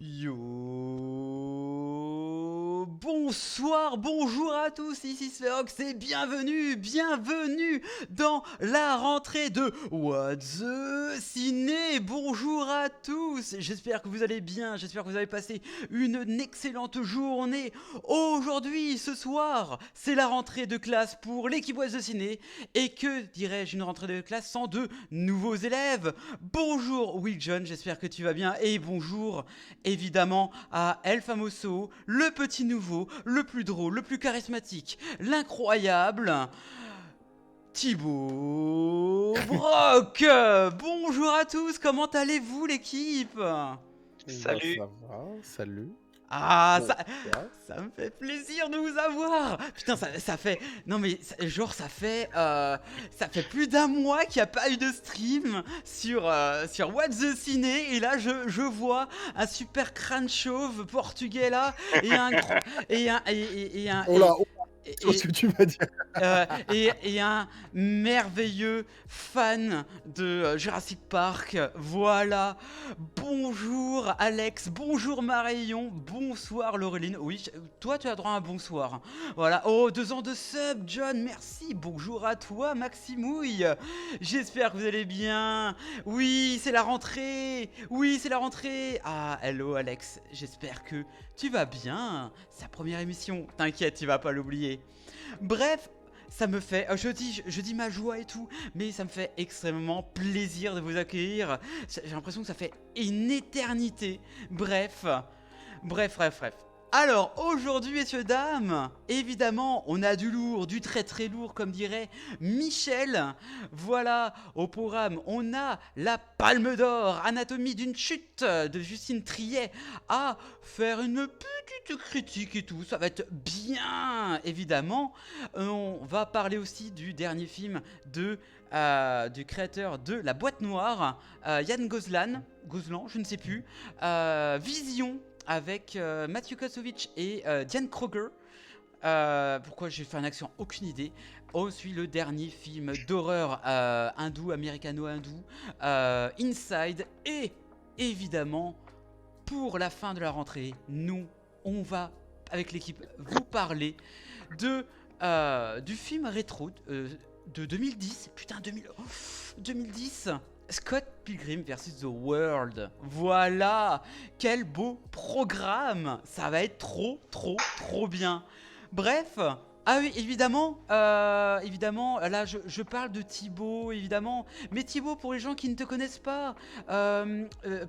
Yo, bonsoir, bonjour à tous, ici Spherox et bienvenue dans la rentrée de What the Ciné. Bonjour à tous, j'espère que vous allez bien, j'espère que vous avez passé une excellente journée. Aujourd'hui, ce soir, c'est la rentrée de classe pour l'équipe What the Ciné. Et que dirais-je, une rentrée de classe sans de nouveaux élèves. Bonjour Will John, j'espère que tu vas bien et bonjour évidemment à El Famoso, le petit nouveau, le plus drôle, le plus charismatique, l'incroyable Thibaut Brock. Bonjour à tous, comment allez-vous l'équipe? Bah Salut. ça va, salut. Ah, Bon, ouais. ça me fait plaisir de vous avoir. Putain, ça fait... Non mais, ça fait plus d'un mois qu'il n'y a pas eu de stream sur What the Ciné. Et là, je vois un super crâne chauve portugais là. Et un... gros- Et un... Et un... Oh là, oh, Et, c'est ce que tu vas dire. et un merveilleux fan de Jurassic Park. Voilà. Bonjour Alex, bonjour Marion, bonsoir Laureline. Oui, toi tu as droit à un bonsoir. Voilà. Oh, 2 ans de sub, John, merci. Bonjour à toi, Maximouille. J'espère que vous allez bien. Oui, c'est la rentrée. Oui, c'est la rentrée. Ah, hello Alex, j'espère que tu vas bien. Sa première émission, t'inquiète, tu vas pas l'oublier. Bref, ça me fait, je dis ma joie et tout, mais ça me fait extrêmement plaisir de vous accueillir. J'ai l'impression que ça fait une éternité. Bref. Alors, aujourd'hui, messieurs, dames, évidemment, on a du lourd, du très très lourd, comme dirait Michel. Voilà, au programme, on a la Palme d'Or, Anatomie d'une chute de Justine Triet, à faire une petite critique et tout. Ça va être bien, évidemment. On va parler aussi du dernier film du créateur de La Boîte Noire, Yann Gozlan, je ne sais plus. Vision avec Matthew Kassovitz et Diane Kruger. Pourquoi j'ai fait un accent? Aucune idée. Ensuite, le dernier film d'horreur hindou, américano-hindou, Inside. Et évidemment, pour la fin de la rentrée, on va, avec l'équipe, vous parler du film rétro de 2010. Putain, 2010. Scott Pilgrim vs. The World. Voilà. Quel beau programme. Ça va être trop bien. Bref. Ah oui, évidemment, là je parle de Thibaut, évidemment. Mais Thibaut, pour les gens qui ne te connaissent pas,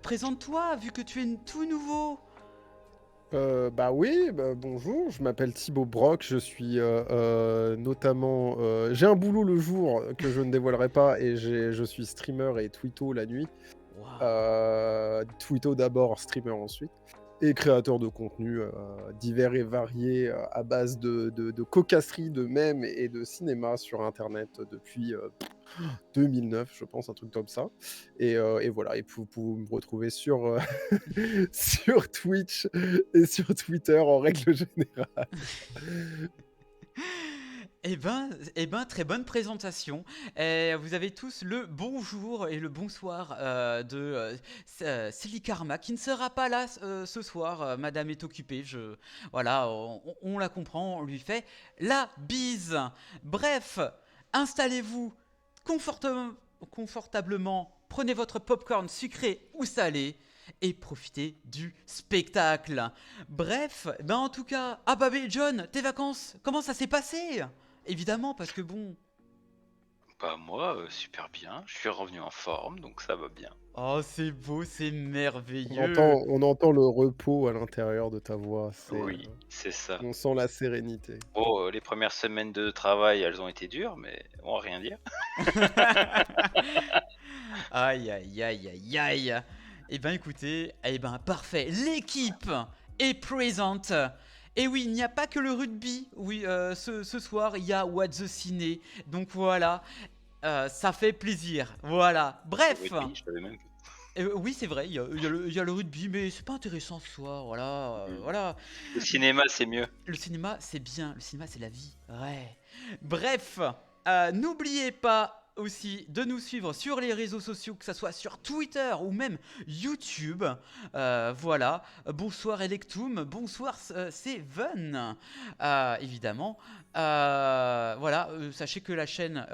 présente-toi, vu que tu es tout nouveau. Bah oui, bah, bonjour, je m'appelle Thibaut Brock, je suis notamment... j'ai un boulot le jour que je ne dévoilerai pas et je suis streamer et twitto la nuit. Waouh. Twitto d'abord, streamer ensuite. Et créateur de contenu divers et variés à base de cocasserie, de mèmes et de cinéma sur Internet depuis 2009, je pense, un truc comme ça. Et voilà, et vous pouvez me retrouver sur, sur Twitch et sur Twitter en règle générale. Eh ben, très bonne présentation. Vous avez tous le bonjour et le bonsoir de Silly Karma, qui ne sera pas là ce soir. Madame est occupée. Voilà, on la comprend. On lui fait la bise. Bref, installez-vous confortablement. Prenez votre popcorn sucré ou salé et profitez du spectacle. Bref, ben en tout cas, ah bah mais John, tes vacances, comment ça s'est passé? Évidemment, parce que bon... Bah moi, super bien. Je suis revenu en forme, donc ça va bien. Oh, c'est beau, c'est On merveilleux. entend, on entend le repos à l'intérieur de ta voix, Oui, c'est ça. on sent la sérénité. Bon, les premières semaines de travail, elles ont été dures, mais on va rien dire. Aïe, aïe, aïe, aïe, aïe. Eh ben écoutez, eh ben parfait. L'équipe est présente. Et oui, il n'y a pas que le rugby. Oui, ce soir, il y a What the Ciné. Donc voilà, ça fait plaisir. Voilà. Bref. Oui, je savais même pas. Oui, c'est vrai, il y a le rugby, mais c'est pas intéressant ce soir. Voilà, voilà. Le cinéma, c'est mieux. Le cinéma, c'est bien. Le cinéma, c'est la vie. Ouais. Bref, n'oubliez pas aussi de nous suivre sur les réseaux sociaux, que ce soit sur Twitter ou même YouTube. Voilà. Bonsoir Electum, bonsoir Seven, évidemment. Voilà, sachez que la chaîne,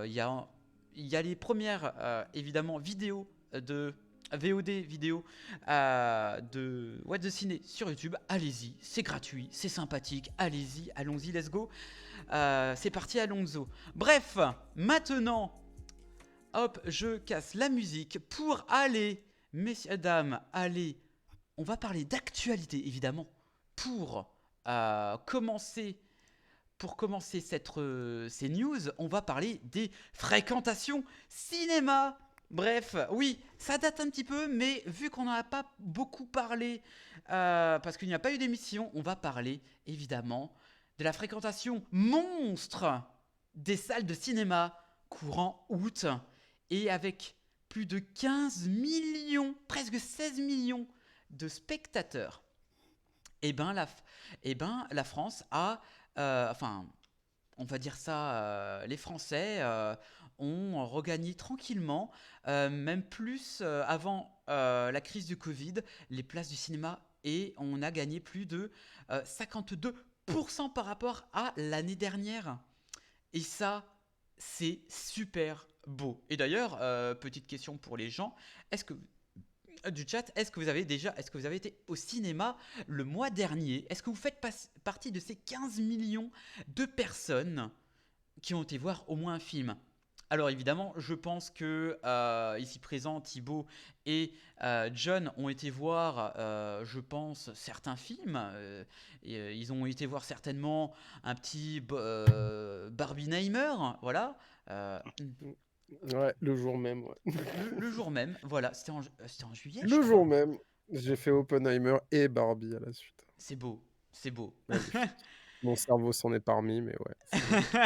il y a les premières, évidemment, vidéos de VOD vidéo de What the Ciné sur YouTube. Allez-y, c'est gratuit, c'est sympathique. Allez-y, allons-y, let's go. C'est parti, Alonso. Bref, maintenant, hop, je casse la musique pour aller, messieurs, dames, allez, on va parler d'actualité, évidemment, pour commencer. Pour commencer ces news, on va parler des fréquentations cinéma. Bref, oui, ça date un petit peu, mais vu qu'on n'en a pas beaucoup parlé, parce qu'il n'y a pas eu d'émission, on va parler évidemment de la fréquentation monstre des salles de cinéma courant août, et avec plus de 15 millions, presque 16 millions de spectateurs. Et ben la France a, enfin, on va dire ça, les Français ont regagné tranquillement, même plus avant la crise du Covid, les places du cinéma, et on a gagné plus de 52% par rapport à l'année dernière. Et ça, c'est super beau. Et d'ailleurs, petite question pour les gens, est-ce que du chat, est-ce que vous avez été au cinéma le mois dernier? Est-ce que vous faites partie de ces 15 millions de personnes qui ont été voir au moins un film? Alors évidemment, je pense que ici présent, Thibaut et John ont été voir, je pense, certains films. Ils ont été voir certainement un petit Barbenheimer, voilà. Ouais, le jour même, ouais. Le jour même, voilà. C'était en juillet, je Le jour crois. même, j'ai fait Oppenheimer et Barbie à la suite. C'est beau, c'est beau. Magnifique. Mon cerveau s'en est parmi, mais ouais, c'est magnifique.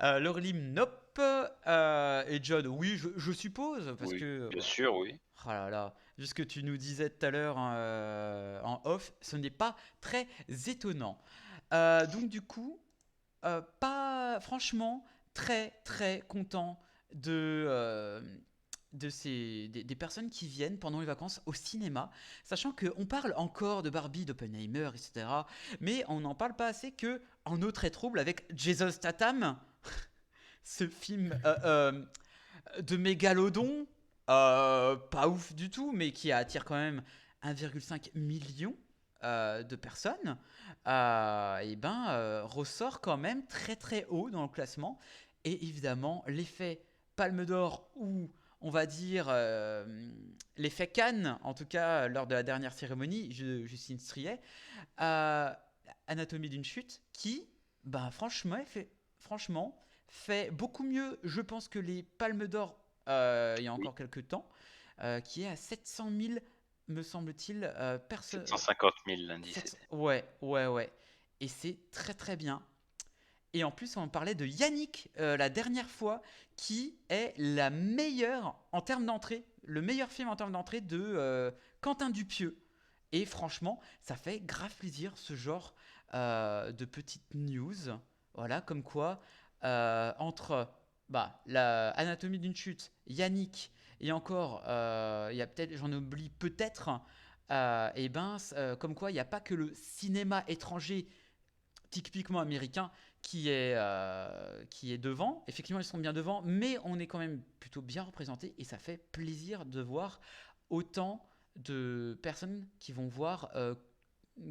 Lorlim, nope. Et John, oui, je suppose, parce Oui, que... bien sûr, oui. Oh là là, vu ce que tu nous disais tout à l'heure en off, ce n'est pas très étonnant. Donc du coup, pas franchement très très content des personnes qui viennent pendant les vacances au cinéma, sachant qu'on parle encore de Barbie, d'Oppenheimer, etc. Mais on n'en parle pas assez que En eau très trouble avec Jason Statham, ce film de mégalodon, pas ouf du tout, mais qui attire quand même 1,5 million de personnes, ressort quand même très très haut dans le classement. Et évidemment, l'effet Palme d'Or, ou on va dire l'effet Cannes, en tout cas lors de la dernière cérémonie, Justine Striet, Anatomie d'une chute, qui, franchement, fait beaucoup mieux, je pense, que les Palmes d'Or il y a Oui. encore quelques temps, qui est à 700 000, me semble-t-il, personnes. 750 000 l'indice. Ouais. Et c'est très très bien. Et en plus, on parlait de Yannick la dernière fois, qui est la meilleure en termes d'entrée, le meilleur film en termes d'entrée de Quentin Dupieux. Et franchement, ça fait grave plaisir ce genre de petites news. Voilà, comme quoi, entre la Anatomie d'une chute, Yannick, et encore, il y a peut-être, j'en oublie peut-être, comme quoi, il n'y a pas que le cinéma étranger typiquement américain qui est devant. Effectivement, ils sont bien devant, mais on est quand même plutôt bien représenté, et ça fait plaisir de voir autant de personnes qui vont voir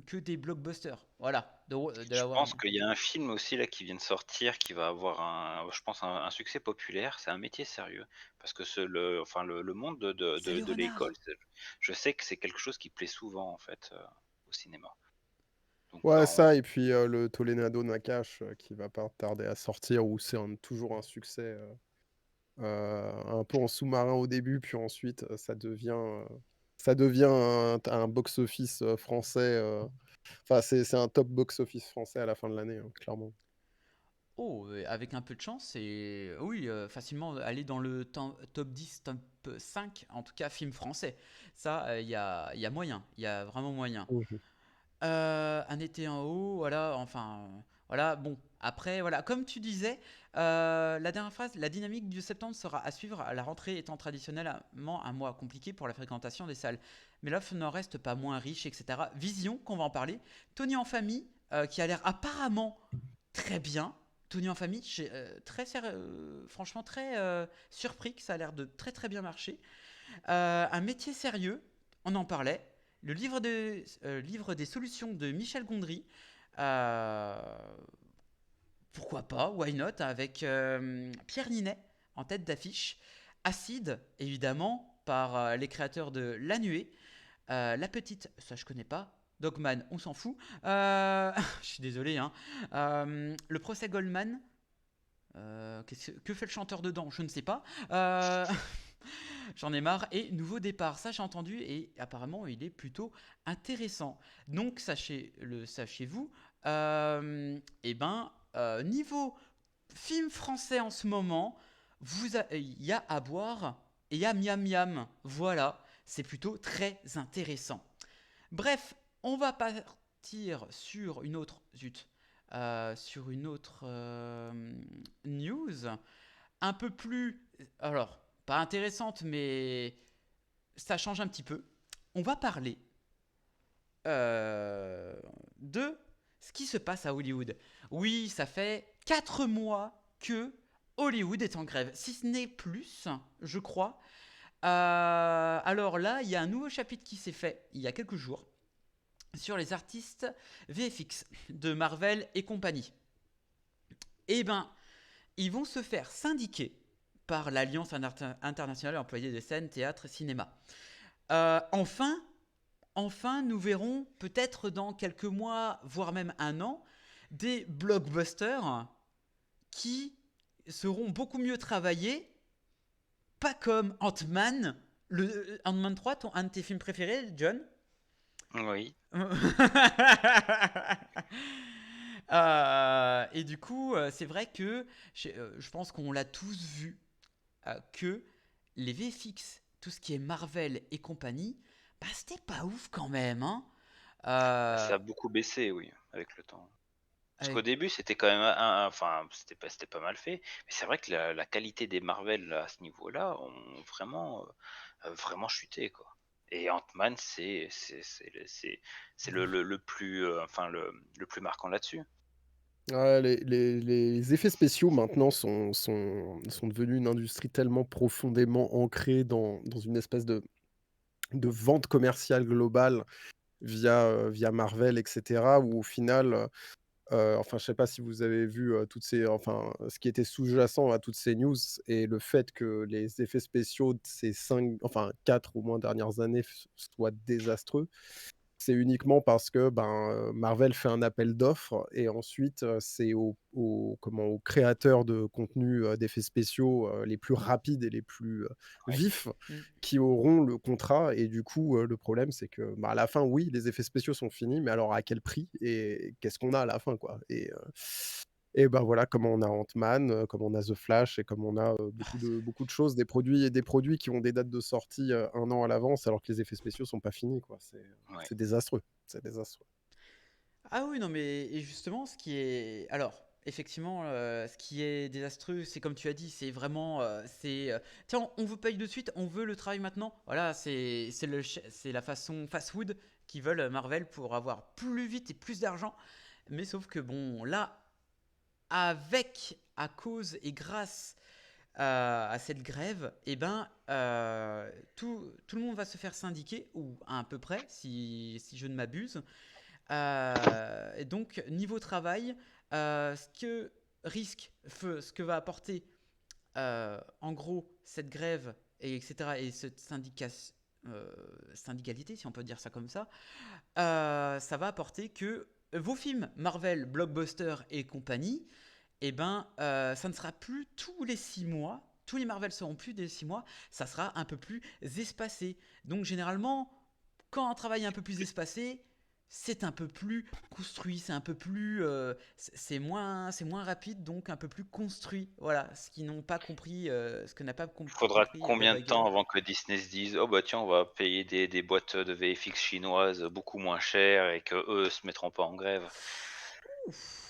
que des blockbusters. Voilà, de Je la pense Warner. qu'il y a un film aussi là qui vient de sortir qui va avoir je pense un succès populaire. C'est Un métier sérieux parce que le monde C'est le de l'école, renard. je sais que c'est quelque chose qui plaît souvent en fait au cinéma. Donc Ouais, bah ça, et puis le Tolenado Nakash qui va pas tarder à sortir, où c'est toujours un succès un peu en sous-marin au début, puis ensuite ça devient un box-office français. Enfin, c'est un top box-office français à la fin de l'année, hein, clairement. Oh, avec un peu de chance, et oui, facilement aller dans le top 10, top 5, en tout cas film français. Ça, il y a moyen, il y a vraiment moyen. Mhm. Un été en haut, voilà, enfin, voilà, bon. Après, voilà, comme tu disais, la dernière phrase, la dynamique du septembre sera à suivre, à la rentrée étant traditionnellement un mois compliqué pour la fréquentation des salles. Mais l'offre n'en reste pas moins riche, etc. Vision, qu'on va en parler. Tony en famille, qui a l'air apparemment très bien. Tony en famille, franchement très surpris que ça a l'air de très très bien marcher. Un métier sérieux, on en parlait. Le livre des solutions de Michel Gondry. Euh, Pourquoi pas, why not, avec Pierre Ninet en tête d'affiche. Acide, évidemment, par les créateurs de La Nuée. La Petite, ça je connais pas. Dogman, on s'en fout. Je suis désolé, hein. Le procès Goldman, que fait le chanteur dedans? Je ne sais pas. J'en ai marre. Et Nouveau Départ, ça j'ai entendu et apparemment il est plutôt intéressant. Donc sachez-vous, niveau film français en ce moment, il y a à boire et il y a miam miam. Voilà, c'est plutôt très intéressant. Bref, on va partir sur une autre, news, un peu plus, alors pas intéressante, mais ça change un petit peu. On va parler de ce qui se passe à Hollywood. Oui, ça fait 4 mois que Hollywood est en grève, si ce n'est plus, je crois. Alors là, il y a un nouveau chapitre qui s'est fait il y a quelques jours sur les artistes VFX de Marvel et compagnie. Eh ben, ils vont se faire syndiquer par l'Alliance internationale employée des scènes, théâtre et cinéma. Enfin, nous verrons peut-être dans quelques mois, voire même un an, des blockbusters qui seront beaucoup mieux travaillés, pas comme Ant-Man, Ant-Man 3, un de tes films préférés, John. Oui. Et du coup, c'est vrai que je pense qu'on l'a tous vu, que les VFX, tout ce qui est Marvel et compagnie, bah c'était pas ouf quand même, hein. Ça Euh, a beaucoup baissé, oui, avec le temps. Parce qu'au avec- début, c'était quand même enfin, c'était pas mal fait. Mais c'est vrai que la qualité des Marvel à ce niveau-là ont vraiment chuté, quoi. Et Ant-Man, c'est le plus, enfin, le plus marquant là-dessus. Ouais, les effets spéciaux maintenant sont devenus une industrie tellement profondément ancrée dans une espèce de vente commerciale globale via Marvel, etc., où au final, enfin, je sais pas si vous avez vu ce qui était sous-jacent à toutes ces news et le fait que les effets spéciaux de ces 4 au moins dernières années soient désastreux. C'est uniquement parce que Marvel fait un appel d'offres et ensuite c'est aux créateurs de contenu d'effets spéciaux les plus rapides et les plus Oui. vifs Hmm. qui auront le contrat. Et du coup, le problème, c'est que à la fin, oui, les effets spéciaux sont finis, mais alors à quel prix et qu'est-ce qu'on a à la fin, quoi. Et ben voilà, comme on a Ant-Man, comme on a The Flash et comme on a beaucoup de choses, des produits qui ont des dates de sortie 1 an à l'avance, alors que les effets spéciaux sont pas finis, quoi. Ouais. C'est désastreux. C'est désastreux. Ah oui, non, mais et justement, ce qui est. Alors, effectivement, ce qui est désastreux, c'est comme tu as dit, c'est vraiment. Tiens, on veut payer de suite, on veut le travail maintenant. Voilà, c'est la façon fast-food qu'ils veulent Marvel pour avoir plus vite et plus d'argent. Mais sauf que, bon, là, à cause et grâce à cette grève, eh ben, tout le monde va se faire syndiquer, ou à peu près, si je ne m'abuse. Et donc, niveau travail, ce que va apporter, en gros, cette grève, et etc., et cette syndicalité, si on peut dire ça comme ça va apporter que vos films Marvel, Blockbuster et compagnie, eh ben, ça ne sera plus tous les 6 mois. Tous les Marvel seront plus des 6 mois. Ça sera un peu plus espacé. Donc, généralement, quand un travail est un peu plus espacé, c'est un peu plus construit, c'est un peu plus, c'est moins rapide, donc un peu plus construit. Voilà, ce que n'a pas Faudra compris Bob combien de temps Iger. avant que Disney se dise: oh bah tiens, on va payer des boîtes de VFX chinoises beaucoup moins chères et que eux se mettront pas en grève. Ouf.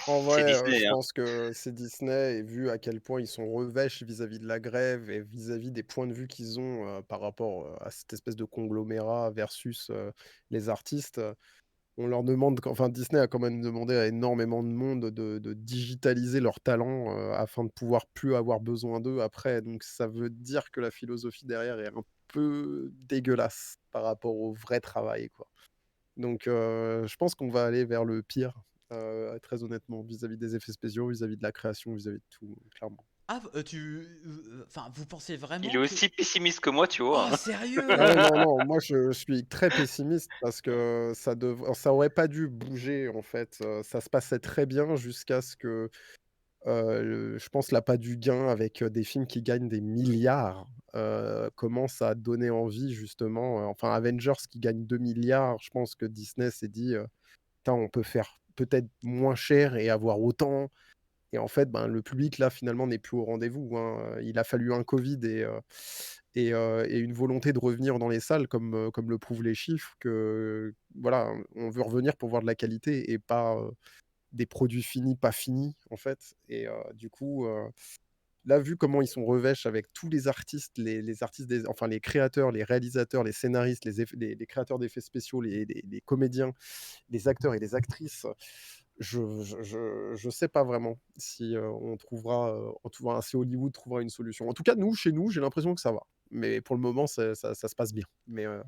En c'est vrai, je Disney, hein. pense que c'est Disney et vu à quel point ils sont revêches vis-à-vis de la grève et vis-à-vis des points de vue qu'ils ont, par rapport, à cette espèce de conglomérat versus, les artistes, on leur demande enfin Disney a quand même demandé à énormément de monde de digitaliser leurs talents, afin de pouvoir plus avoir besoin d'eux après. Donc ça veut dire que la philosophie derrière est un peu dégueulasse par rapport au vrai travail, quoi. Donc je pense qu'on va aller vers le pire, très honnêtement, vis-à-vis des effets spéciaux, vis-à-vis de la création, vis-à-vis de tout, clairement. Ah, enfin, vous pensez Il est vraiment que... aussi pessimiste que moi, tu vois, Oh, hein. Ah ouais, sérieux? non, non, moi je suis très pessimiste parce que ça aurait pas dû bouger en fait, ça se passait très bien jusqu'à ce que, je pense l'appât du gain avec, des films qui gagnent des milliards, commence à donner envie justement, enfin Avengers qui gagne 2 milliards, je pense que Disney s'est dit, «Putain, on peut faire peut-être moins cher et avoir autant». Et en fait, ben, le public là, finalement, n'est plus au rendez-vous, hein. Il a fallu un covid et une volonté de revenir dans les salles comme le prouvent les chiffres que, voilà, on veut revenir pour voir de la qualité et pas, des produits finis, pas finis, en fait et du coup, là, vu comment ils sont revêches avec tous les artistes, les artistes des enfin les créateurs, les réalisateurs, les scénaristes, les créateurs d'effets spéciaux, les comédiens, les acteurs et les actrices, je sais pas vraiment si, on trouvera, en tout cas si Hollywood trouvera une solution. En tout cas, nous, chez nous, j'ai l'impression que ça va. Mais pour le moment, ça se passe bien. Mais, voilà.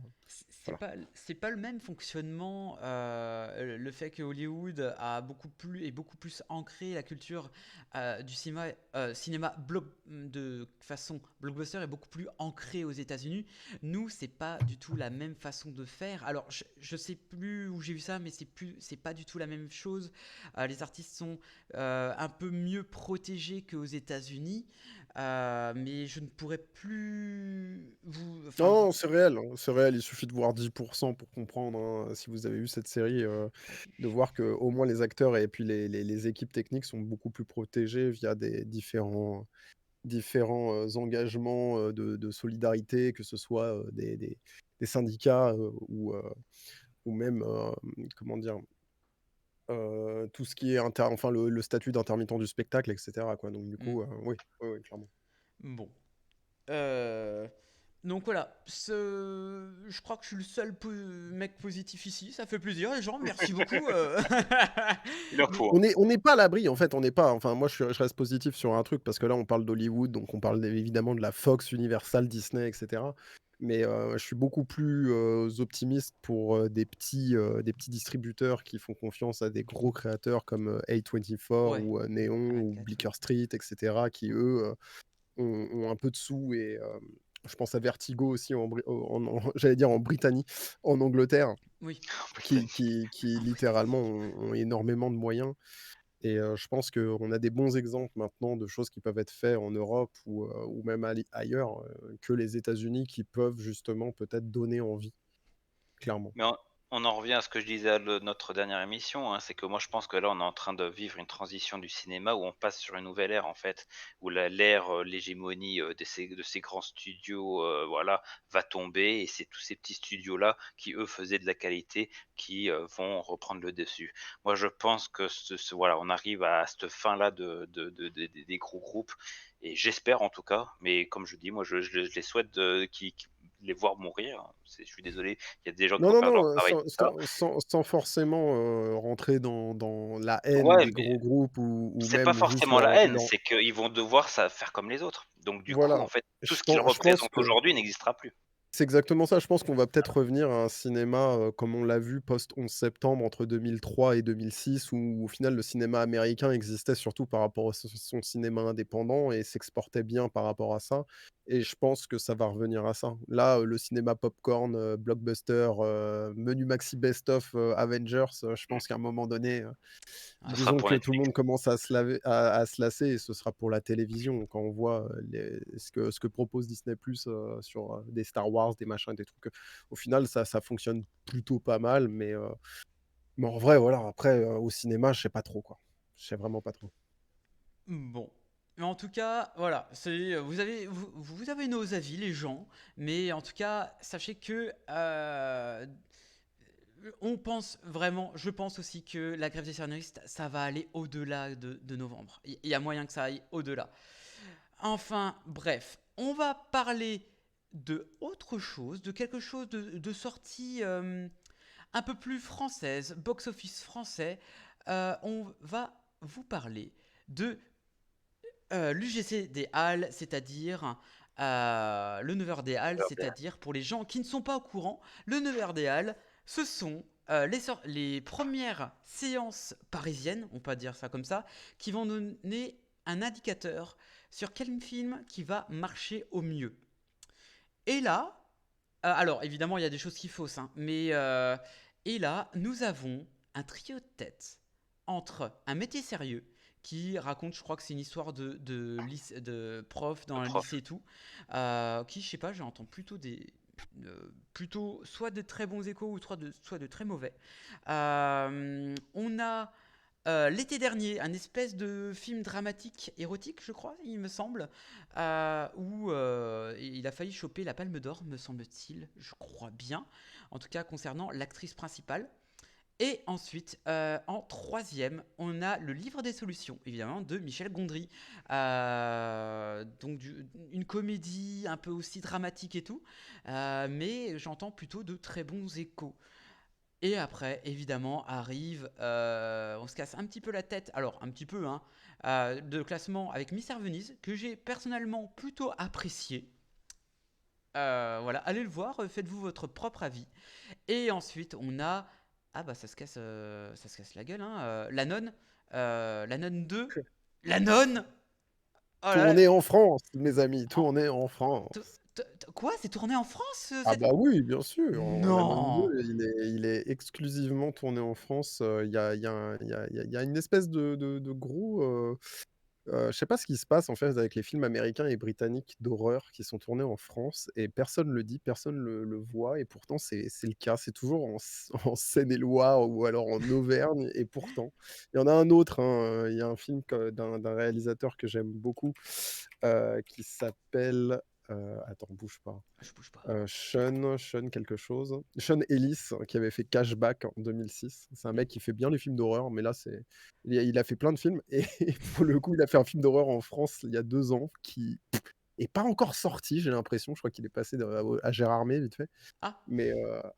C'est pas le même fonctionnement. Le fait que Hollywood est beaucoup plus ancré la culture du cinéma de façon blockbuster est beaucoup plus ancré aux États-Unis. Nous, c'est pas du tout la même façon de faire. Alors, je sais plus où j'ai vu ça, mais c'est pas du tout la même chose. Les artistes sont un peu mieux protégés qu'aux États-Unis. Mais je ne pourrais plus enfin Non, vous. non, c'est réel, hein, c'est réel. Il suffit de voir 10% pour comprendre, hein, si vous avez vu cette série, de voir que au moins les acteurs et puis les équipes techniques sont beaucoup plus protégées via des différents, engagements, de solidarité, que ce soit, des syndicats, ou même, comment dire? Tout ce qui est enfin le statut d'intermittent du spectacle et cetera quoi, donc du Hmm, coup, oui, oui, oui, clairement. bon. Euh, donc voilà, je crois que je suis le seul mec positif ici. Ça fait plaisir, les gens. Merci beaucoup. Il en Mais faut, hein. On n'est pas à l'abri en fait, on n'est pas enfin moi je reste positif sur un truc parce que là on parle d'Hollywood, donc on parle évidemment de la Fox, Universal, Disney et cetera. Mais, je suis beaucoup plus, optimiste pour, des petits distributeurs qui font confiance à des gros créateurs comme, A24 ouais, ou, Neon ou A24, oui. Bleecker Street et cetera qui eux, ont un peu de sous et je pense à Vertigo aussi j'allais dire en Britannie, en Angleterre, Oui. qui littéralement ont énormément de moyens et je pense qu'on a des bons exemples maintenant de choses qui peuvent être faites en Europe ou même ailleurs, que les États-Unis qui peuvent justement peut-être donner envie, clairement. Mais on en revient à ce que je disais à notre dernière émission, hein, c'est que moi je pense que là on est en train de vivre une transition du cinéma où on passe sur une nouvelle ère en fait, où l'hégémonie de ces grands studios voilà, va tomber et c'est tous ces petits studios-là qui eux faisaient de la qualité qui vont reprendre le dessus. Moi je pense que voilà, on arrive à cette fin-là des gros groupes et j'espère en tout cas, mais comme je dis, moi je les souhaite les voir mourir, hein. Je suis désolé, il y a des gens qui Non, vont non, perdre leur non, travail, tout ça. sans forcément, rentrer dans la haine Ouais, des mais gros groupes ou c'est pas même juste forcément la haine, c'est qu'ils vont devoir ça faire comme les autres. Donc du coup, en voilà. fait, tout Je ce qu'ils pense représentent que aujourd'hui n'existera plus. c'est exactement ça. Je pense qu'on va peut-être revenir à un cinéma, comme on l'a vu post 11 septembre entre 2003 et 2006 où au final le cinéma américain existait surtout par rapport à son cinéma indépendant et s'exportait bien par rapport à ça et je pense que ça va revenir à ça. Là, le cinéma popcorn, blockbuster, menu maxi best of, Avengers, je Mmh. pense qu'à un moment donné, Ce sera disons pour que tout le Netflix. monde commence à se lasser et ce sera pour la télévision. Quand on voit, ce que propose Disney+, sur, des Star Wars, des machins, des trucs, au final ça fonctionne plutôt pas mal, mais en vrai, voilà, après, au cinéma, je sais pas trop, quoi. Je sais vraiment pas trop. Bon. Mais en tout cas, voilà, vous avez nos avis, les gens, mais en tout cas, sachez que je pense aussi que la grève des scénaristes, ça va aller au-delà de novembre. Il y a moyen que ça aille au-delà. Enfin, bref, on va parler de autre chose, de quelque chose de sortie un peu plus française, box-office français. On va vous parler de l'UGC des Halles, c'est-à-dire le 9h des Halles, c'est-à-dire pour les gens qui ne sont pas au courant, le 9h des Halles, ce sont les premières séances parisiennes, on peut dire ça comme ça, qui vont donner un indicateur sur quel film qui va marcher au mieux. Et là, alors évidemment il y a des choses qui faussent, hein, mais et là nous avons un trio de tête entre un métier sérieux qui raconte, je crois que c'est une histoire de prof dans un prof. lycée et tout, qui je sais pas, j'entends plutôt soit de très bons échos ou soit de très mauvais. On a l'été dernier, un espèce de film dramatique érotique, je crois, il me semble, où il a failli choper la Palme d'Or, me semble-t-il, je crois bien, en tout cas concernant l'actrice principale. Et ensuite, en troisième, on a Le Livre des Solutions, évidemment, de Michel Gondry. Donc une comédie un peu aussi dramatique et tout, mais j'entends plutôt de très bons échos. Et après, évidemment, arrive, on se casse un petit peu la tête, alors un petit peu, hein, de classement avec Mystère Venise, que j'ai personnellement plutôt apprécié. Voilà, allez le voir, faites-vous votre propre avis. Et ensuite, on a, ah bah ça se casse la gueule, hein, La Nonne 2, La Nonne. Oh là là, Tourné en France, mes amis, en- tourné en t- France. quoi, c'est tourné en France Ah bah oui, bien sûr. La Nonne 2, Non. il est exclusivement tourné en France. Il y a une espèce de gros... je sais pas ce qui se passe en fait avec les films américains et britanniques d'horreur qui sont tournés en France et personne le dit, personne le voit et pourtant c'est le cas. C'est toujours en Seine-et-Loire ou alors en Auvergne et pourtant. Il y en a un autre, hein, il y a un film d'un réalisateur que j'aime beaucoup qui s'appelle... attends, bouge pas. Je bouge pas. Sean quelque chose. Sean Ellis, qui avait fait Cashback en 2006. C'est un mec qui fait bien les films d'horreur, mais là, il a fait plein de films. Et pour le coup, il a fait un film d'horreur en France il y a 2 ans qui est pas encore sorti, j'ai l'impression. Je crois qu'il est passé à Gérardmer, vite fait. Ah, Mais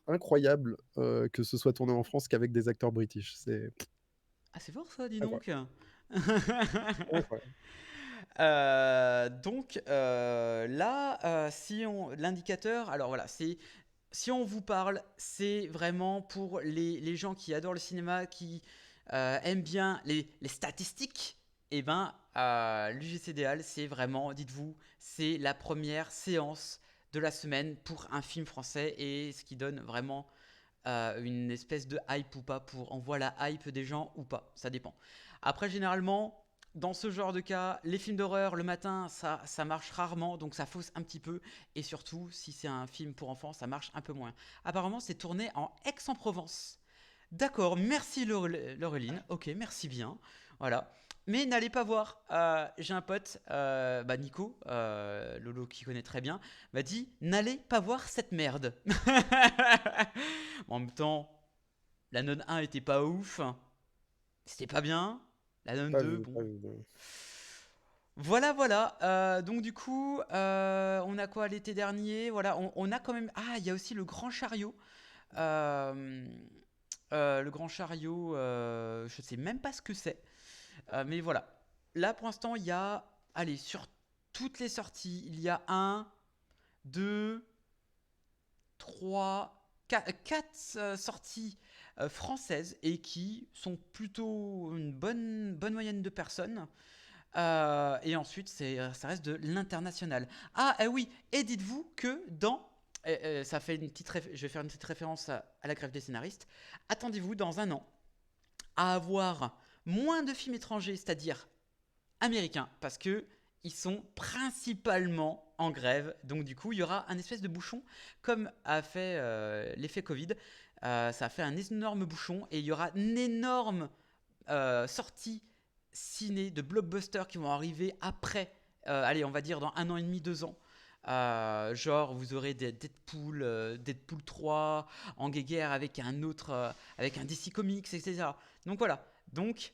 incroyable que ce soit tourné en France qu'avec des acteurs british. C'est ah c'est fort ça, dis incroyable. donc. Incroyable. Donc là, si on l'indicateur, alors voilà, si on vous parle, c'est vraiment pour les gens qui adorent le cinéma, qui aiment bien les statistiques. Et ben, l'UGCDL, c'est vraiment, dites-vous, c'est la première séance de la semaine pour un film français et ce qui donne vraiment une espèce de hype ou pas pour on voit la hype des gens ou pas, ça dépend. Après, généralement, dans ce genre de cas, les films d'horreur le matin, ça marche rarement, donc ça fausse un petit peu. Et surtout, si c'est un film pour enfants, ça marche un peu moins. Apparemment, c'est tourné en Aix-en-Provence. D'accord, merci Laureline. Ok, merci bien. Voilà. Mais n'allez pas voir. J'ai un pote, Nico, Lolo qui connaît très bien, m'a dit n'allez pas voir cette merde. En même temps, la nonne 1 était pas ouf. C'était pas bien. La nonne Pas 2, vu, bon. pas vu. Voilà, voilà. Donc du coup, on a quoi l'été dernier? Voilà, on a quand même... Ah, il y a aussi le Grand Chariot. Euh, le Grand Chariot, je sais même pas ce que c'est. Mais voilà. Là, pour l'instant, il y a... Allez, sur toutes les sorties, il y a 1, 2, 3, 4 sorties françaises et qui sont plutôt une bonne moyenne de personnes. Et ensuite, ça reste de l'international. Ah, oui, et dites-vous que ça fait je vais faire une petite référence à la grève des scénaristes. Attendez-vous dans un an à avoir moins de films étrangers, c'est-à-dire américains, parce que ils sont principalement en grève. Donc du coup, il y aura un espèce de bouchon, comme a fait l'effet Covid. Ça a fait un énorme bouchon et il y aura une énorme sortie ciné de blockbusters qui vont arriver après, allez, on va dire dans 1 an et demi, 2 ans. Genre, vous aurez des Deadpool 3 en guéguerre avec avec un DC Comics, etc. Donc voilà. Donc,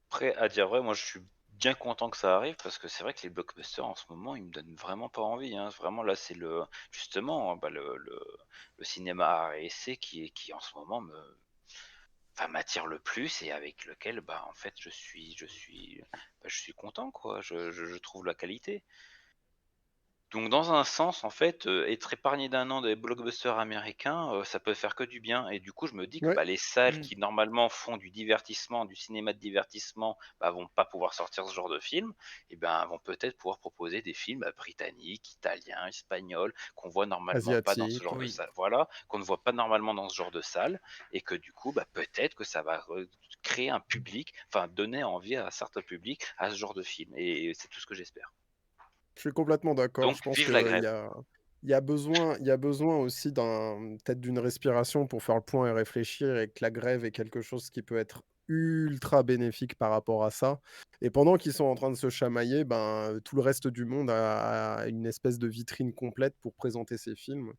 Après, à dire vrai, moi je suis bien content que ça arrive parce que c'est vrai que les blockbusters en ce moment ils me donnent vraiment pas envie, hein. Vraiment là c'est justement bah, le cinéma art et essai qui en ce moment m'attire le plus et avec lequel bah en fait je suis content quoi. Je trouve la qualité. Donc dans un sens, en fait, être épargné d'un an des blockbusters américains, ça peut faire que du bien et du coup, je me dis que, Ouais, bah, les salles mm, qui normalement font du divertissement, du cinéma de divertissement, bah, vont pas pouvoir sortir ce genre de film et ben, vont peut-être pouvoir proposer des films, britanniques, italiens, espagnols, qu'on voit normalement pas dans ce asiatique. genre de oui, salle. Voilà, qu'on ne voit pas normalement dans ce genre de salle et que du coup, bah, peut-être que ça va créer un public, enfin donner envie à certains publics à ce genre de film et c'est tout ce que j'espère. Je suis complètement d'accord. Donc Je pense vive la qu'il grève! y a besoin aussi peut-être d'une respiration pour faire le point et réfléchir, et que la grève est quelque chose qui peut être ultra bénéfique par rapport à ça. Et pendant qu'ils sont en train de se chamailler, ben, tout le reste du monde a une espèce de vitrine complète pour présenter ses films.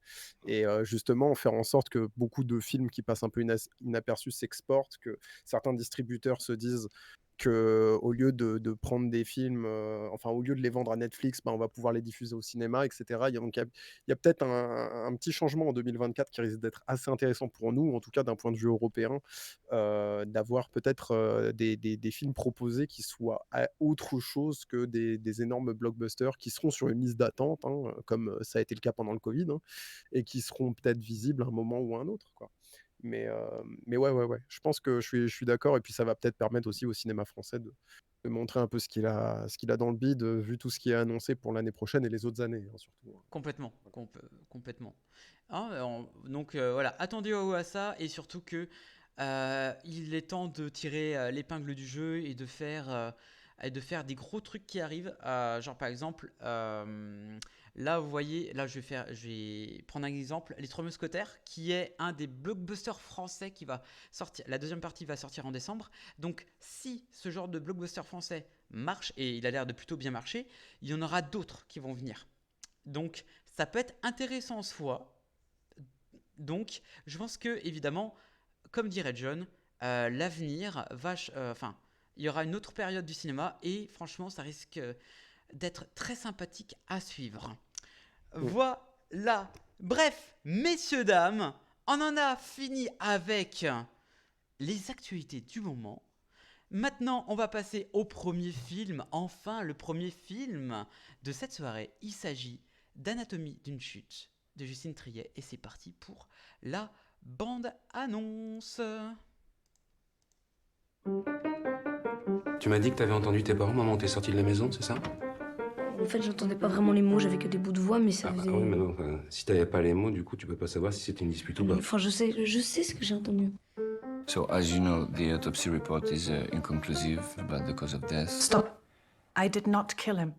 Et justement, faire en sorte que beaucoup de films qui passent un peu inaperçus s'exportent, que certains distributeurs se disent que au lieu de prendre des films, enfin, au lieu de les vendre à Netflix, ben, on va pouvoir les diffuser au cinéma, et cetera. Il y a peut-être un petit changement en 2024 qui risque d'être assez intéressant pour nous, en tout cas d'un point de vue européen, d'avoir peut-être, des films proposés qui soient autre chose que des énormes blockbusters qui seront sur une liste d'attente, hein, comme ça a été le cas pendant le Covid, hein, et qui seront peut-être visibles à un moment ou à un autre, quoi. Mais ouais, ouais, ouais, je pense que je suis d'accord, et puis ça va peut-être permettre aussi au cinéma français de montrer un peu ce qu'il a dans le bide, vu tout ce qui est annoncé pour l'année prochaine et les autres années, hein, surtout, hein. complètement, complètement. Hein, donc voilà, attendez à ça et surtout que il est temps de tirer l'épingle du jeu et de faire des gros trucs qui arrivent. Genre par exemple, là vous voyez, là je vais prendre un exemple, Les Trois Mousquetaires, qui est un des blockbusters français qui va sortir. La deuxième partie va sortir en décembre. Donc si ce genre de blockbuster français marche, et il a l'air de plutôt bien marcher, il y en aura d'autres qui vont venir. Donc, ça peut être intéressant en soi. Donc, je pense que, évidemment, comme dirait John, l'avenir va. Enfin, il y aura une autre période du cinéma et franchement, ça risque d'être très sympathique à suivre. Mm. Voilà. Bref, messieurs, dames, on en a fini avec les actualités du moment. Maintenant, on va passer au premier film. Enfin, le premier film de cette soirée. Il s'agit d'Anatomie d'une chute de Justine Triet. Et c'est parti pour la bande-annonce. Tu m'as dit que t'avais entendu tes parents, maman, t'es sortie de la maison, c'est ça? En fait, j'entendais pas vraiment les mots, j'avais que des bouts de voix, mais ça faisait. Oui, mais non, enfin, si t'avais pas les mots, du coup, tu peux pas savoir si c'était une dispute ou pas. Enfin, je sais ce que j'ai entendu. So, as you know, the autopsy report is inconclusive about the cause of death. Stop. I did not kill him.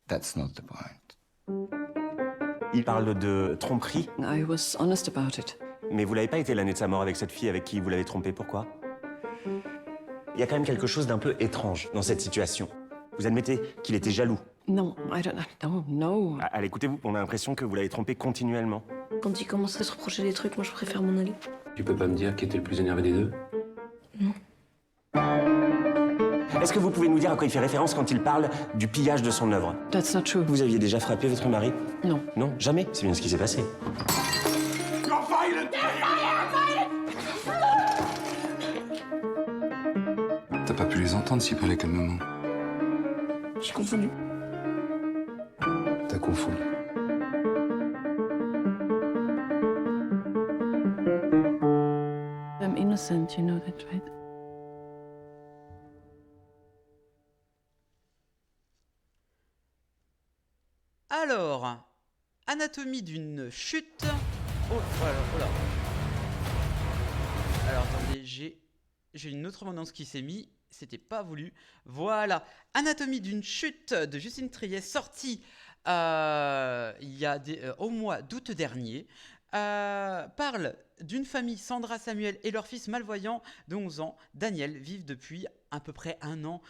That's not the point. Il parle de tromperie, I was honest about it. mais vous l'avez pas été l'année de sa mort avec cette fille avec qui vous l'avez trompé, pourquoi? Il y a quand même quelque chose d'un peu étrange dans cette situation. Vous admettez qu'il était jaloux. No, I don't. No. Allez, écoutez-vous, on a l'impression que vous l'avez trompé continuellement. Quand il commence à se reprocher des trucs, moi je préfère m'en aller. Tu peux pas me dire qui était le plus énervé des deux? Est-ce que vous pouvez nous dire à quoi il fait référence quand il parle du pillage de son œuvre? That's not true. Vous aviez déjà frappé votre mari? Non. Non, jamais. C'est bien ce qui s'est passé. T'as pas pu les entendre s'ils parlaient calmement. J'ai confondu. T'as confondu. I'm innocent, you know that, right? Alors, Anatomie d'une chute. Oh, voilà. Alors, attendez, j'ai une autre bande-annonce qui s'est mise. C'était pas voulu. Voilà. Anatomie d'une chute de Justine Triet, sortie il y a au mois d'août dernier. Parle d'une famille, Sandra, Samuel et leur fils malvoyant de 11 ans, Daniel, vivent depuis à peu près un an,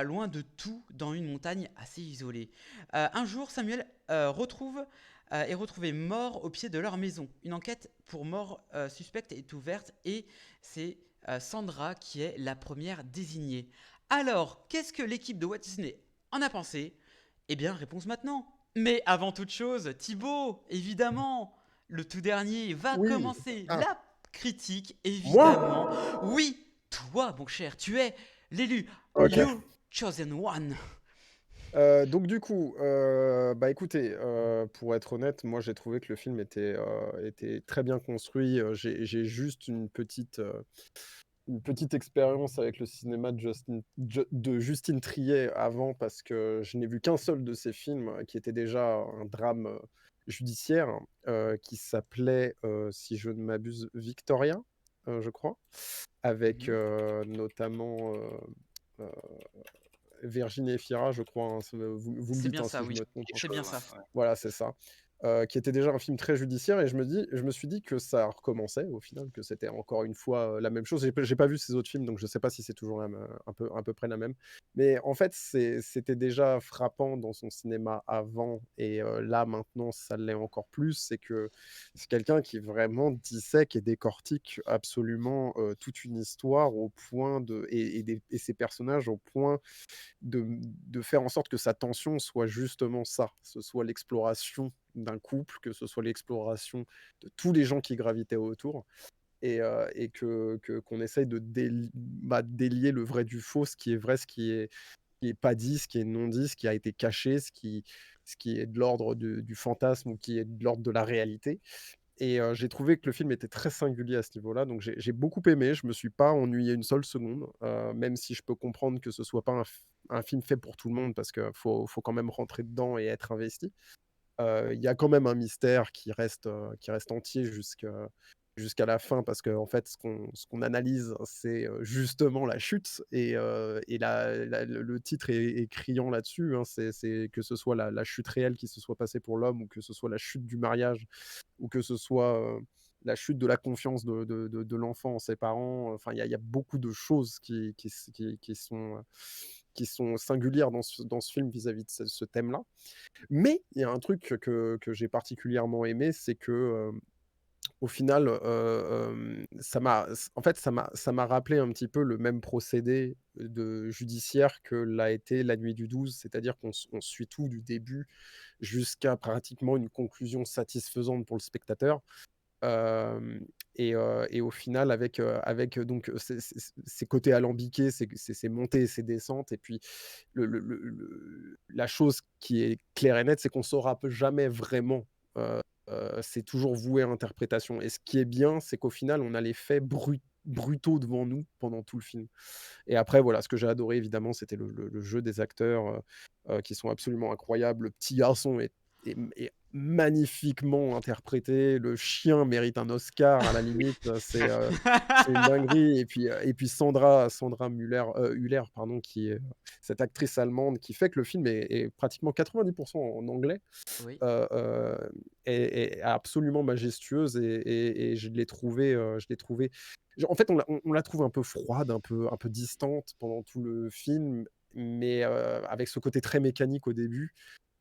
loin de tout, dans une montagne assez isolée. Un jour, Samuel est retrouvé mort au pied de leur maison. Une enquête pour mort suspecte est ouverte et c'est Sandra qui est la première désignée. Alors, qu'est-ce que l'équipe de Walt Disney en a pensé? Eh bien, réponse maintenant. Mais avant toute chose, Thibaut, évidemment, le tout dernier va Oui. commencer Ah, la critique, moi? évidemment. Oui, toi, mon cher, tu es l'élu, Ok. you chosen one. Donc du coup, bah écoutez, pour être honnête, moi j'ai trouvé que le film était très bien construit. J'ai juste une petite expérience avec le cinéma de Justine Triet avant, parce que je n'ai vu qu'un seul de ses films qui était déjà un drame judiciaire, qui s'appelait, si je ne m'abuse, Victoria, je crois, avec Mhm. notamment Virginie Efira, je crois, hein, vous me C'est dites bien hein, ça, si je oui. me trompe, hein. Quelque C'est bien chose, ça. ouais. Voilà, c'est ça. Qui était déjà un film très judiciaire, et je me suis dit que ça recommençait au final, que c'était encore une fois la même chose. J'ai pas vu ces autres films, donc je sais pas si c'est toujours à peu près la même. Mais en fait, c'était déjà frappant dans son cinéma avant, et là maintenant, ça l'est encore plus. C'est que c'est quelqu'un qui vraiment dissèque et décortique absolument toute une histoire au point et ses personnages au point de faire en sorte que sa tension soit justement ça, ce soit l'exploration d'un couple, que ce soit l'exploration de tous les gens qui gravitaient autour, et qu'on essaye de délier le vrai du faux, ce qui est vrai, ce qui est pas dit, ce qui est non dit, ce qui a été caché, ce qui est de l'ordre du fantasme ou qui est de l'ordre de la réalité. Et j'ai trouvé que le film était très singulier à ce niveau-là, donc j'ai beaucoup aimé. Je me suis pas ennuyé une seule seconde, même si je peux comprendre que ce soit pas un film fait pour tout le monde, parce qu'il faut quand même rentrer dedans et être investi. Il y a quand même un mystère qui reste entier jusqu'à la fin, parce qu'en fait, ce qu'on analyse, c'est justement la chute, et le titre est criant là-dessus, hein. C'est que ce soit la chute réelle qui se soit passée pour l'homme, ou que ce soit la chute du mariage, ou que ce soit la chute de la confiance de l'enfant en ses parents. Enfin, il y a beaucoup de choses qui sont singulières dans ce film vis-à-vis de ce thème-là. Mais il y a un truc que j'ai particulièrement aimé, c'est que, au final, ça m'a rappelé un petit peu le même procédé de judiciaire que l'a été La Nuit du 12, c'est-à-dire on suit tout du début jusqu'à pratiquement une conclusion satisfaisante pour le spectateur. Hem et au final, avec donc ces côtés alambiqués, ces montées et ces descentes, et puis la chose qui est claire et nette, c'est qu'on saura jamais vraiment, c'est toujours voué à interprétation, et ce qui est bien, c'est qu'au final, on a les faits brutaux devant nous pendant tout le film. Et après, voilà, ce que j'ai adoré évidemment, c'était le jeu des acteurs, qui sont absolument incroyables. Le petit garçon est magnifiquement interprété. Le chien mérite un Oscar à la limite, c'est une dinguerie. Et puis Sandra Hüller, pardon, qui est cette actrice allemande qui fait que le film est pratiquement 90 en anglais, Oui. heu, est absolument majestueuse, et je l'ai trouvée en fait, on la trouve un peu froide, un peu distante pendant tout le film, mais avec ce côté très mécanique au début,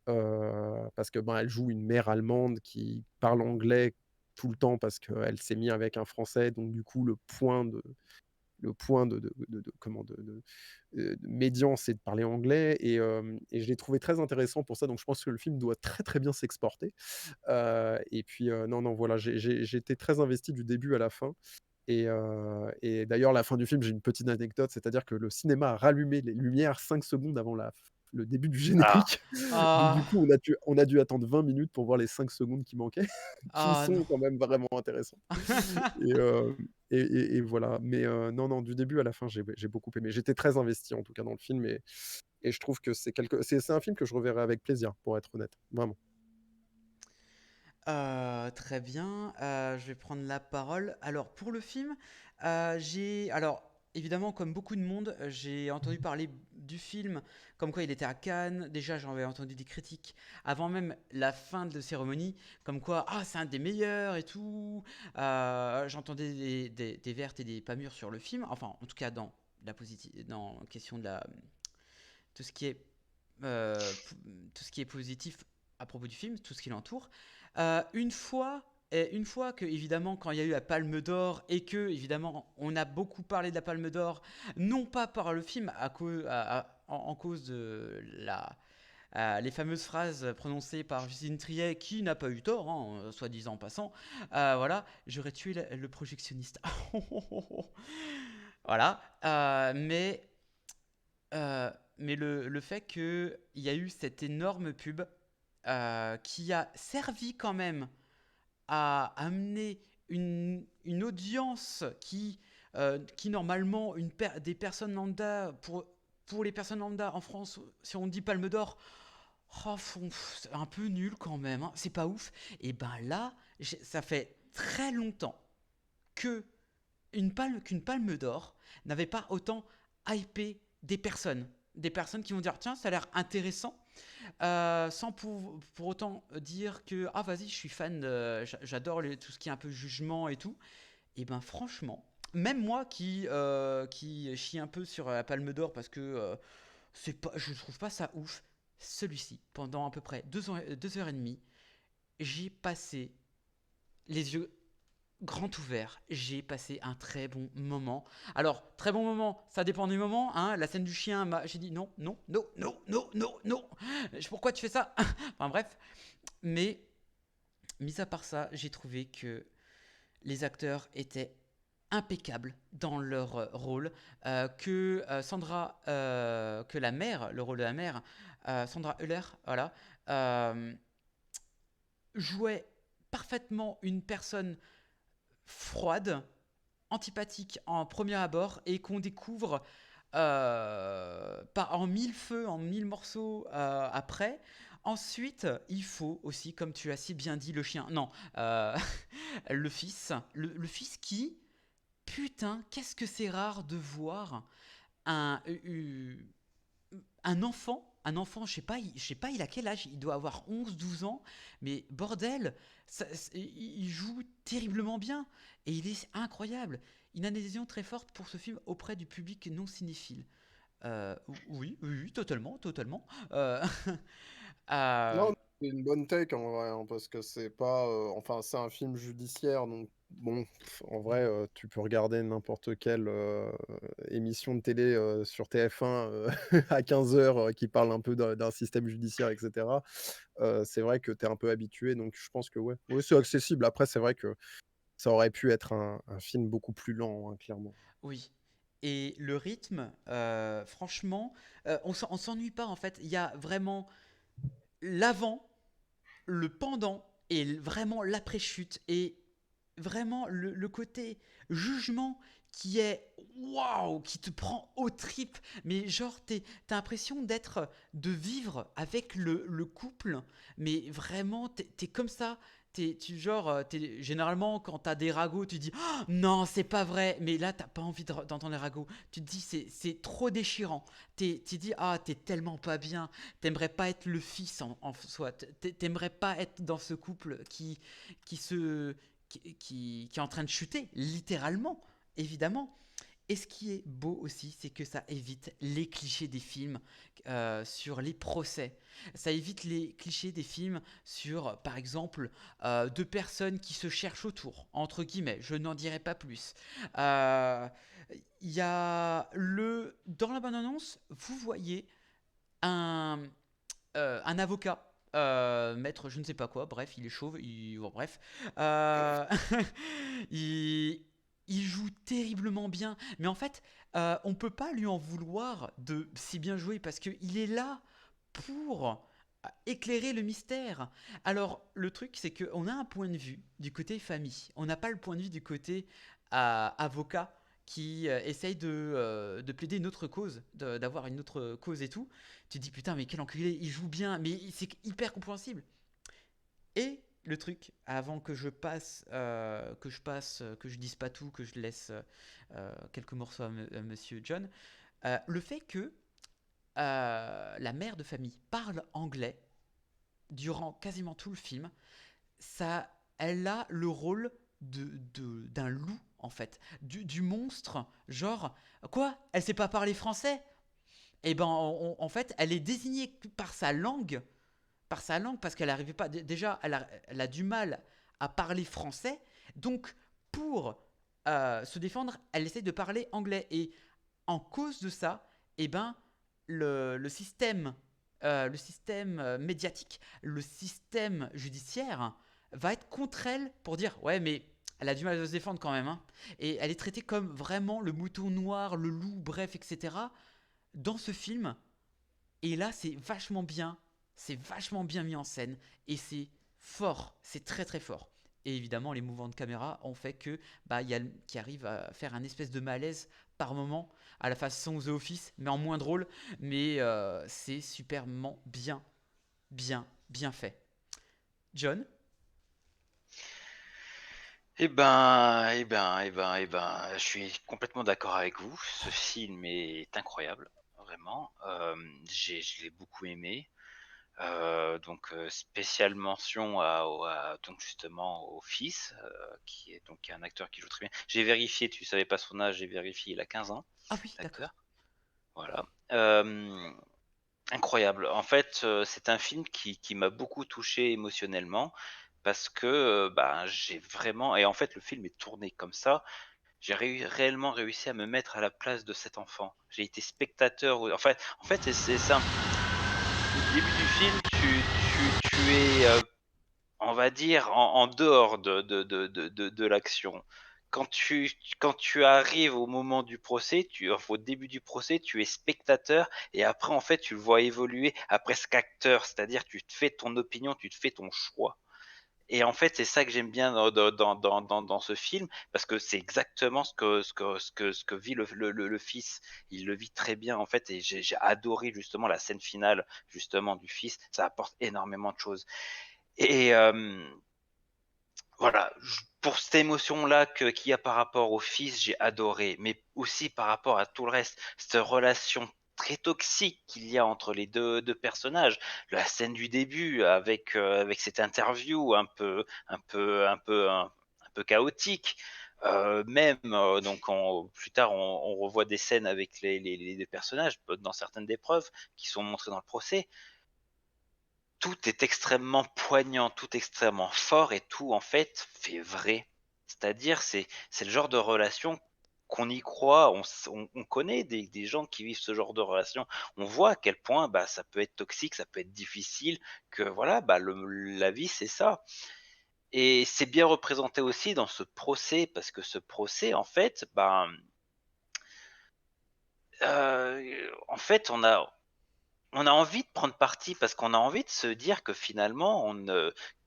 parce que, ben, elle joue une mère allemande qui parle anglais tout le temps parce qu'elle s'est mise avec un Français, donc du coup, le point de comment de médian, c'est de parler anglais, et je l'ai trouvé très intéressant pour ça, donc je pense que le film doit très, très bien s'exporter. Et puis, non, non, voilà, j'ai été très investi du début à la fin. Et d'ailleurs, la fin du film, j'ai une petite anecdote, c'est-à-dire que le cinéma a rallumé les lumières 5 secondes avant le début du Ah, générique. Donc du Ah, coup, on a dû attendre 20 minutes pour voir les 5 secondes qui manquaient, qui ah non. sont quand même vraiment intéressants. Et, et voilà. Mais non, non, du début à la fin, j'ai beaucoup aimé. J'étais très investi en tout cas dans le film, et je trouve que c'est un film que je reverrai avec plaisir, pour être honnête. Vraiment. Très bien, je vais prendre la parole. Alors pour le film, alors évidemment comme beaucoup de monde, j'ai entendu parler du film comme quoi il était à Cannes. Déjà j'en avais entendu des critiques avant même la fin de la cérémonie, comme quoi ah c'est un des meilleurs et tout. J'entendais des vertes et des pas mûres sur le film, enfin en tout cas dans la question de tout ce qui est euh, tout ce qui est positif à propos du film, tout ce qui l'entoure. Une fois que, évidemment, quand il y a eu la Palme d'Or et que, évidemment, on a beaucoup parlé de la Palme d'Or, non pas par le film, en cause de les fameuses phrases prononcées par Justine Triet, qui n'a pas eu tort, hein, soi-disant en passant, voilà, j'aurais tué le projectionniste. Voilà, mais le fait qu'il y a eu cette énorme pub qui a servi quand même à amener une audience qui normalement, des personnes lambda, pour les personnes lambda en France, si on dit Palme d'Or, oh, c'est un peu nul quand même, hein, c'est pas ouf. Et ben là, ça fait très longtemps que qu'une palme d'or n'avait pas autant hypé des personnes. Des personnes qui vont dire tiens, ça a l'air intéressant, sans pour autant dire que ah vas-y, je suis fan, j'adore tout ce qui est un peu jugement et tout. Et ben franchement, même moi qui chie un peu sur la Palme d'Or parce que je trouve pas ça ouf, celui-ci, pendant à peu près 2 heures et demie, j'ai passé les yeux grands ouverts, j'ai passé un très bon moment. Alors, très bon moment, ça dépend du moment, hein. La scène du chien, j'ai dit non, non, non, non, non, non, non. Pourquoi tu fais ça? Enfin bref, mais mis à part ça, j'ai trouvé que les acteurs étaient impeccables dans leur rôle, que la mère, le rôle de la mère, Sandra Hüller, voilà, jouait parfaitement une personne froide, antipathique en premier abord, et qu'on découvre en mille feux, en mille morceaux après. Ensuite, il faut aussi, comme tu as si bien dit, le chien. Non, le fils. Le fils qui, putain, qu'est-ce que c'est rare de voir un, un enfant, je sais pas, il a quel âge? Il doit avoir 11 12 ans, mais bordel, il joue terriblement bien, et il est incroyable. Une adhésion très forte pour ce film auprès du public non cinéphile. Oui, oui, oui, totalement, totalement. Euh, Non, c'est une bonne take en vrai, hein, parce que c'est pas. Enfin, c'est un film judiciaire, donc bon, en vrai, tu peux regarder n'importe quelle émission de télé sur TF1 à 15h qui parle un peu d'un système judiciaire, etc. C'est vrai que tu es un peu habitué, donc je pense que ouais, ouais, c'est accessible. Après, c'est vrai que ça aurait pu être un film beaucoup plus lent, hein, clairement. oui. Et le rythme, franchement, on s'ennuie pas en fait. Il y a vraiment l'avant, le pendant et vraiment l'après-chute, et vraiment le côté jugement qui est waouh, qui te prend aux tripes, mais genre t'as l'impression de vivre avec le couple, mais vraiment t'es comme ça. Généralement, quand t'as des ragots, tu dis oh, non, c'est pas vrai, mais là t'as pas envie d'entendre les ragots. Tu te dis c'est trop déchirant. Tu dis ah, t'es tellement pas bien, t'aimerais pas être le fils en soi, t'aimerais pas être dans ce couple qui se qui est en train de chuter, littéralement, évidemment. Et ce qui est beau aussi, c'est que ça évite les clichés des films sur les procès. Ça évite les clichés des films sur, par exemple, deux personnes qui se cherchent autour, entre guillemets. Je n'en dirai pas plus. Il y a dans la bande-annonce, vous voyez un avocat. Maître je ne sais pas quoi, bref, il est chauve, bon, bref. Euh, il, il joue terriblement bien, mais en fait, on peut pas lui en vouloir de si bien jouer parce qu'il est là pour éclairer le mystère. Alors, le truc, c'est qu'on a un point de vue du côté famille, on n'a pas le point de vue du côté avocat qui essaye de plaider une autre cause, d'avoir une autre cause et tout. Tu te dis putain, mais quel enculé, il joue bien, mais c'est hyper compréhensible. Et le truc, avant que je dise pas tout, que je laisse quelques morceaux à Monsieur John, le fait que la mère de famille parle anglais durant quasiment tout le film, elle a le rôle d'un loup en fait, du monstre, genre, quoi? Elle sait pas parler français? Et ben, en fait, elle est désignée par sa langue, parce qu'elle n'arrivait pas. Déjà, elle a du mal à parler français, donc pour se défendre, elle essaie de parler anglais. Et en cause de ça, eh ben, le système médiatique, le système judiciaire va être contre elle pour dire ouais, mais elle a du mal à se défendre quand même, hein. Et elle est traitée comme vraiment le mouton noir, le loup, bref, etc. dans ce film. Et là, c'est vachement bien mis en scène et c'est fort, c'est très très fort. Et évidemment, les mouvements de caméra ont fait que il y a qui arrive à faire un espèce de malaise par moment, à la façon The Office, mais en moins drôle. Mais c'est superbement bien fait. John? Je suis complètement d'accord avec vous. Ce film est incroyable, vraiment. Je l'ai beaucoup aimé. Spéciale mention donc justement au fils, qui est un acteur qui joue très bien. J'ai vérifié, tu savais pas son âge, j'ai vérifié, il a 15 ans, Ah oui, d'accord. l'acteur. Voilà. Incroyable. En fait, c'est un film qui m'a beaucoup touché émotionnellement parce que j'ai vraiment. Et en fait, le film est tourné comme ça. J'ai réellement réussi à me mettre à la place de cet enfant. J'ai été spectateur. En fait, c'est simple. Au début du film, tu es, on va dire, en dehors de l'action. Quand tu arrives au moment du procès, au début du procès, tu es spectateur et après, en fait, tu le vois évoluer à presque acteur, c'est-à-dire tu te fais ton opinion, tu te fais ton choix. Et en fait, c'est ça que j'aime bien dans ce film, parce que c'est exactement ce que vit le fils. Il le vit très bien, en fait, et j'ai adoré justement la scène finale, justement, du fils. Ça apporte énormément de choses. Et voilà, pour cette émotion-là qu'il y a par rapport au fils, j'ai adoré, mais aussi par rapport à tout le reste, cette relation très toxique qu'il y a entre les deux personnages. La scène du début avec cette interview un peu chaotique. Même donc plus tard on revoit des scènes avec les deux personnages dans certaines des preuves qui sont montrées dans le procès. Tout est extrêmement poignant, tout extrêmement fort et tout en fait fait vrai. C'est-à-dire c'est le genre de relation qu'on y croit, on connaît des gens qui vivent ce genre de relation. On voit à quel point ça peut être toxique, ça peut être difficile, que voilà, la vie c'est ça. Et c'est bien représenté aussi dans ce procès, parce que ce procès en fait, en fait on a envie de prendre parti parce qu'on a envie de se dire que finalement,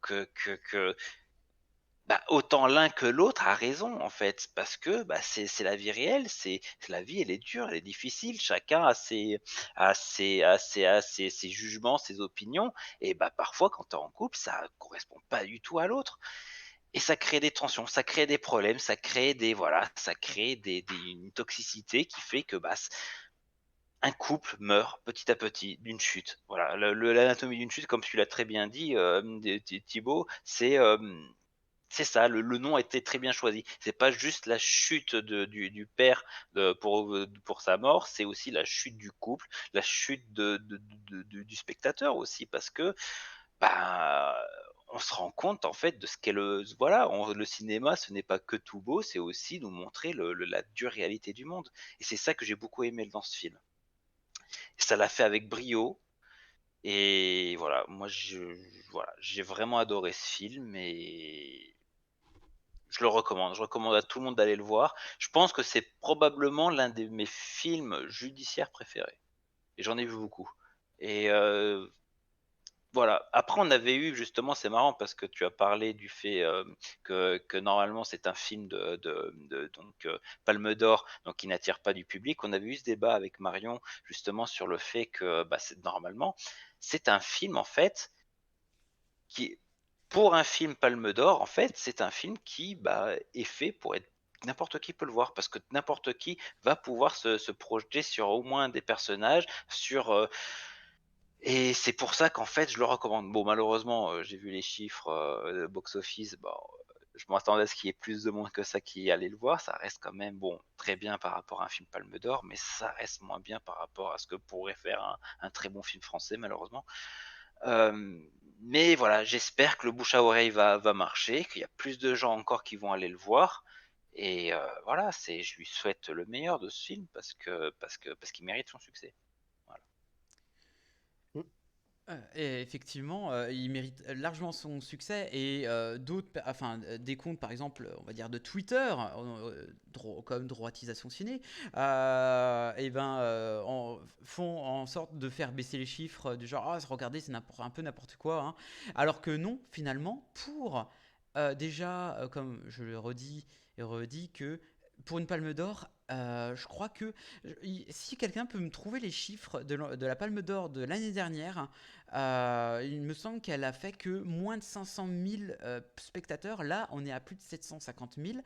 que autant l'un que l'autre a raison en fait, parce que c'est la vie réelle, c'est la vie, elle est dure, elle est difficile. Chacun a ses jugements, ses opinions, et parfois quand tu es en couple, ça correspond pas du tout à l'autre. Et ça crée des tensions, ça crée des problèmes, ça crée une toxicité qui fait que un couple meurt petit à petit d'une chute. Voilà, l'anatomie d'une chute, comme tu l'as très bien dit, Thibaut, c'est ça. Le nom a été très bien choisi. C'est pas juste la chute du père pour sa mort, c'est aussi la chute du couple, la chute du spectateur aussi, parce que bah, on se rend compte en fait de ce qu'est le cinéma. Ce n'est pas que tout beau, c'est aussi nous montrer la dure réalité du monde. Et c'est ça que j'ai beaucoup aimé dans ce film. Ça l'a fait avec brio. Et voilà, moi voilà, j'ai vraiment adoré ce film et je le recommande. Je recommande à tout le monde d'aller le voir. Je pense que c'est probablement l'un de mes films judiciaires préférés. Et j'en ai vu beaucoup. Et voilà. Après, on avait eu justement, c'est marrant parce que tu as parlé du fait que normalement c'est un film donc Palme d'Or, donc qui n'attire pas du public. On avait eu ce débat avec Marion justement sur le fait que normalement c'est un film en fait qui, pour un film Palme d'Or, en fait, c'est un film qui est fait pour être. N'importe qui peut le voir parce que n'importe qui va pouvoir se projeter sur au moins des personnages, et c'est pour ça qu'en fait je le recommande. Bon, malheureusement, j'ai vu les chiffres box-office, je m'attendais à ce qu'il y ait plus de monde que ça qui allait le voir. Ça reste quand même, bon, très bien par rapport à un film Palme d'Or, mais ça reste moins bien par rapport à ce que pourrait faire un très bon film français, malheureusement. Mais voilà, j'espère que le bouche à oreille va marcher, qu'il y a plus de gens encore qui vont aller le voir. Et voilà, je lui souhaite le meilleur de ce film parce qu'il mérite son succès. Voilà. Et effectivement, il mérite largement son succès et des comptes par exemple, on va dire de Twitter, comme Droitisation Ciné, font en sorte de faire baisser les chiffres du genre regardez c'est un peu n'importe quoi, hein. Alors que non, finalement, pour déjà, comme je le redis et redis, que pour une Palme d'Or, je crois que si quelqu'un peut me trouver les chiffres de la Palme d'Or de l'année dernière, il me semble qu'elle a fait que moins de 500 000 spectateurs. Là, on est à plus de 750 000.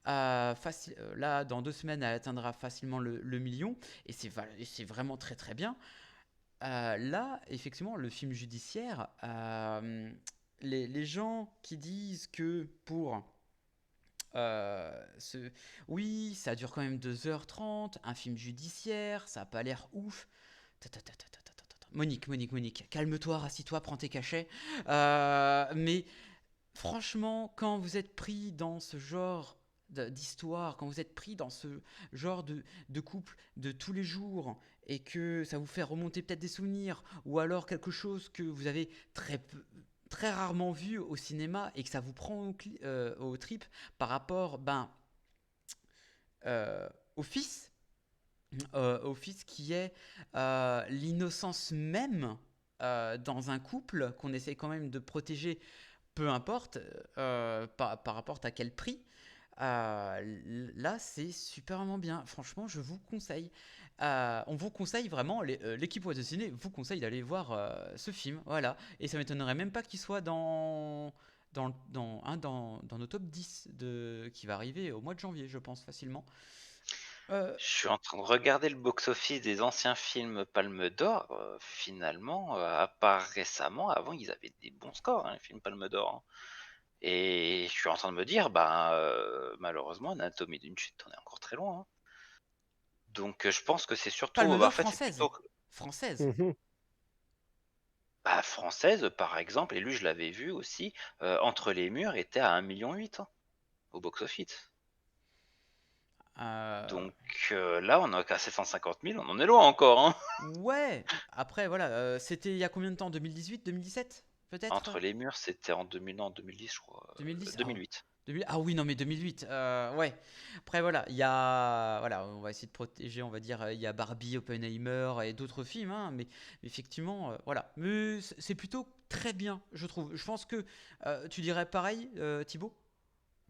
Là, dans 2 semaines, elle atteindra facilement le million. Et c'est vraiment très très bien. Là, effectivement, le film judiciaire, les gens qui disent que pour... oui, ça dure quand même 2h30, un film judiciaire, ça a pas l'air ouf. Monique, calme-toi, rassis-toi, prends tes cachets. Mais franchement, quand vous êtes pris dans ce genre d'histoire, quand vous êtes pris dans ce genre de couple de tous les jours et que ça vous fait remonter peut-être des souvenirs ou alors quelque chose que vous avez très rarement vu au cinéma et que ça vous prend aux tripes par rapport au fils qui est l'innocence même dans un couple qu'on essaie quand même de protéger, peu importe par rapport à quel prix. Là, c'est superment bien. Franchement, je vous conseille. On vous conseille vraiment, l'équipe What's the Ciné vous conseille d'aller voir ce film. Voilà. Et ça m'étonnerait même pas qu'il soit dans nos top 10 qui va arriver au mois de janvier, je pense, facilement. Je suis en train de regarder le box-office des anciens films Palme d'Or. Finalement, à part récemment, avant, ils avaient des bons scores, hein, les films Palme d'Or, hein. Et je suis en train de me dire, malheureusement, Anatomie d'une chute, on est encore très loin, hein. Donc, je pense que c'est surtout. Palme En d'Or fait, c'est française. plutôt. Française. Française, par exemple, et lui, je l'avais vu aussi, Entre les murs était à 1,8 million, hein, au box-office. Donc là, on est qu'à 750 000, on en est loin encore, hein. Ouais. Après, voilà. C'était il y a combien de temps? 2018, 2017 peut-être? Entre les murs, c'était en 2010, je crois. 2010. 2008. Ah oui, non, mais 2008. Ouais. Après, voilà, il y a. Voilà, on va essayer de protéger, on va dire. Il y a Barbie, Oppenheimer et d'autres films, hein, mais effectivement, voilà. Mais c'est plutôt très bien, je trouve. Je pense que tu dirais pareil, Thibaut?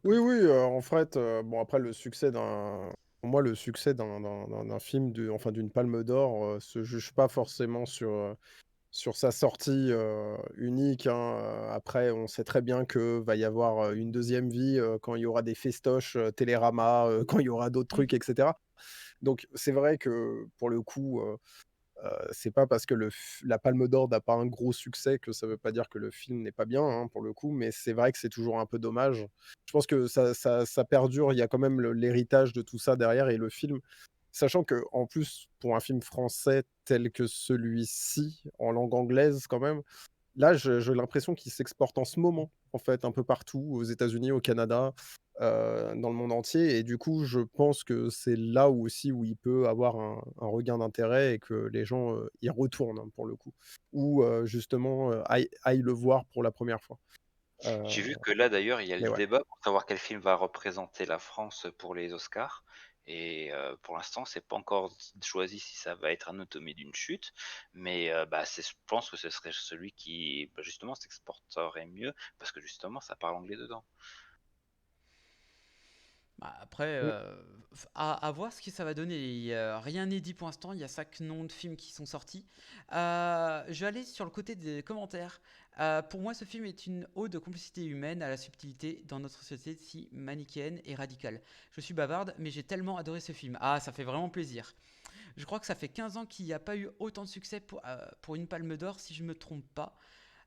Oui, oui, en fait, bon après pour moi le succès d'un film enfin d'une Palme d'Or, se juge pas forcément sur sa sortie, unique, hein, après on sait très bien que va y avoir, une deuxième vie, quand il y aura des festoches, Télérama, quand il y aura d'autres Mm. trucs et cetera. Donc c'est vrai que pour le coup, c'est pas parce que la Palme d'Or n'a pas un gros succès que ça veut pas dire que le film n'est pas bien, hein, pour le coup, mais c'est vrai que c'est toujours un peu dommage. Je pense que ça perdure, il y a quand même l'héritage de tout ça derrière et le film, sachant que en plus, pour un film français tel que celui-ci, en langue anglaise quand même, là, j'ai l'impression qu'il s'exporte en ce moment, en fait, un peu partout, aux États-Unis, au Canada, dans le monde entier. Et du coup, je pense que c'est là aussi où il peut avoir un regain d'intérêt et que les gens y retournent, hein, pour le coup. Ou justement, aillent le voir pour la première fois. J'ai vu que là, d'ailleurs, il y a Mais le ouais. débat pour savoir quel film va représenter la France pour les Oscars. Et pour l'instant, c'est pas encore choisi si ça va être Anatomie d'une chute, mais je pense que ce serait celui qui, justement, s'exporterait mieux parce que justement, ça parle anglais dedans. Après, Mm. à voir ce que ça va donner. Rien n'est dit pour l'instant. Il y a 5 noms de films qui sont sortis. Je vais aller sur le côté des commentaires. Pour moi, ce film est une ode de complicité humaine à la subtilité dans notre société si manichéenne et radicale. Je suis bavarde, mais j'ai tellement adoré ce film. Ah, ça fait vraiment plaisir. Je crois que ça fait 15 ans qu'il n'y a pas eu autant de succès pour une Palme d'Or, si je ne me trompe pas.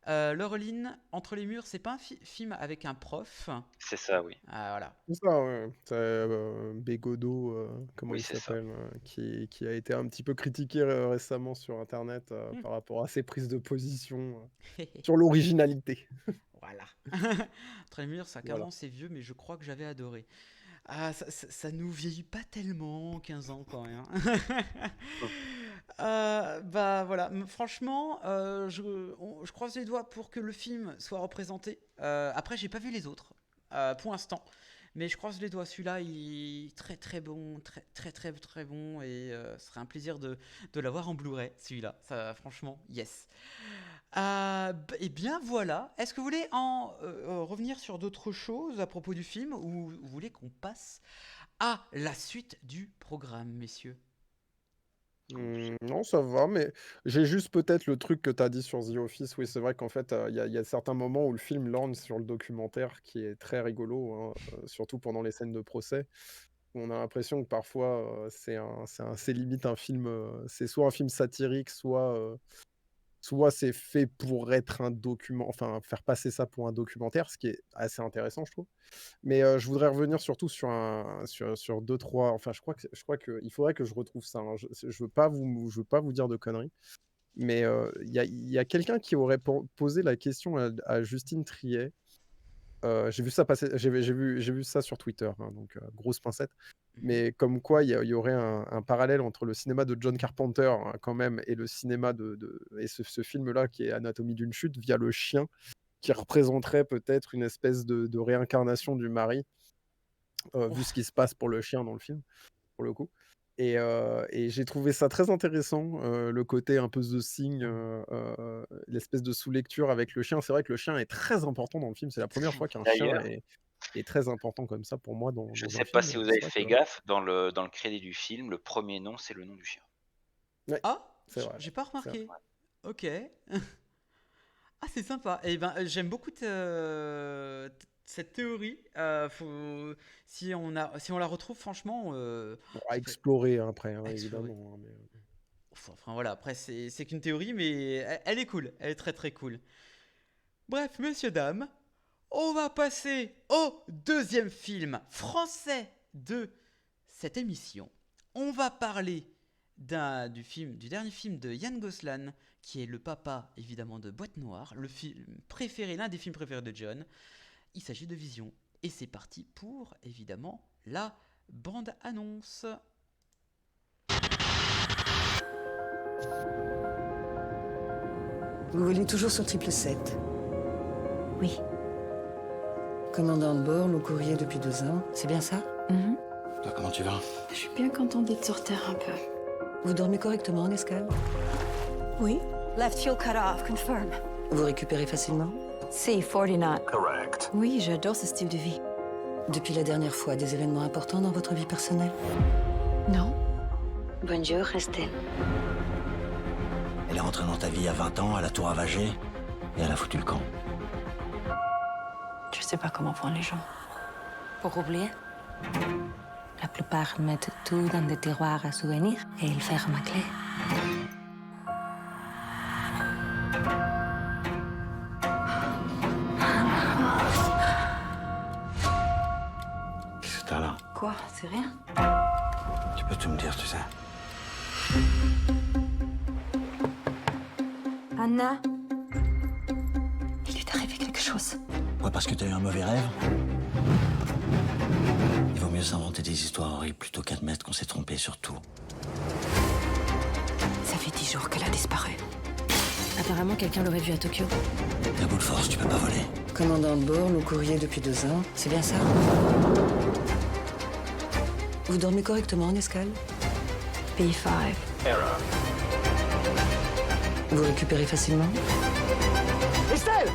Laureline, Entre les murs, c'est pas un film avec un prof? C'est ça, oui. Ah, voilà. C'est ça, ouais. C'est Bégodeau, comment Oui, il c'est ça. s'appelle, qui a été un petit peu critiqué récemment sur Internet par rapport à ses prises de position sur l'originalité. Voilà. Entre les murs, ça Voilà. commence, c'est vieux, mais je crois que j'avais adoré. Ah, ça nous vieillit pas tellement, 15 ans quand même. Bah voilà, franchement, je croise les doigts pour que le film soit représenté. Après, j'ai pas vu les autres pour l'instant, mais je croise les doigts. Celui-là, il est très très bon, très très très très bon, et ce serait un plaisir de l'avoir en Blu-ray. Celui-là, ça, franchement, yes. Et bien voilà. Est-ce que vous voulez revenir sur d'autres choses à propos du film, ou vous voulez qu'on passe à la suite du programme, messieurs? Non, ça va, mais j'ai juste peut-être le truc que tu as dit sur The Office. Oui, c'est vrai qu'en fait, il y a certains moments où le film lorgne sur le documentaire qui est très rigolo, hein, surtout pendant les scènes de procès. Où on a l'impression que parfois, c'est limite un film, c'est soit un film satirique, soit c'est fait pour être un document, enfin, faire passer ça pour un documentaire, ce qui est assez intéressant, je trouve. Mais je voudrais revenir surtout sur 2-3, enfin, je crois qu'il faudrait que je retrouve ça, hein. Je veux pas vous dire de conneries, mais il y a quelqu'un qui aurait posé la question à Justine Triet. J'ai vu ça passer, j'ai vu ça sur Twitter, hein, donc grosse pincette. Mais comme quoi, il y aurait un parallèle entre le cinéma de John Carpenter, hein, quand même, et le cinéma et ce film-là qui est Anatomie d'une chute, via le chien, qui représenterait peut-être une espèce de réincarnation du mari, vu ce qui se passe pour le chien dans le film, pour le coup. Et j'ai trouvé ça très intéressant, le côté un peu The Thing, l'espèce de sous-lecture avec le chien. C'est vrai que le chien est très important dans le film. C'est la première fois qu'un chien D'ailleurs, est très important comme ça pour moi dans je un sais pas film. si vous C'est avez vrai fait que gaffe, dans le crédit du film, le premier nom, c'est le nom du chien. ouais, Ah, c'est vrai, j'ai pas c'est vrai. remarqué. Ok. Ah, c'est sympa. Et ben, j'aime beaucoup cette théorie. Si on la retrouve, franchement, Bon, à ça peut explorer après, hein, à explorer. évidemment, hein, mais Enfin voilà, après c'est qu'une théorie, mais elle est cool. Elle est très très cool. Bref, messieurs, dames, on va passer au deuxième film français de cette émission. On va parler du dernier film de Yann Gosselin, qui est le papa évidemment de Boîte Noire, l'un des films préférés de John. Il s'agit de Vision. Et c'est parti pour évidemment la bande-annonce. Vous volez toujours sur 777? Oui. Commandant de bord, long courrier depuis 2 ans, c'est bien ça? Toi, comment tu vas? Je suis bien contente d'être sur Terre un peu. Vous dormez correctement en escale? Oui. Left fuel cut off, confirm. Vous récupérez facilement? C49. Correct. Oui, j'adore ce style de vie. Depuis la dernière fois, des événements importants dans votre vie personnelle? Non. Bonjour, Estelle. Elle est rentrée dans ta vie à 20 ans, à la tour Avagé, et elle a foutu le camp. Je sais pas comment font les gens. Pour oublier, la plupart mettent tout dans des tiroirs à souvenirs et ils ferment à clé. Qu'est-ce que t'as là? Quoi? C'est rien? Tu peux tout me dire, tu sais. Anna? Il lui est arrivé quelque chose. Ouais, parce que t'as eu un mauvais rêve? Il vaut mieux s'inventer des histoires horribles plutôt qu'admettre qu'on s'est trompé sur tout. Ça fait 10 jours qu'elle a disparu. Apparemment, quelqu'un l'aurait vue à Tokyo. À bout de force, tu peux pas voler. Commandant de bord, long courrier depuis 2 ans, c'est bien ça? Vous dormez correctement en escale? B5. Vous récupérez facilement? Estelle!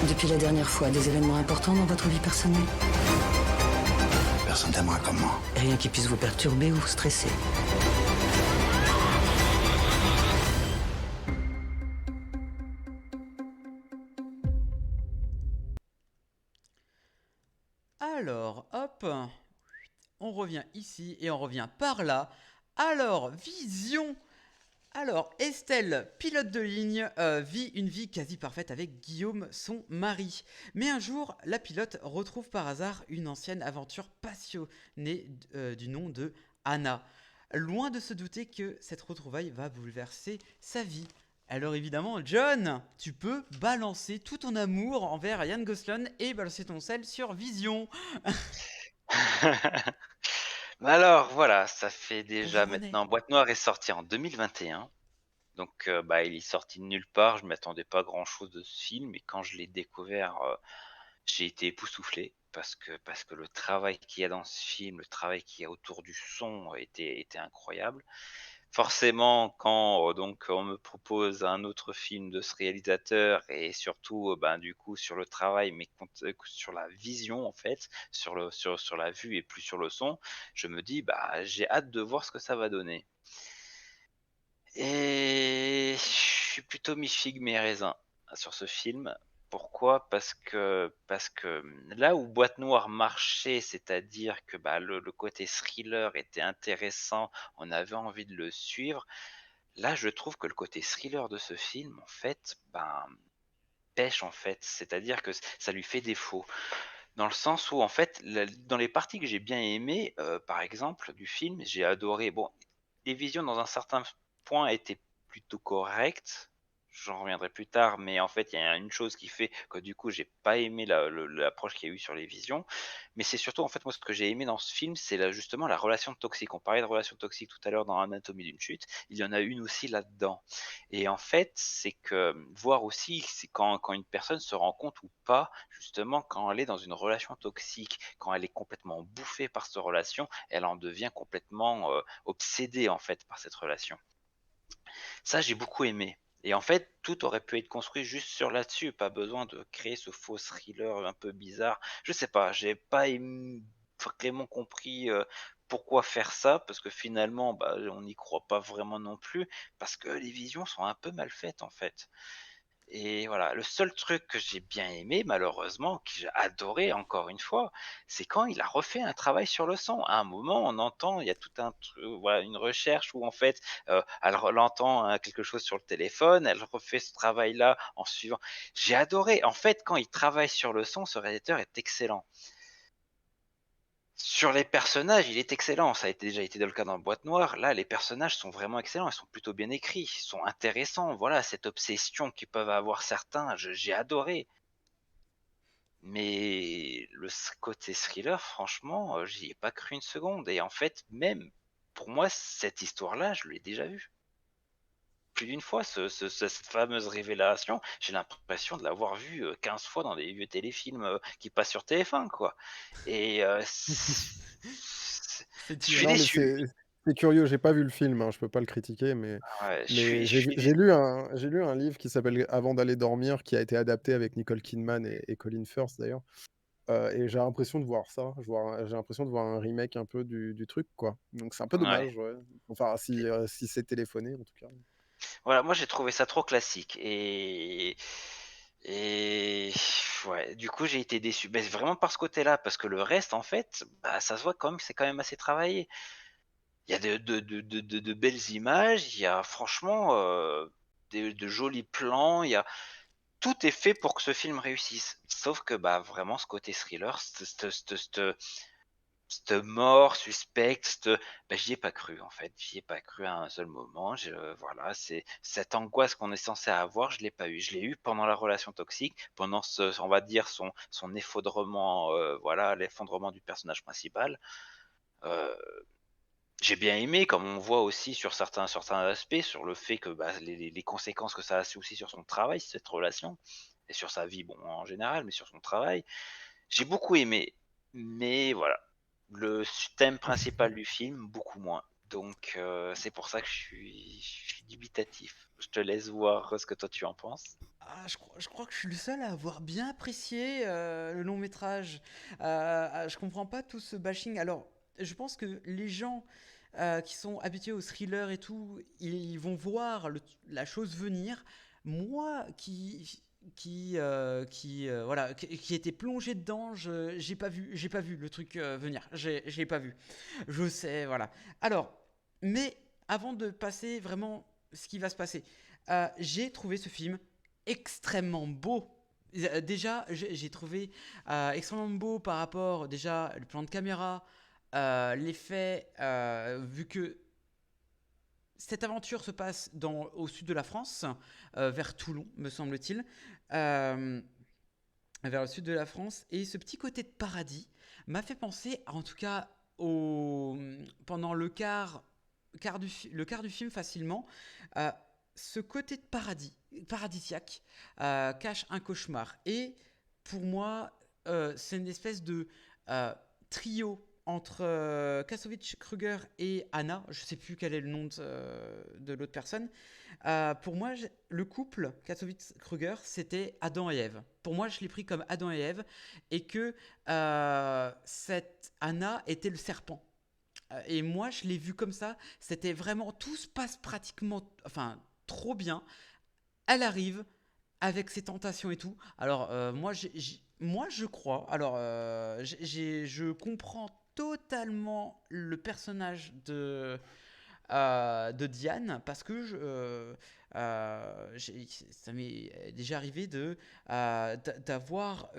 Depuis la dernière fois, des événements importants dans votre vie personnelle? Personne t'aimera comme moi. Rien qui puisse vous perturber ou vous stresser? Alors, hop, on revient ici et on revient par là. Alors, Vision. Alors, Estelle, pilote de ligne, vit une vie quasi parfaite avec Guillaume, son mari. Mais un jour, la pilote retrouve par hasard une ancienne aventure passionnée du nom de Anna. Loin de se douter que cette retrouvaille va bouleverser sa vie. Alors évidemment, John, tu peux balancer tout ton amour envers Ryan Gosling et balancer ton sel sur Vision. Alors voilà, ça fait déjà Bonjour, René. maintenant. Boîte Noire est sorti en 2021. Donc il est sorti de nulle part. Je ne m'attendais pas à grand-chose de ce film. Et quand je l'ai découvert, j'ai été époustouflé. Parce que le travail qu'il y a dans ce film, le travail qu'il y a autour du son était incroyable. Forcément, quand donc on me propose un autre film de ce réalisateur et surtout, du coup sur le travail, mais sur la vision en fait, sur la vue et plus sur le son, je me dis: «J'ai hâte de voir ce que ça va donner» et je suis plutôt mi-figue mi-raisin sur ce film. Pourquoi? Parce que là où Boîte Noire marchait, c'est-à-dire que, le côté thriller était intéressant, on avait envie de le suivre. Là, je trouve que le côté thriller de ce film, en fait, pèche, en fait. C'est-à-dire que ça lui fait défaut. Dans le sens où, en fait, dans les parties que j'ai bien aimées, par exemple, du film, j'ai adoré. Bon, les visions, dans un certain point, étaient plutôt correctes. J'en reviendrai plus tard, mais en fait, il y a une chose qui fait que du coup, j'ai pas aimé l'approche qu'il y a eu sur les visions. Mais c'est surtout, en fait, moi, ce que j'ai aimé dans ce film, c'est justement la relation toxique. On parlait de relation toxique tout à l'heure dans Anatomie d'une chute. Il y en a une aussi là-dedans. Et en fait, c'est que voir aussi, c'est quand une personne se rend compte ou pas, justement, quand elle est dans une relation toxique, quand elle est complètement bouffée par cette relation, elle en devient complètement obsédée, en fait, par cette relation. Ça, j'ai beaucoup aimé. Et en fait, tout aurait pu être construit juste sur là-dessus, pas besoin de créer ce faux thriller un peu bizarre. Je sais pas, j'ai pas vraiment compris pourquoi faire ça, parce que finalement, on n'y croit pas vraiment non plus, parce que les visions sont un peu mal faites en fait. Et voilà, le seul truc que j'ai bien aimé, malheureusement, que j'ai adoré encore une fois, c'est quand il a refait un travail sur le son. À un moment, on entend, il y a tout un voilà, une recherche où en fait, elle entend quelque chose sur le téléphone, elle refait ce travail-là en suivant. J'ai adoré. En fait, quand il travaille sur le son, ce réalisateur est excellent. Sur les personnages, il est excellent. Ça a déjà été le cas dans Boîte Noire. Là, les personnages sont vraiment excellents. Ils sont plutôt bien écrits. Ils sont intéressants. Voilà, cette obsession qu'ils peuvent avoir certains, j'ai adoré. Mais côté thriller, franchement, j'y ai pas cru une seconde. Et en fait, même pour moi, cette histoire-là, je l'ai déjà vue. Plus d'une fois, cette fameuse révélation, j'ai l'impression de l'avoir vue 15 fois dans des vieux téléfilms qui passent sur TF1, quoi. Et C'est je suis Non, mais déçu. c'est curieux, j'ai pas vu le film, hein, je peux pas le critiquer, mais, Ouais, mais je suis j'ai déçu. lu un livre qui s'appelle Avant d'aller dormir, qui a été adapté avec Nicole Kidman et Colin Firth d'ailleurs. Et j'ai l'impression de voir ça, j'ai l'impression de voir un remake un peu du truc, quoi. Donc c'est un peu Ouais. dommage, ouais. Enfin, si c'est téléphoné, en tout cas. Voilà, moi j'ai trouvé ça trop classique et ouais, du coup j'ai été déçu. Mais vraiment par ce côté-là, parce que le reste en fait, ça se voit quand même que c'est quand même assez travaillé. Il y a de belles images, il y a franchement de jolis plans, tout est fait pour que ce film réussisse. Sauf que vraiment ce côté thriller, cette mort suspecte, j'y ai pas cru en fait, j'y ai pas cru à un seul moment. Voilà, c'est cette angoisse qu'on est censé avoir, je l'ai pas eu. Je l'ai eu pendant la relation toxique, pendant on va dire son effondrement, voilà, l'effondrement du personnage principal. Euh, j'ai bien aimé, comme on voit aussi sur certains aspects, sur le fait que les conséquences que ça a aussi sur son travail, cette relation, et sur sa vie, bon, en général, mais sur son travail. J'ai beaucoup aimé, mais voilà, le thème principal du film, beaucoup moins. Donc c'est pour ça que je suis dubitatif. Je te laisse voir ce que toi tu en penses. Je crois que je suis le seul à avoir bien apprécié le long métrage. Je comprends pas tout ce bashing. Alors, je pense que les gens qui sont habitués au thriller et tout, ils vont voir la chose venir. Moi, voilà, qui était plongé dedans, j'ai pas vu le truc venir. J'ai pas vu. Je sais, voilà. Alors, mais avant de passer vraiment ce qui va se passer. J'ai trouvé ce film extrêmement beau. Déjà, j'ai trouvé extrêmement beau par rapport, déjà, le plan de caméra, l'effet, vu que cette aventure se passe au sud de la France, vers Toulon, me semble-t-il. Vers le sud de la France. Et ce petit côté de paradis m'a fait penser, en tout cas, pendant le quart du film facilement, ce côté de paradisiaque, cache un cauchemar. Et pour moi, c'est une espèce de trio entre Kassovitz-Kruger et Anna. Je ne sais plus quel est le nom de l'autre personne. Pour moi, le couple Kassovitz-Kruger, c'était Adam et Ève. Pour moi, je l'ai pris comme Adam et Ève, et que cette Anna était le serpent. Et moi, je l'ai vu comme ça. C'était vraiment, tout se passe pratiquement, enfin, trop bien. Elle arrive avec ses tentations et tout. Alors, moi, je crois. Alors, je comprends totalement le personnage de Diane, parce que ça m'est déjà arrivé d'avoir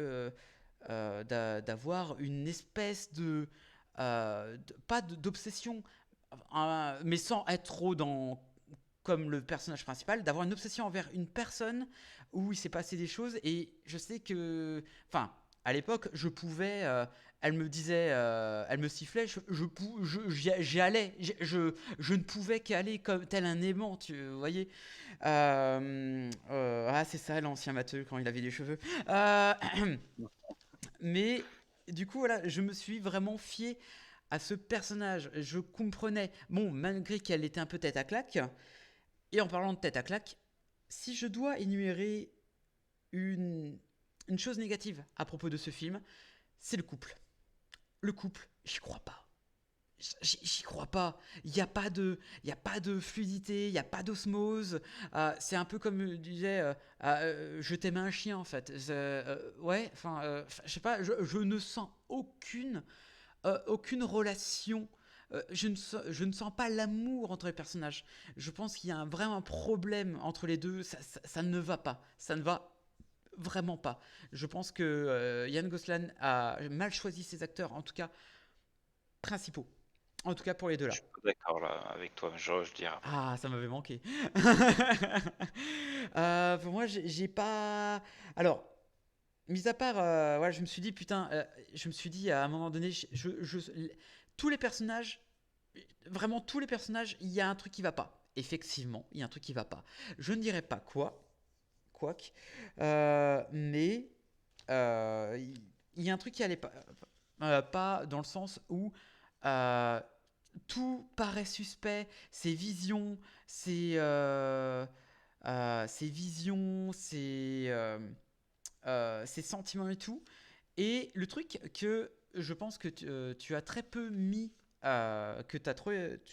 une espèce de pas d'obsession, mais sans être trop comme le personnage principal, d'avoir une obsession envers une personne où il s'est passé des choses. Et je sais que, enfin, à l'époque, je pouvais, elle me disait, elle me sifflait, j'y allais, je ne pouvais qu'aller comme tel un aimant, vous voyez. C'est ça l'ancien Matteux quand il avait des cheveux. Mais du coup, voilà, je me suis vraiment fié à ce personnage. Je comprenais, bon, malgré qu'elle était un peu tête à claque. Et en parlant de tête à claque, si je dois énumérer une chose négative à propos de ce film, c'est le couple. Le couple, j'y crois pas. J'y crois pas. Il n'y a pas de fluidité, il n'y a pas d'osmose. C'est un peu comme disait je t'aime un chien, en fait. Ouais, enfin, je sais pas, je ne sens aucune relation. Je ne sens pas l'amour entre les personnages. Je pense qu'il y a vraiment un problème entre les deux. Ça ne va pas. Ça ne va vraiment pas. Je pense que Ryan Gosling a mal choisi ses acteurs, en tout cas principaux. En tout cas pour les deux là. Je suis pas d'accord là avec toi, je dirais. Ah, ça m'avait manqué. Pour moi, j'ai pas. Alors, mis à part, voilà, je me suis dit putain, je me suis dit à un moment donné, tous les personnages, vraiment tous les personnages, il y a un truc qui va pas. Effectivement, il y a un truc qui va pas. Je ne dirais pas quoique, mais il y a un truc qui allait pas dans le sens où tout paraît suspect, ses visions, ses sentiments et tout. Et le truc que je pense que tu as très peu mis, tu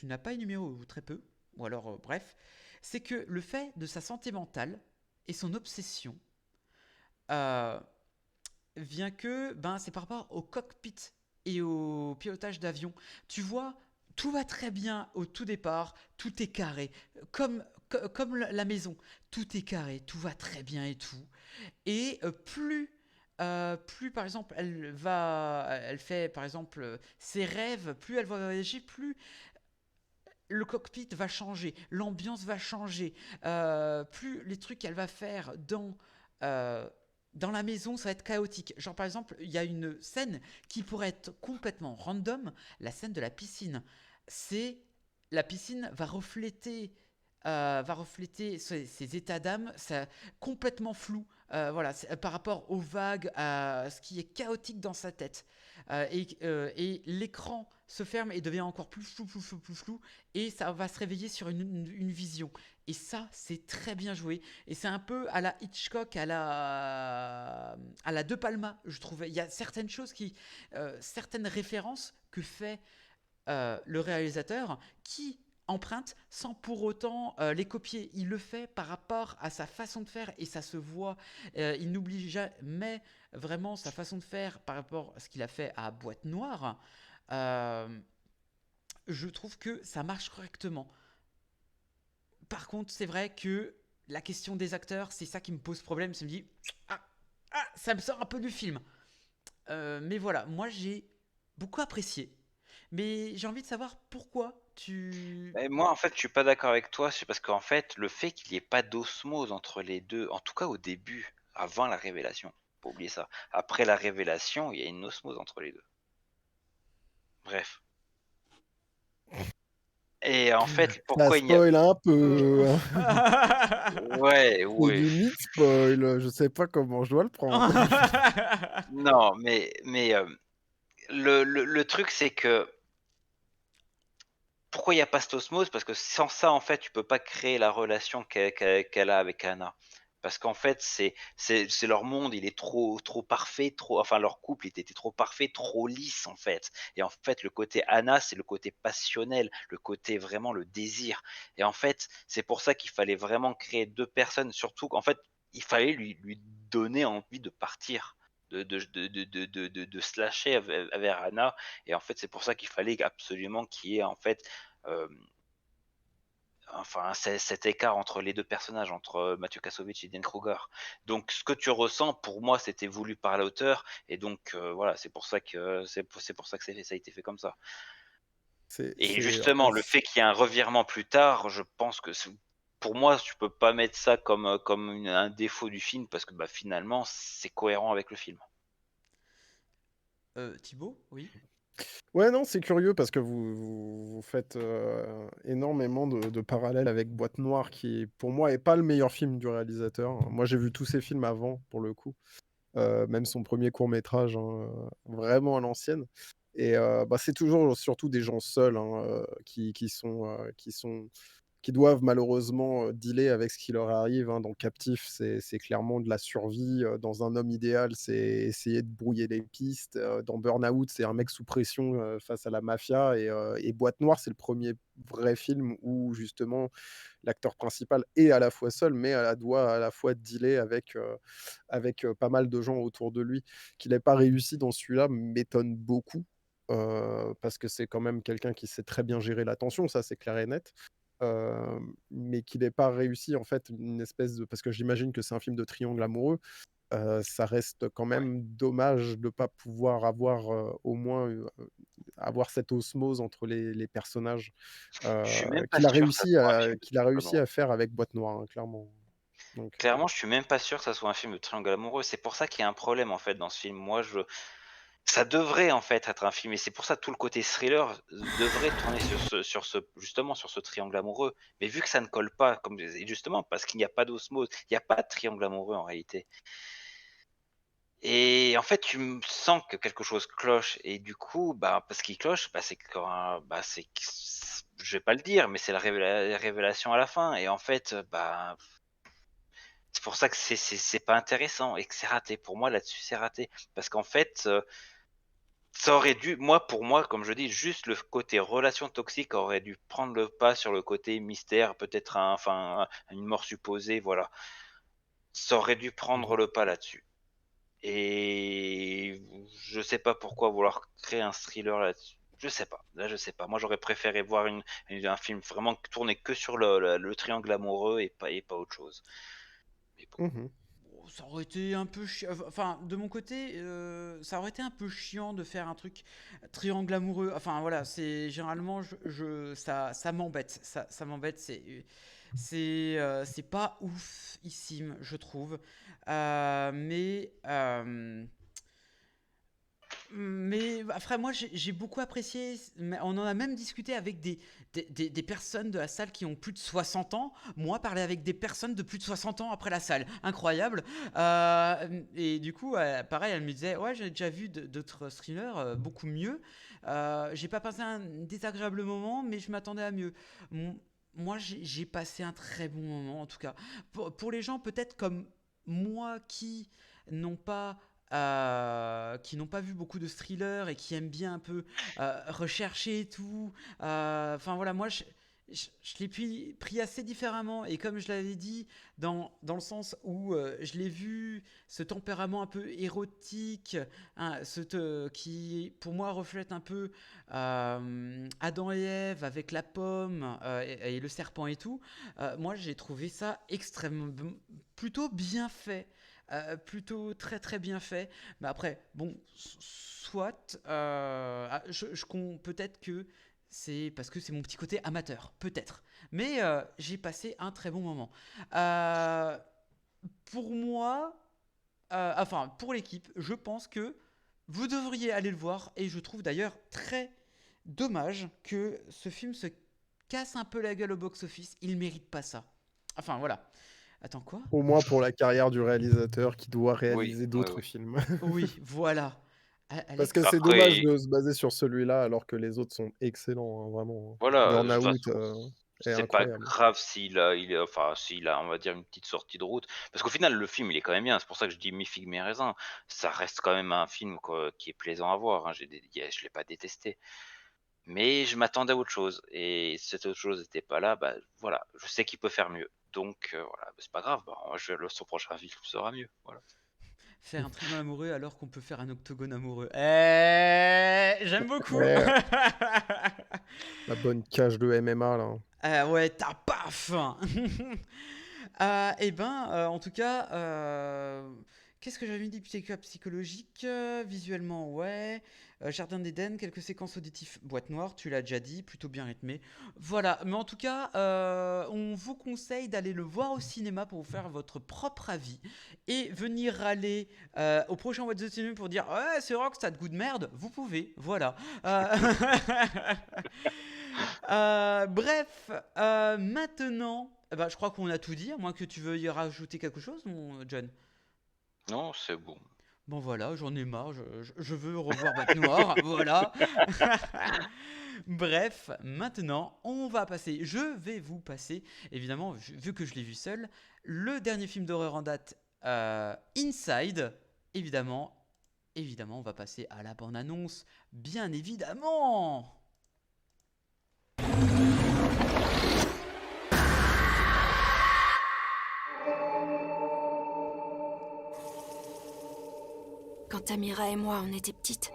n'as pas énuméré ou très peu, ou alors bref, c'est que le fait de sa santé mentale et son obsession vient que c'est par rapport au cockpit et au pilotage d'avion. Tu vois, tout va très bien au tout départ, tout est carré, comme la maison, tout est carré, tout va très bien et tout. Et plus par exemple elle fait par exemple ses rêves, plus elle va voyager, plus le cockpit va changer, l'ambiance va changer, plus les trucs qu'elle va faire dans la maison, ça va être chaotique. Genre par exemple, il y a une scène qui pourrait être complètement random, la scène de la piscine. La piscine va refléter ses états d'âme, c'est complètement flou, voilà, par rapport aux vagues, à ce qui est chaotique dans sa tête. Et l'écran se ferme et devient encore plus flou, et ça va se réveiller sur une vision. Et ça, c'est très bien joué. Et c'est un peu à la Hitchcock, à la De Palma, je trouvais. Il y a certaines choses certaines références que fait le réalisateur qui emprunte sans pour autant les copier. Il le fait par rapport à sa façon de faire et ça se voit. Il n'oublie jamais vraiment sa façon de faire par rapport à ce qu'il a fait à Boîte Noire. Je trouve que ça marche correctement. par contre, c'est vrai que la question des acteurs, c'est ça qui me pose problème. Ça me dit, ça me sort un peu du film. Mais voilà, moi j'ai beaucoup apprécié. Mais j'ai envie de savoir pourquoi tu... Et moi, en fait, je suis pas d'accord avec toi, c'est parce qu'en fait, le fait qu'il n'y ait pas d'osmose entre les deux, en tout cas au début, avant la révélation, faut pas oublier ça. Après la révélation, il y a une osmose entre les deux. Bref. Et en fait, Ça pourquoi il n'y a... spoil un peu. Ouais, C'est ouais. limite spoil. Je sais pas comment je dois le prendre. Non, mais le truc, c'est que pourquoi il n'y a pas cette osmose? Parce que sans ça, en fait, tu peux pas créer la relation qu'elle a avec Anna. Parce qu'en fait, c'est leur monde, il est trop parfait, enfin leur couple, il était trop parfait, trop lisse en fait. Et en fait, le côté Anna, c'est le côté passionnel, le côté vraiment le désir. Et en fait, c'est pour ça qu'il fallait vraiment créer deux personnes, surtout qu'en fait, il fallait lui donner envie de partir. De se lâcher vers Anna, et en fait c'est pour ça qu'il fallait absolument qu'il y ait en fait euh, enfin cet écart entre les deux personnages, entre Mathieu Kassovitz et Dan Kruger. Donc ce que tu ressens, pour moi, c'était voulu par l'auteur, et donc voilà, c'est pour ça que ça a été fait comme ça. Et En justement, fait, le fait qu'il y ait un revirement plus tard, je pense que pour moi, tu peux pas mettre ça comme un défaut du film, parce que bah, finalement, c'est cohérent avec le film. Thibaut, oui. ouais, non, c'est curieux parce que vous faites énormément de parallèles avec Boîte Noire, qui, pour moi, est pas le meilleur film du réalisateur. Moi, j'ai vu tous ses films avant, pour le coup. Même son premier court-métrage, hein, vraiment à l'ancienne. Et bah, c'est toujours surtout des gens seuls, hein, qui doivent malheureusement dealer avec ce qui leur arrive, hein. Dans Captif, c'est clairement de la survie. Dans Un homme idéal, c'est essayer de brouiller les pistes. Dans Burnout, c'est un mec sous pression face à la mafia. Et Boîte Noire, c'est le premier vrai film où justement l'acteur principal est à la fois seul, mais doit à la fois dealer avec pas mal de gens autour de lui. Qu'il n'ait pas réussi dans celui-là m'étonne beaucoup. Parce que c'est quand même quelqu'un qui sait très bien gérer la tension, ça c'est clair et net. Mais qu'il n'ait pas réussi en fait une espèce de, parce que j'imagine que c'est un film de triangle amoureux, ça reste quand Ouais. même dommage de pas pouvoir avoir, au moins, avoir cette osmose entre les personnages, Je suis même pas qu'il a sûr que ça réussi soit un à film de qu'il a triangle réussi amoureux. à faire avec Boîte Noire, hein, clairement. Donc Clairement, je suis même pas sûr que ça soit un film de triangle amoureux. C'est pour ça qu'il y a un problème en fait dans ce film. Ça devrait en fait être un film, et c'est pour ça tout le côté thriller devrait tourner justement sur ce triangle amoureux. Mais vu que ça ne colle pas, comme et justement parce qu'il n'y a pas d'osmose, il n'y a pas de triangle amoureux en réalité. Et en fait, sens que quelque chose cloche, et du coup, bah, parce qu'il cloche, bah, c'est quand, bah, je vais pas le dire, mais c'est la révélation à la fin. Et en fait, bah, c'est pour ça que c'est pas intéressant et que c'est raté. Pour moi, là-dessus, c'est raté. Parce qu'en fait, ça aurait dû, pour moi, comme je dis, juste le côté relation toxique aurait dû prendre le pas sur le côté mystère, peut-être une mort supposée, voilà. Ça aurait dû prendre le pas là-dessus. Et je sais pas pourquoi vouloir créer un thriller là-dessus. Je sais pas. Là, je sais pas. Moi, j'aurais préféré voir un film vraiment tourné que sur le triangle amoureux et pas autre chose. Mais bon. Mmh. Bon, ça aurait été un peu chiant. Enfin, de mon côté, ça aurait été un peu chiant de faire un truc triangle amoureux. Enfin, voilà, c'est généralement, ça m'embête. Ça m'embête. C'est pas oufissime, je trouve. Mais après, moi, j'ai beaucoup apprécié. On en a même discuté avec des personnes de la salle qui ont plus de 60 ans. Moi, parler avec des personnes de plus de 60 ans après la salle. Incroyable. Et du coup, pareil, elle me disait, ouais, j'ai déjà vu d'autres thrillers beaucoup mieux. J'ai pas passé un désagréable moment, mais je m'attendais à mieux. Moi, j'ai passé un très bon moment, en tout cas. Pour les gens, peut-être comme moi, n'ont pas qui n'ont pas vu beaucoup de thrillers et qui aiment bien un peu rechercher et tout. Enfin voilà, moi je l'ai pris assez différemment. Et comme je l'avais dit, dans le sens où je l'ai vu, ce tempérament un peu érotique, hein, qui pour moi reflète un peu Adam et Ève avec la pomme et le serpent et tout. Moi, j'ai trouvé ça plutôt bien fait. Plutôt très très bien fait. Mais après, bon, soit. Peut-être que c'est parce que c'est mon petit côté amateur, peut-être. Mais j'ai passé un très bon moment. Euh, pour moi, enfin pour l'équipe, je pense que vous devriez aller le voir. Et je trouve d'ailleurs très dommage que ce film se casse un peu la gueule au box-office. Il mérite pas ça. Enfin voilà. Attends quoi? Au moins pour la carrière du réalisateur qui doit Oui, réaliser oui, d'autres oui. films. Oui, voilà. Parce que Alex? c'est dommage Après, de se baser sur celui-là alors que les autres sont excellents, hein, vraiment. voilà, de toute Burnout façon, est c'est pas incroyable. grave s'il a, on va dire, une petite sortie de route. Parce qu'au final, le film, il est quand même bien. C'est pour ça que je dis mi figue, mi raisin. Ça reste quand même un film quoi, qui est plaisant à voir, hein. Je l'ai pas détesté. Mais je m'attendais à autre chose. Et si cette autre chose n'était pas là, bah voilà, je sais qu'il peut faire mieux. Donc voilà, bah, c'est pas grave. Bah, son prochain film sera mieux. Voilà. Faire un triangle amoureux alors qu'on peut faire un octogone amoureux. J'aime beaucoup. Ouais, la bonne cage de MMA là. Ouais, t'as paf. En tout cas, qu'est-ce que j'avais dit? Psychologique, visuellement, ouais. Jardin d'Éden, quelques séquences auditives, boîte noire, tu l'as déjà dit, plutôt bien rythmé. Voilà, mais en tout cas, on vous conseille d'aller le voir au cinéma pour vous faire votre propre avis et venir râler au prochain What the Cinema pour dire ouais, c'est Rox, t'as de goût de merde. Vous pouvez, voilà. Bref, maintenant, bah, je crois qu'on a tout dit, à moins que tu veuilles y rajouter quelque chose, mon John. Non, c'est bon. Bon voilà, j'en ai marre, je veux revoir Bac Noir, voilà. Bref, maintenant, je vais vous passer, évidemment, vu que je l'ai vu seul, le dernier film d'horreur en date, Inside, évidemment, on va passer à la bande-annonce, bien évidemment. Quand Amira et moi, on était petites,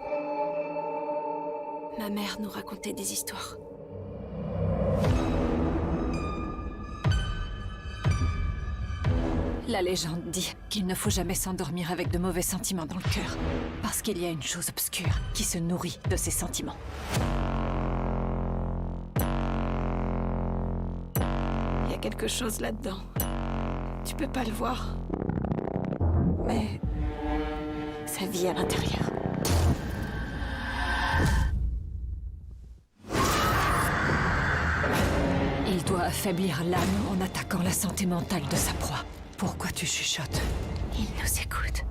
ma mère nous racontait des histoires. La légende dit qu'il ne faut jamais s'endormir avec de mauvais sentiments dans le cœur, parce qu'il y a une chose obscure qui se nourrit de ces sentiments. Il y a quelque chose là-dedans. Tu peux pas le voir, mais ça vit à l'intérieur. Il doit affaiblir l'âme en attaquant la santé mentale de sa proie. Pourquoi tu chuchotes? Il nous écoute.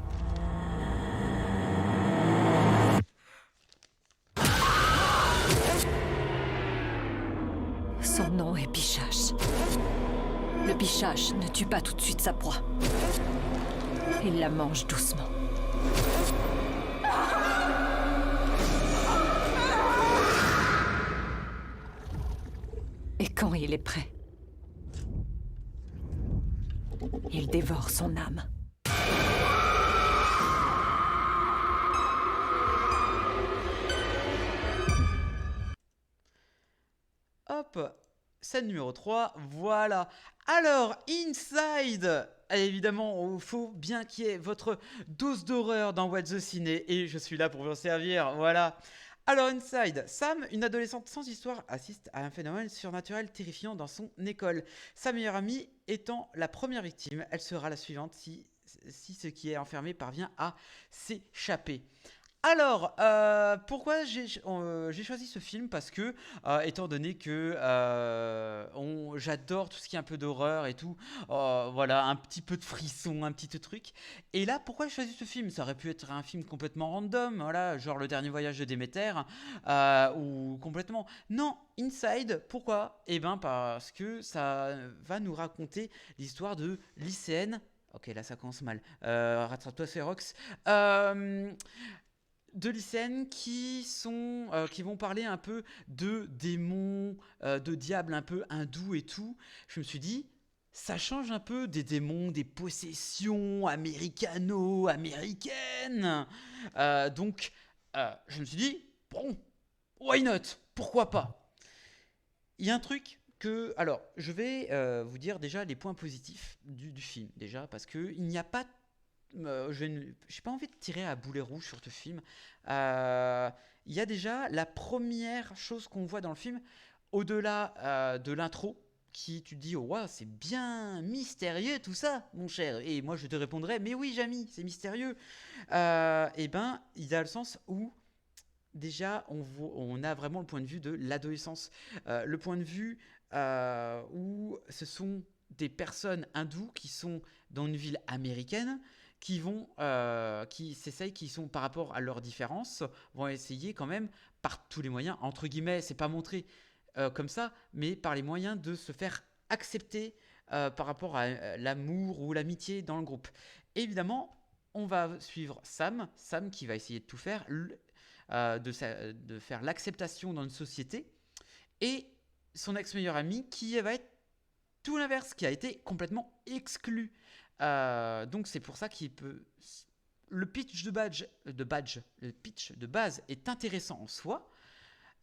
Son nom est Pichache. Le Pichache ne tue pas tout de suite sa proie. Il la mange doucement. Et quand il est prêt, il dévore son âme. Hop, scène numéro 3, voilà. Alors, Inside, évidemment, il faut bien qu'il y ait votre dose d'horreur dans What the Ciné, et je suis là pour vous en servir, voilà. Alors, Inside, Sam, une adolescente sans histoire, assiste à un phénomène surnaturel terrifiant dans son école. Sa meilleure amie étant la première victime, elle sera la suivante si ce qui est enfermé parvient à s'échapper. Alors, pourquoi j'ai choisi ce film? Parce que, étant donné que j'adore tout ce qui est un peu d'horreur et tout, voilà, un petit peu de frisson, un petit truc. Et là, pourquoi j'ai choisi ce film? Ça aurait pu être un film complètement random, voilà, genre Le Dernier Voyage de Déméter, ou complètement. Non, Inside, pourquoi? Eh ben, parce que ça va nous raconter l'histoire de lycéenne. Ok, là ça commence mal. Rattrape-toi, Ferox. de lycéennes qui vont parler un peu de démons, de diables un peu hindous et tout. Je me suis dit, ça change un peu des démons, des possessions américano-américaines. Donc, je me suis dit, bon, why not? Pourquoi pas? Il y a un truc que... Alors, je vais vous dire déjà les points positifs du film, déjà, parce qu'il n'y a pas... je n'ai pas envie de tirer à boulet rouge sur ce film. Il y a déjà la première chose qu'on voit dans le film, au-delà de l'intro, qui tu te dis, oh, wow, c'est bien mystérieux tout ça, mon cher. Et moi, je te répondrais, mais oui, Jamy, c'est mystérieux. Et ben, il y a le sens où déjà, on a vraiment le point de vue de l'adolescence. Le point de vue où ce sont des personnes hindoues qui sont dans une ville américaine, qui s'essayent, qui sont par rapport à leurs différences, vont essayer quand même, par tous les moyens, entre guillemets, c'est pas montré comme ça, mais par les moyens de se faire accepter par rapport à l'amour ou l'amitié dans le groupe. Évidemment, on va suivre Sam qui va essayer de tout faire, de faire l'acceptation dans une société, et son ex-meilleur ami qui va être tout l'inverse, qui a été complètement exclu. Donc c'est pour ça qu'il peut... Le pitch le pitch de base est intéressant en soi.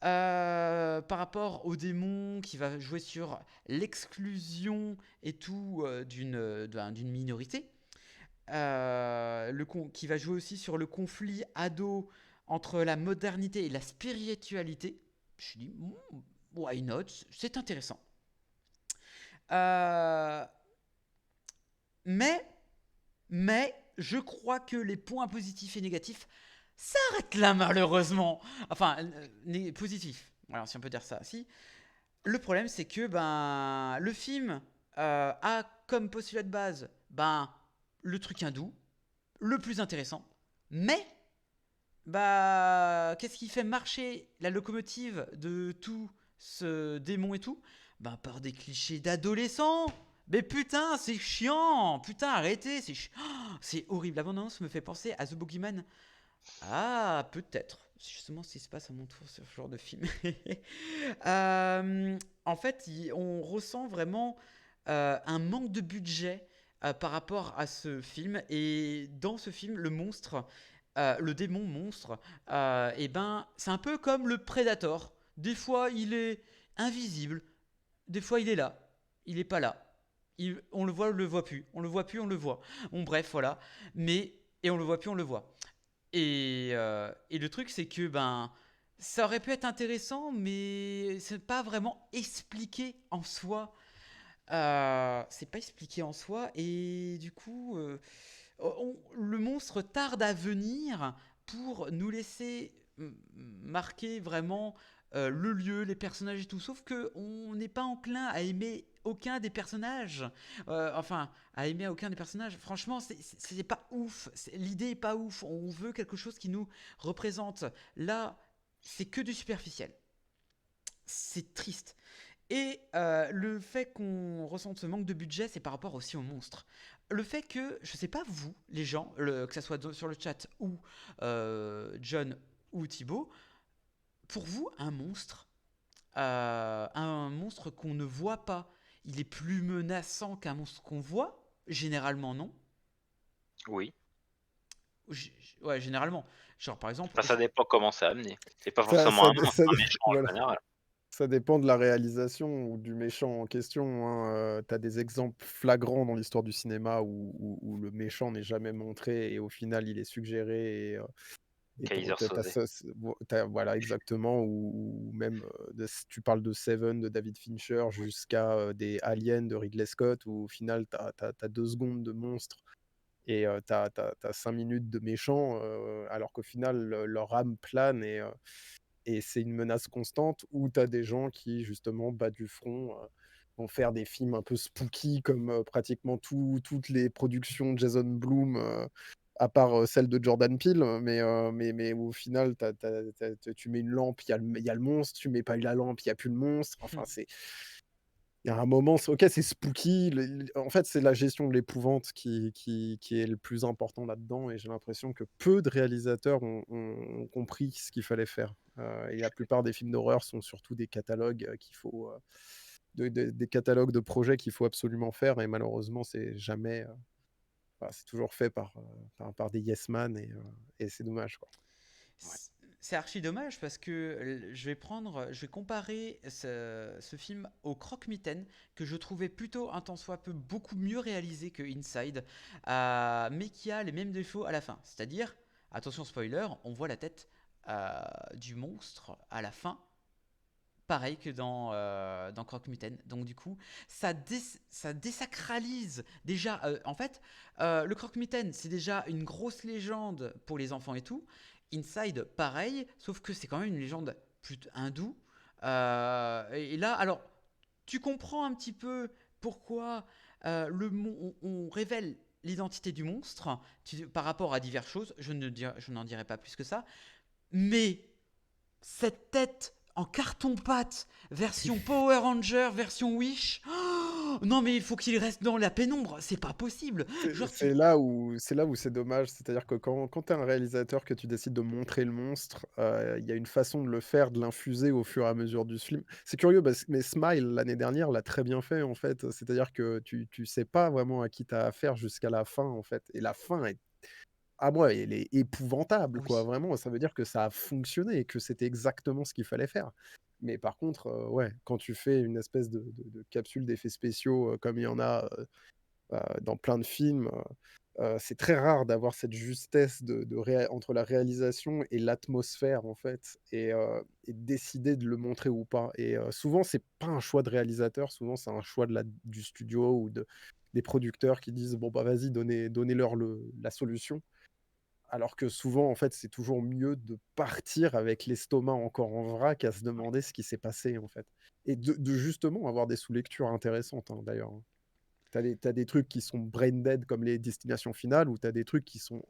Par rapport au démon qui va jouer sur l'exclusion et tout d'une minorité, qui va jouer aussi sur le conflit ado entre la modernité et la spiritualité. Je me suis dit, why not? C'est intéressant. Mais je crois que les points positifs et négatifs s'arrêtent là, malheureusement. Enfin, positifs, voilà, si on peut dire ça. Si. Le problème, c'est que le film a comme postulat de base le truc hindou, le plus intéressant. Mais, qu'est-ce qui fait marcher la locomotive de tout ce démon et tout? Par des clichés d'adolescents. Mais putain, c'est chiant. Putain, arrêtez, c'est horrible. La bande-annonce me fait penser à The Boogeyman. Ah, peut-être. Justement, ce qui se passe à mon tour sur ce genre de film. En fait, on ressent vraiment un manque de budget par rapport à ce film. Et dans ce film, le monstre, le démon monstre, c'est un peu comme le Predator. Des fois, il est invisible. Des fois, il est là. Il est pas là. On le voit, on le voit plus. On le voit plus, on le voit. Bon, bref, voilà. Et on le voit plus, on le voit. Et le truc, c'est que ça aurait pu être intéressant, mais c'est pas vraiment expliqué en soi. C'est pas expliqué en soi, et du coup, le monstre tarde à venir pour nous laisser marquer vraiment le lieu, les personnages et tout. Sauf que on n'est pas enclin à aimer aucun des personnages. À aimer aucun des personnages. Franchement, c'est pas ouf. L'idée est pas ouf. On veut quelque chose qui nous représente. Là, c'est que du superficiel. C'est triste. Et le fait qu'on ressente ce manque de budget, c'est par rapport aussi aux monstres. Le fait que, je sais pas vous, les gens, que ça soit sur le chat ou John ou Thibaut, pour vous, un monstre qu'on ne voit pas, il est plus menaçant qu'un monstre qu'on voit? Généralement, non. Oui. Ouais, généralement. Genre, par exemple... ça dépend comment c'est amené. C'est pas forcément un monstre, un méchant en général. Ça dépend de la réalisation ou du méchant en question. Tu as des exemples flagrants dans l'histoire du cinéma où le méchant n'est jamais montré et au final, il est suggéré. Et Kaiser Soze. Voilà, exactement. Ou même, tu parles de Seven de David Fincher jusqu'à des Aliens de Ridley Scott, où au final, tu as 2 secondes de monstre et tu as 5 minutes de méchant, alors qu'au final, leur âme plane et c'est une menace constante, où tu as des gens qui, justement, bas du front, vont faire des films un peu spooky, comme pratiquement toutes les productions de Jason Blum, à part celle de Jordan Peele, mais au final, tu mets une lampe, il y a le monstre, tu mets pas la lampe, il n'y a plus le monstre. Enfin, Il y a un moment, OK, c'est spooky, en fait, c'est la gestion de l'épouvante qui est le plus important là-dedans et j'ai l'impression que peu de réalisateurs ont compris ce qu'il fallait faire. Et la plupart des films d'horreur sont surtout des catalogues, qu'il faut, des catalogues de projets qu'il faut absolument faire et malheureusement, c'est jamais, c'est toujours fait par des yes man et c'est dommage, quoi. Ouais. C'est archi dommage parce que je vais comparer ce film au Croque-Mitaine que je trouvais plutôt un tant soit peu beaucoup mieux réalisé que Inside, mais qui a les mêmes défauts à la fin. C'est-à-dire, attention spoiler, on voit la tête du monstre à la fin, pareil que dans Croque-Mitaine. Donc du coup, ça désacralise déjà. En fait, le Croque-Mitaine, c'est déjà une grosse légende pour les enfants et tout. Inside, pareil, sauf que c'est quand même une légende plutôt hindoue. Et là, alors, tu comprends un petit peu pourquoi on révèle l'identité du monstre par rapport à diverses choses. Je n'en dirai pas plus que ça. Mais cette tête en carton-pâte, version Power Ranger, version Wish. Oh, non mais il faut qu'il reste dans la pénombre, c'est pas possible. Genre C'est là où c'est dommage, c'est-à-dire que quand tu es un réalisateur que tu décides de montrer le monstre, il y a une façon de le faire, de l'infuser au fur et à mesure du film. C'est curieux mais Smile l'année dernière l'a très bien fait en fait, c'est-à-dire que tu sais pas vraiment à qui tu as affaire jusqu'à la fin en fait et la fin est moi, elle est épouvantable quoi, oui. vraiment, ça veut dire que ça a fonctionné et que c'était exactement ce qu'il fallait faire. Mais par contre, ouais, quand tu fais une espèce de capsule d'effets spéciaux, comme il y en a, dans plein de films, c'est très rare d'avoir cette justesse entre la réalisation et l'atmosphère, en fait, et décider de le montrer ou pas. Et souvent, c'est pas un choix de réalisateur, souvent, c'est un choix du studio ou des producteurs qui disent bon, bah vas-y, donnez-leur la solution. Alors que souvent, en fait, c'est toujours mieux de partir avec l'estomac encore en vrac à se demander ce qui s'est passé, en fait. Et de justement avoir des sous-lectures intéressantes, hein, d'ailleurs. Hein. T'as des trucs qui sont brain dead comme les destinations finales, ou t'as des trucs qui sont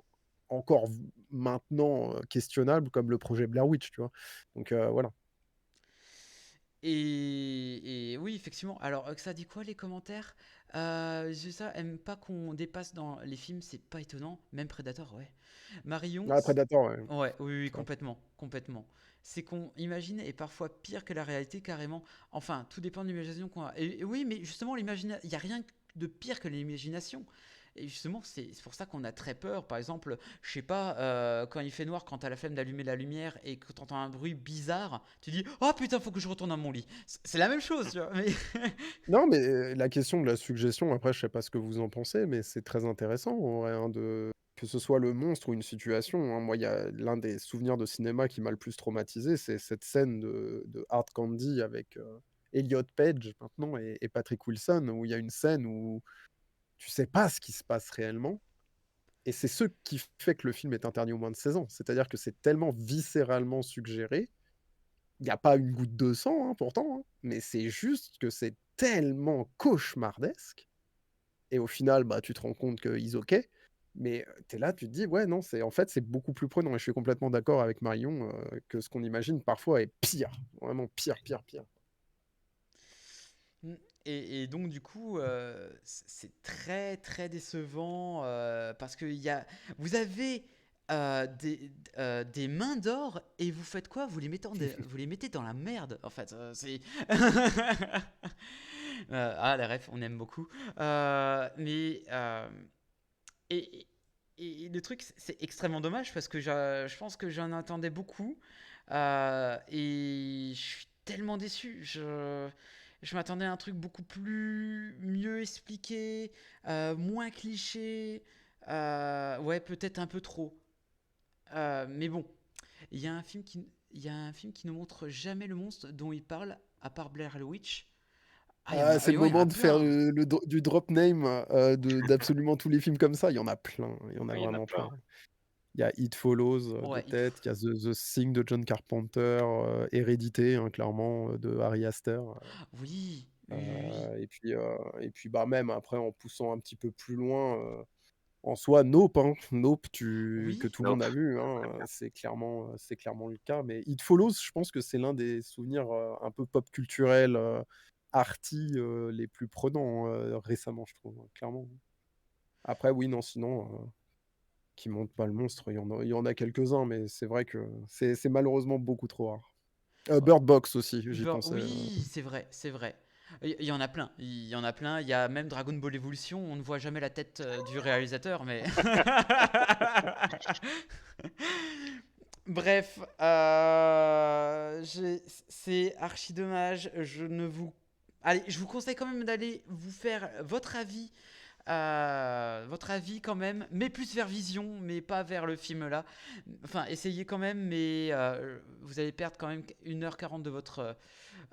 encore maintenant questionnables comme le projet Blair Witch, tu vois. Donc voilà. Et oui, effectivement. Alors, ça dit quoi les commentaires? C'est ça, aime pas qu'on dépasse dans les films, c'est pas étonnant. Même Predator, ouais. Marion, Ah, Predator, ouais. ouais, oui, oui, Ouais. complètement, complètement. C'est qu'on imagine est parfois pire que la réalité, carrément. Enfin, tout dépend de l'imagination qu'on a. Et oui, mais justement, il y a rien de pire que l'imagination. Et justement, c'est pour ça qu'on a très peur. Par exemple, je sais pas, quand il fait noir, quand t'as la flemme d'allumer la lumière et que t'entends un bruit bizarre, tu dis oh putain, faut que je retourne à mon lit. C'est la même chose, tu vois. Mais Non, mais la question de la suggestion, après, je sais pas ce que vous en pensez, mais c'est très intéressant, en vrai, hein, que ce soit le monstre ou une situation. Hein. Moi, il y a l'un des souvenirs de cinéma qui m'a le plus traumatisé, c'est cette scène de Hard Candy avec Elliot Page maintenant et Patrick Wilson, où il y a une scène où tu sais pas ce qui se passe réellement. Et c'est ce qui fait que le film est interdit aux moins de 16 ans. C'est-à-dire que c'est tellement viscéralement suggéré. Il y a pas une goutte de sang, hein, pourtant, hein, mais c'est juste que c'est tellement cauchemardesque et au final, bah, tu te rends compte qu'ils OK, mais tu es là, tu te dis: «Ouais, non, en fait, c'est beaucoup plus prenant» et je suis complètement d'accord avec Marion, que ce qu'on imagine parfois est pire, vraiment pire, pire, pire. et donc du coup, c'est très très décevant parce que vous avez des mains d'or et vous faites quoi? Vous les mettez dans la merde en fait. C'est ah la ref, on aime beaucoup. Mais et, et le truc, c'est extrêmement dommage parce que je pense que j'en attendais beaucoup et je suis tellement déçu. Je m'attendais à un truc beaucoup plus mieux expliqué, moins cliché, ouais, peut-être un peu trop. Mais bon, il y a un film qui ne montre jamais le monstre dont il parle, à part Blair Witch. Ah, Ah, c'est le ouais, il y en a moment de faire plein. du drop name, d'absolument tous les films comme ça. Il y en a plein, il y en a Oui, il y en a vraiment plein. plein. Il y a It Follows, de Ouais, tête, il y a The Thing de John Carpenter, Hérédité, hein, clairement, de Ari Aster, oui, oui, oui, oui. et puis, bah, même après en poussant un petit peu plus loin, en soi, Nope, hein. Nope, que Oui, tout le monde Nope. a vu, hein, c'est clairement le cas, mais It Follows, je pense que c'est l'un des souvenirs, un peu pop culturels, arty les plus prenants récemment, je trouve, clairement. Après, oui, non, sinon, qui montent pas le monstre, il y en a quelques-uns, mais c'est vrai que c'est malheureusement beaucoup trop rare. Bird Box aussi, j'y pensais. Oui, c'est vrai, c'est vrai. Il y en a plein, il y en a plein. Il y a même Dragon Ball Evolution, on ne voit jamais la tête du réalisateur, mais... Bref, c'est archi dommage. Allez, je vous conseille quand même d'aller vous faire votre avis quand même, mais plus vers Vision, mais pas vers le film là. Enfin, essayez quand même, mais vous allez perdre quand même 1h40 de votre...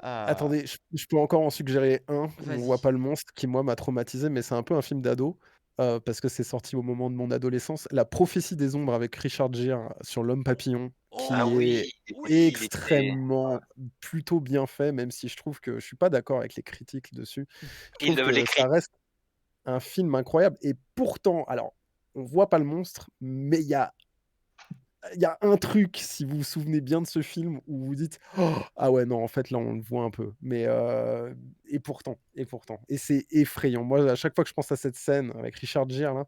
Attendez, je peux encore en suggérer un, où on voit Vas-y. pas le monstre, qui moi m'a traumatisé, mais c'est un peu un film d'ado, parce que c'est sorti au moment de mon adolescence. La prophétie des ombres avec Richard Gere sur l'homme papillon, qui Ah est oui, il était. extrêmement plutôt bien fait, même si je trouve que je suis pas d'accord avec les critiques dessus. Je Il trouve que l'écrit. ça reste un film incroyable, et pourtant, alors, on voit pas le monstre, mais il y a un truc, si vous vous souvenez bien de ce film, où vous dites: «Oh, ah ouais, non, en fait, là, on le voit un peu». Mais et c'est effrayant. Moi, à chaque fois que je pense à cette scène avec Richard Gere là,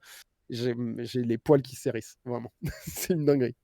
j'ai les poils qui s'hérissent, vraiment. C'est une dinguerie.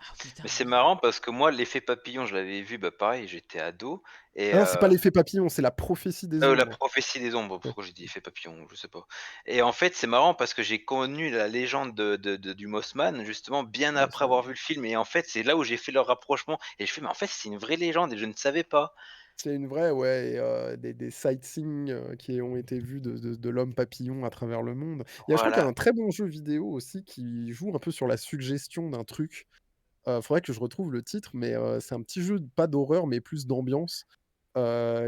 Ah putain, Mais c'est oui. marrant parce que moi, l'effet papillon, je l'avais vu, bah pareil, j'étais ado. Et Ah non, c'est pas l'effet papillon, c'est la prophétie des la ombres. prophétie des ombres, Ouais. pourquoi j'ai dit effet papillon, je sais pas. Et en fait, c'est marrant parce que j'ai connu la légende du Mossman, justement, bien Ouais, après avoir vu le film. Et en fait, c'est là où j'ai fait le rapprochement. Et je fais, mais en fait, c'est une vraie légende et je ne savais pas. c'est une vraie, ouais, et des sightseeing, qui ont été vus de l'homme papillon à travers le monde. Je crois qu'il y a Voilà. un très bon jeu vidéo aussi qui joue un peu sur la suggestion d'un truc. Faudrait que je retrouve le titre, mais c'est un petit jeu, pas d'horreur, mais plus d'ambiance,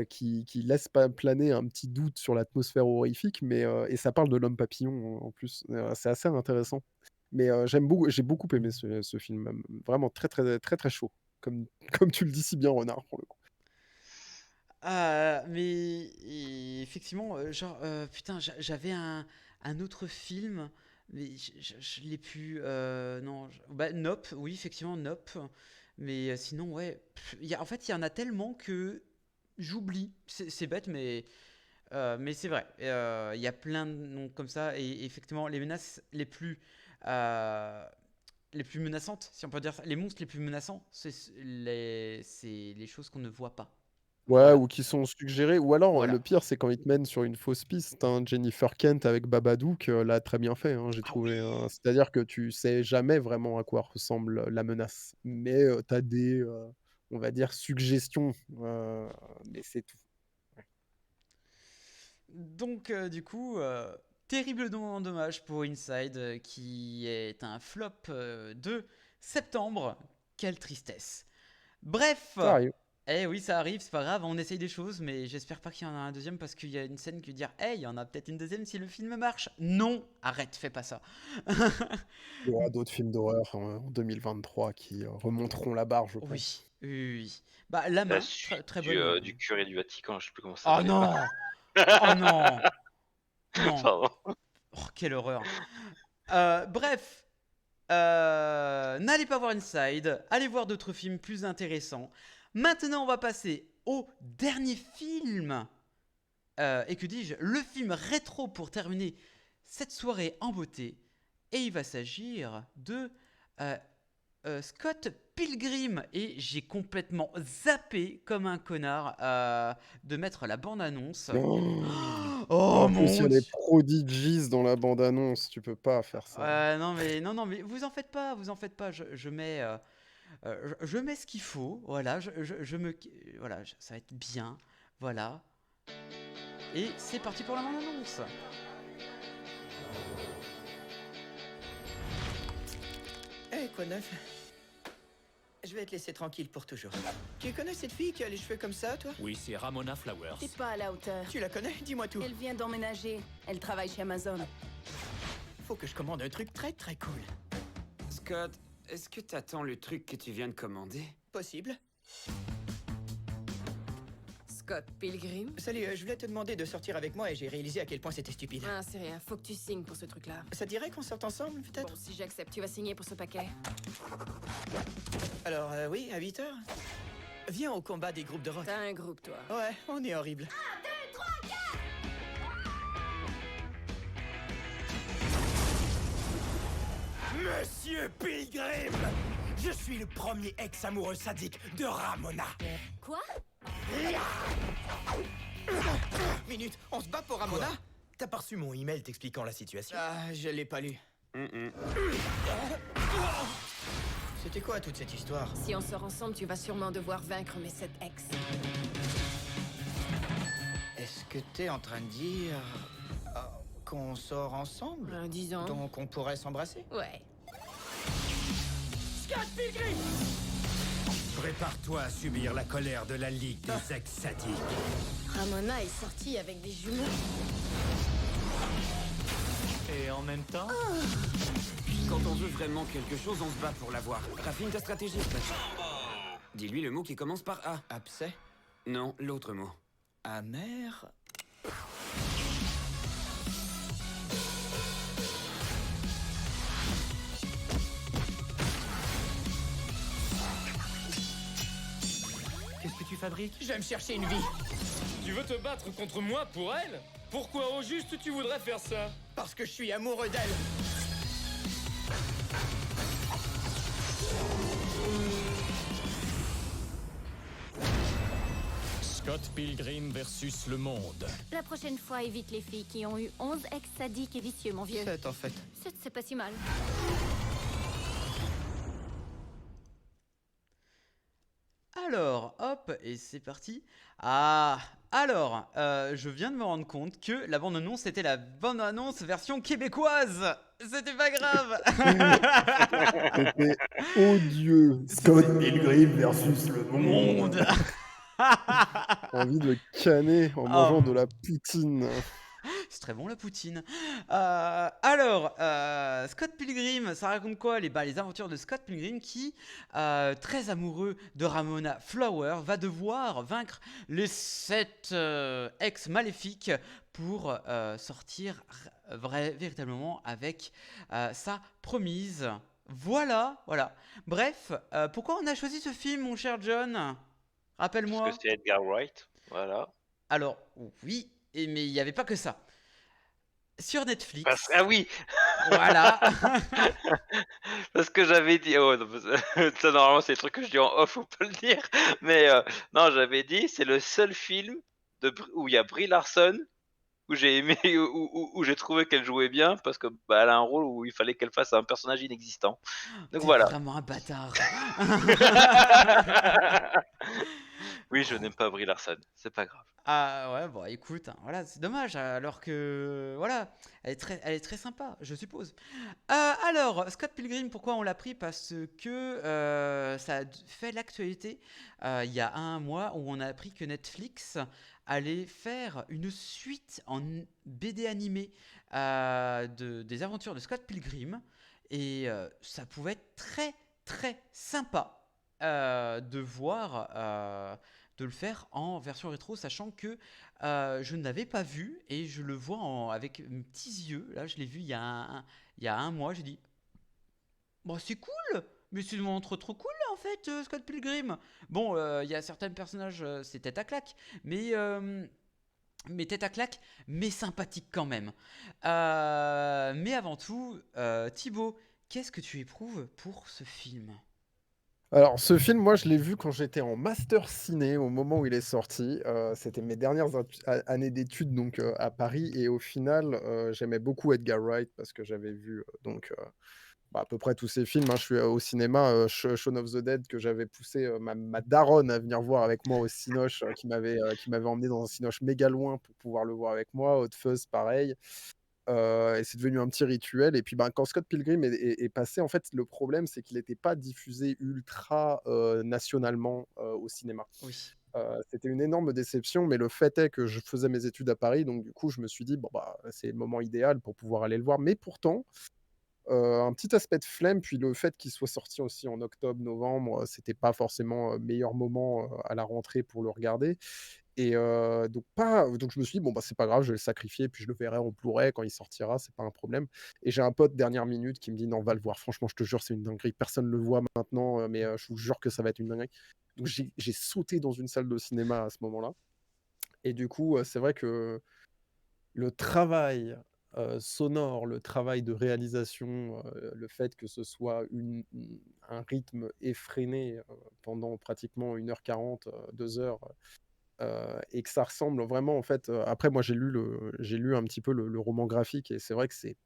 qui laisse pas planer un petit doute sur l'atmosphère horrifique, mais et ça parle de l'homme papillon en plus. C'est assez intéressant. Mais j'ai beaucoup aimé ce film, vraiment très, très, très, très chaud, comme comme tu le dis si bien, Renard, pour le coup. Mais effectivement, genre, putain, j'avais un autre film, mais je l'ai plus. Non, bah, Nope, oui, effectivement, Nope. Mais sinon, ouais, en fait, il y en a tellement que j'oublie. C'est bête, mais c'est vrai. Il y a plein de noms comme ça, et effectivement, les menaces euh, les plus menaçantes, si on peut dire ça, les monstres les plus menaçants, c'est les choses qu'on ne voit pas. Ouais, Voilà. ou qui sont suggérés, ou alors, le Voilà. pire, c'est quand ils te mènent sur une fausse piste, hein. Jennifer Kent avec Babadook, l'a très bien fait, hein, j'ai Ah trouvé, oui. c'est-à-dire que tu sais jamais vraiment à quoi ressemble la menace, mais tu as des, on va dire, suggestions, mais c'est tout. Ouais. Donc, du coup, terriblement dommage pour Inside, qui est un flop de septembre. Quelle tristesse. Bref, Ça arrive. eh oui, ça arrive, c'est pas grave, on essaye des choses, mais j'espère pas qu'il y en a un deuxième parce qu'il y a une scène qui veut dire, hey, il y en a peut-être une deuxième si le film marche. Non, arrête, fais pas ça. Il y aura d'autres films d'horreur en 2023 qui, remonteront la barre, je Oui, pense. oui, oui, oui. Bah, La La Main, très, suite très du, bonne. du curé du Vatican, je sais plus comment ça Oh s'appelait. non! Oh non! Non! Pardon. Oh, quelle horreur! Bref, n'allez pas voir Inside, allez voir d'autres films plus intéressants. Maintenant, on va passer au dernier film. Et que dis-je, le film rétro pour terminer cette soirée en beauté. Et il va s'agir de euh, Scott Pilgrim. Et j'ai complètement zappé comme un connard de mettre la bande-annonce. Oh En plus, il y mon a les dieu! Prodigies dans la bande annonce, tu peux pas faire ça. Non, mais vous en faites pas, vous en faites pas. Je mets, je mets ce qu'il faut. Voilà, voilà, ça va être bien. Voilà. Et c'est parti pour la bande-annonce. Eh, quoi de neuf? Je vais te laisser tranquille pour toujours. Tu connais cette fille qui a les cheveux comme ça, toi? Oui, c'est Ramona Flowers. T'es pas à la hauteur. Tu la connais? Dis-moi tout. Elle vient d'emménager. Elle travaille chez Amazon. Faut que je commande un truc très très cool. Scott, est-ce que t'attends le truc que tu viens de commander? Possible. Scott Pilgrim? Salut, je voulais te demander de sortir avec moi et j'ai réalisé à quel point c'était stupide. Ah, c'est rien, faut que tu signes pour ce truc-là. Ça te dirait qu'on sorte ensemble, peut-être? Bon, si j'accepte, tu vas signer pour ce paquet. Alors, oui, à 8h? Viens au combat des groupes de rock. T'as un groupe, toi. Ouais, on est horrible. 1, 2, Monsieur Pilgrim, je suis le premier ex-amoureux sadique de Ramona. Quoi? Minute, on se bat pour Ramona? T'as pas reçu mon email t'expliquant la situation? Ah, je l'ai pas lu. C'était quoi toute cette histoire? Si on sort ensemble, tu vas sûrement devoir vaincre mes 7 ex. Est-ce que t'es en train de dire qu'on sort ensemble? Disons. Donc on pourrait s'embrasser? Ouais. Scott Pilgrim! Prépare-toi à subir la colère de la Ligue des ex-sadiques. Ramona est sortie avec des jumeaux. Et en même temps... Quand on veut vraiment quelque chose, on se bat pour l'avoir. Raffine ta stratégie, Spatch. Dis-lui le mot qui commence par A. Abcès? Non, l'autre mot. Amer? Qu'est-ce que tu fabriques? Je vais me chercher une vie. Tu veux te battre contre moi pour elle? Pourquoi au juste tu voudrais faire ça? Parce que je suis amoureux d'elle. Scott Pilgrim versus le monde. La prochaine fois, évite les filles qui ont eu 11 ex sadiques et vicieux, mon vieux. 7 en fait. 7, c'est pas si mal. Alors, hop, et c'est parti. Ah, alors, je viens de me rendre compte que la bande-annonce, c'était la bande-annonce version québécoise. C'était pas grave. C'était odieux. Scott Pilgrim versus le monde. Envie de le canner en mangeant de la poutine. C'est très bon la poutine. Alors, Scott Pilgrim, ça raconte quoi les aventures de Scott Pilgrim qui, très amoureux de Ramona Flower, va devoir vaincre les 7 ex maléfiques pour sortir véritablement avec sa promise. Voilà. Bref, pourquoi on a choisi ce film, mon cher John? Rappelle-moi. Parce que c'est Edgar Wright, voilà. Alors, oui, mais il n'y avait pas que ça. Sur Netflix. Ah oui. Voilà. Parce que j'avais dit... Oh, non, ça, normalement, c'est des trucs que je dis en off, on peut le dire. Mais non, j'avais dit, c'est le seul film où il y a Brie Larson, où j'ai aimé, où j'ai trouvé qu'elle jouait bien, parce que elle a un rôle où il fallait qu'elle fasse un personnage inexistant. Donc T'es voilà. vraiment un bâtard. Oui, je n'aime pas Brie Larson, c'est pas grave. Ah ouais, bon, écoute, hein, voilà, c'est dommage, alors que, voilà, elle est très sympa, je suppose. Alors, Scott Pilgrim, pourquoi on l'a pris? Parce que ça a fait l'actualité il y a un mois où on a appris que Netflix allait faire une suite en BD animé des aventures de Scott Pilgrim. Et ça pouvait être très sympa de voir... de le faire en version rétro, sachant que je ne l'avais pas vu et je le vois avec mes petits yeux. Là, je l'ai vu il y a un mois. J'ai dit, bon, c'est cool, mais c'est montre trop cool en fait, Scott Pilgrim. Bon, il y a certains personnages, c'est tête à claque, mais tête à claque, mais sympathique quand même. Mais avant tout, Thibaut, qu'est-ce que tu éprouves pour ce film ? Alors, ce film, moi, je l'ai vu quand j'étais en master ciné, au moment où il est sorti. C'était mes dernières années d'études donc à Paris. Et au final, j'aimais beaucoup Edgar Wright parce que j'avais vu à peu près tous ses films. Hein. Je suis au cinéma, Shaun of the Dead, que j'avais poussé ma daronne à venir voir avec moi au Cinoche, qui m'avait emmené dans un Cinoche méga loin pour pouvoir le voir avec moi. Hot Fuzz, pareil. Et c'est devenu un petit rituel. Et puis quand Scott Pilgrim est passé, en fait, le problème, c'est qu'il n'était pas diffusé ultra nationalement au cinéma. Oui. C'était une énorme déception, mais le fait est que je faisais mes études à Paris, donc du coup, je me suis dit, c'est le moment idéal pour pouvoir aller le voir. Mais pourtant, un petit aspect de flemme, puis le fait qu'il soit sorti aussi en octobre, novembre, c'était pas forcément meilleur moment à la rentrée pour le regarder. Et donc je me suis dit, c'est pas grave, je vais le sacrifier, puis je le verrai en Blu-ray quand il sortira, c'est pas un problème. Et j'ai un pote dernière minute qui me dit, non, va le voir, franchement, je te jure, c'est une dinguerie, personne le voit maintenant, mais je vous jure que ça va être une dinguerie. Donc j'ai sauté dans une salle de cinéma à ce moment-là. Et du coup, c'est vrai que le travail sonore, le travail de réalisation, le fait que ce soit un rythme effréné pendant pratiquement 1h40, 2 heures, et que ça ressemble vraiment en fait. Après, moi j'ai lu un petit peu le roman graphique et c'est vrai que c'est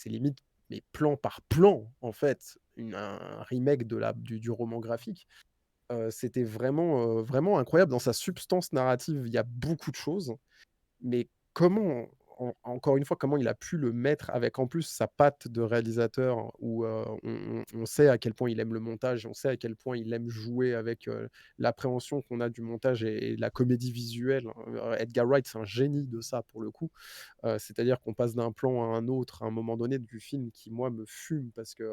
limite, mais plan par plan en fait, un remake du roman graphique. C'était vraiment, vraiment incroyable dans sa substance narrative. Il y a beaucoup de choses, mais encore une fois, comment il a pu le mettre avec en plus sa patte de réalisateur où on sait à quel point il aime le montage, on sait à quel point il aime jouer avec l'appréhension qu'on a du montage et la comédie visuelle. Edgar Wright, c'est un génie de ça pour le coup. C'est-à-dire qu'on passe d'un plan à un autre à un moment donné du film qui, moi, me fume parce que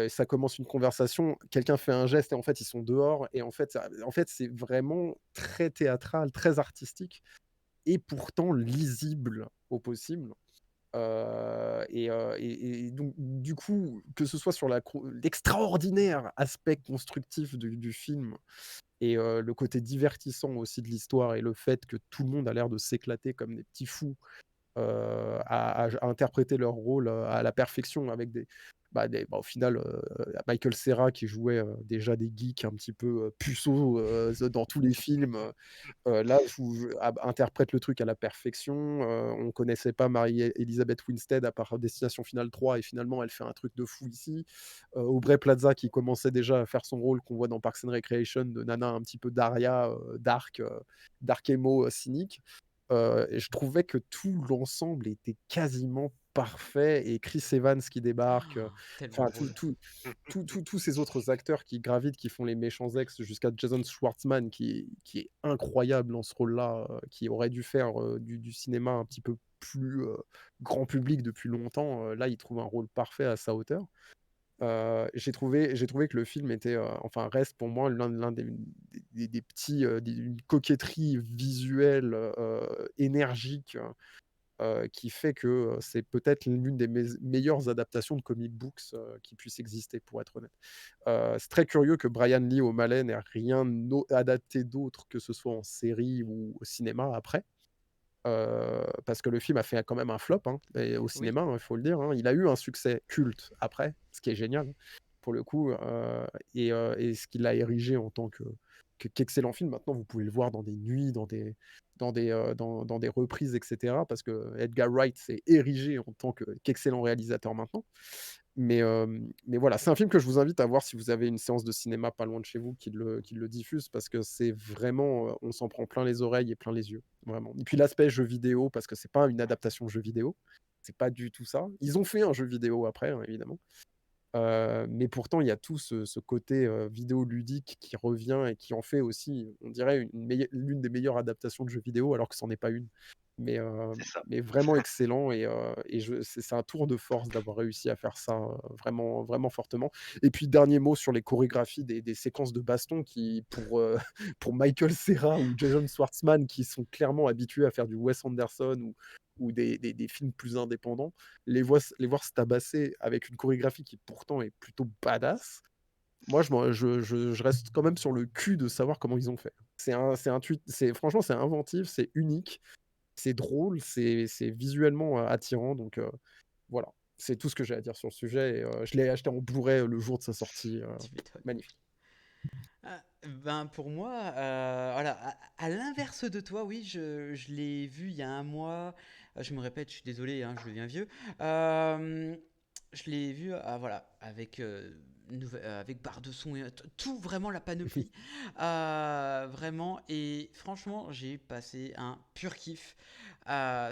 ça commence une conversation, quelqu'un fait un geste et en fait, ils sont dehors et en fait, c'est vraiment très théâtral, très artistique et pourtant lisible au possible. Et donc, du coup, que ce soit sur l'extraordinaire aspect constructif du film et le côté divertissant aussi de l'histoire et le fait que tout le monde a l'air de s'éclater comme des petits fous à interpréter leur rôle à la perfection avec au final, Michael Cera qui jouait déjà des geeks un petit peu puceaux dans tous les films. Là, interprète le truc à la perfection. On connaissait pas Marie-Elisabeth Winstead à part Destination Finale 3 et finalement elle fait un truc de fou ici. Aubrey Plaza qui commençait déjà à faire son rôle qu'on voit dans Parks and Recreation de nana un petit peu Daria, dark emo, cynique. Et je trouvais que tout l'ensemble était quasiment parfait et Chris Evans qui débarque, Tellement enfin drôle. tous ces autres acteurs qui gravitent, qui font les méchants ex jusqu'à Jason Schwartzman qui est incroyable dans ce rôle-là, qui aurait dû faire du cinéma un petit peu plus grand public depuis longtemps. Là, il trouve un rôle parfait à sa hauteur. J'ai trouvé que le film était, enfin reste pour moi l'un des petits, d'une coquetterie visuelle, énergique, qui fait que, c'est peut-être l'une des meilleures adaptations de comic books, qui puissent exister, pour être honnête. C'est très curieux que Brian Lee O'Malley n'ait rien adapté d'autre, que ce soit en série ou au cinéma après. Parce que le film a fait quand même un flop, hein, et au Oui. cinéma, il faut le dire, hein. Il a eu un succès culte après, ce qui est génial pour le coup, et ce qui l'a érigé en tant qu'excellent film. Maintenant, vous pouvez le voir dans des nuits, dans des reprises, etc. Parce que Edgar Wright s'est érigé en tant qu'excellent réalisateur maintenant. Mais voilà, c'est un film que je vous invite à voir si vous avez une séance de cinéma pas loin de chez vous qui le diffuse, parce que c'est vraiment, on s'en prend plein les oreilles et plein les yeux, vraiment. Et puis l'aspect jeu vidéo, parce que c'est pas une adaptation jeu vidéo, c'est pas du tout ça. Ils ont fait un jeu vidéo après, hein, évidemment. Mais pourtant, il y a tout ce côté vidéoludique qui revient et qui en fait aussi, on dirait, l'une des meilleures adaptations de jeux vidéo, alors que c'en est pas une. Mais, C'est ça. mais vraiment excellent et c'est un tour de force d'avoir réussi à faire ça vraiment, vraiment fortement. Et puis, dernier mot sur les chorégraphies des séquences de baston qui, pour Michael Cera ou Jason Schwartzman, qui sont clairement habitués à faire du Wes Anderson ou des films plus indépendants, les voir se tabasser avec une chorégraphie qui pourtant est plutôt badass. Moi, je reste quand même sur le cul de savoir comment ils ont fait. Franchement, c'est inventif, c'est unique, c'est drôle, c'est visuellement attirant. Donc voilà, c'est tout ce que j'ai à dire sur le sujet. Et, je l'ai acheté en Blu-ray le jour de sa sortie. Tu m'étonnes. Magnifique. Ben pour moi, voilà, à l'inverse de toi, oui, je l'ai vu il y a un mois. Je me répète, je suis désolé, hein, je deviens vieux. Je l'ai vu, voilà, avec avec barre de son et tout, vraiment la panoplie, vraiment. Et franchement, j'ai passé un pur kiff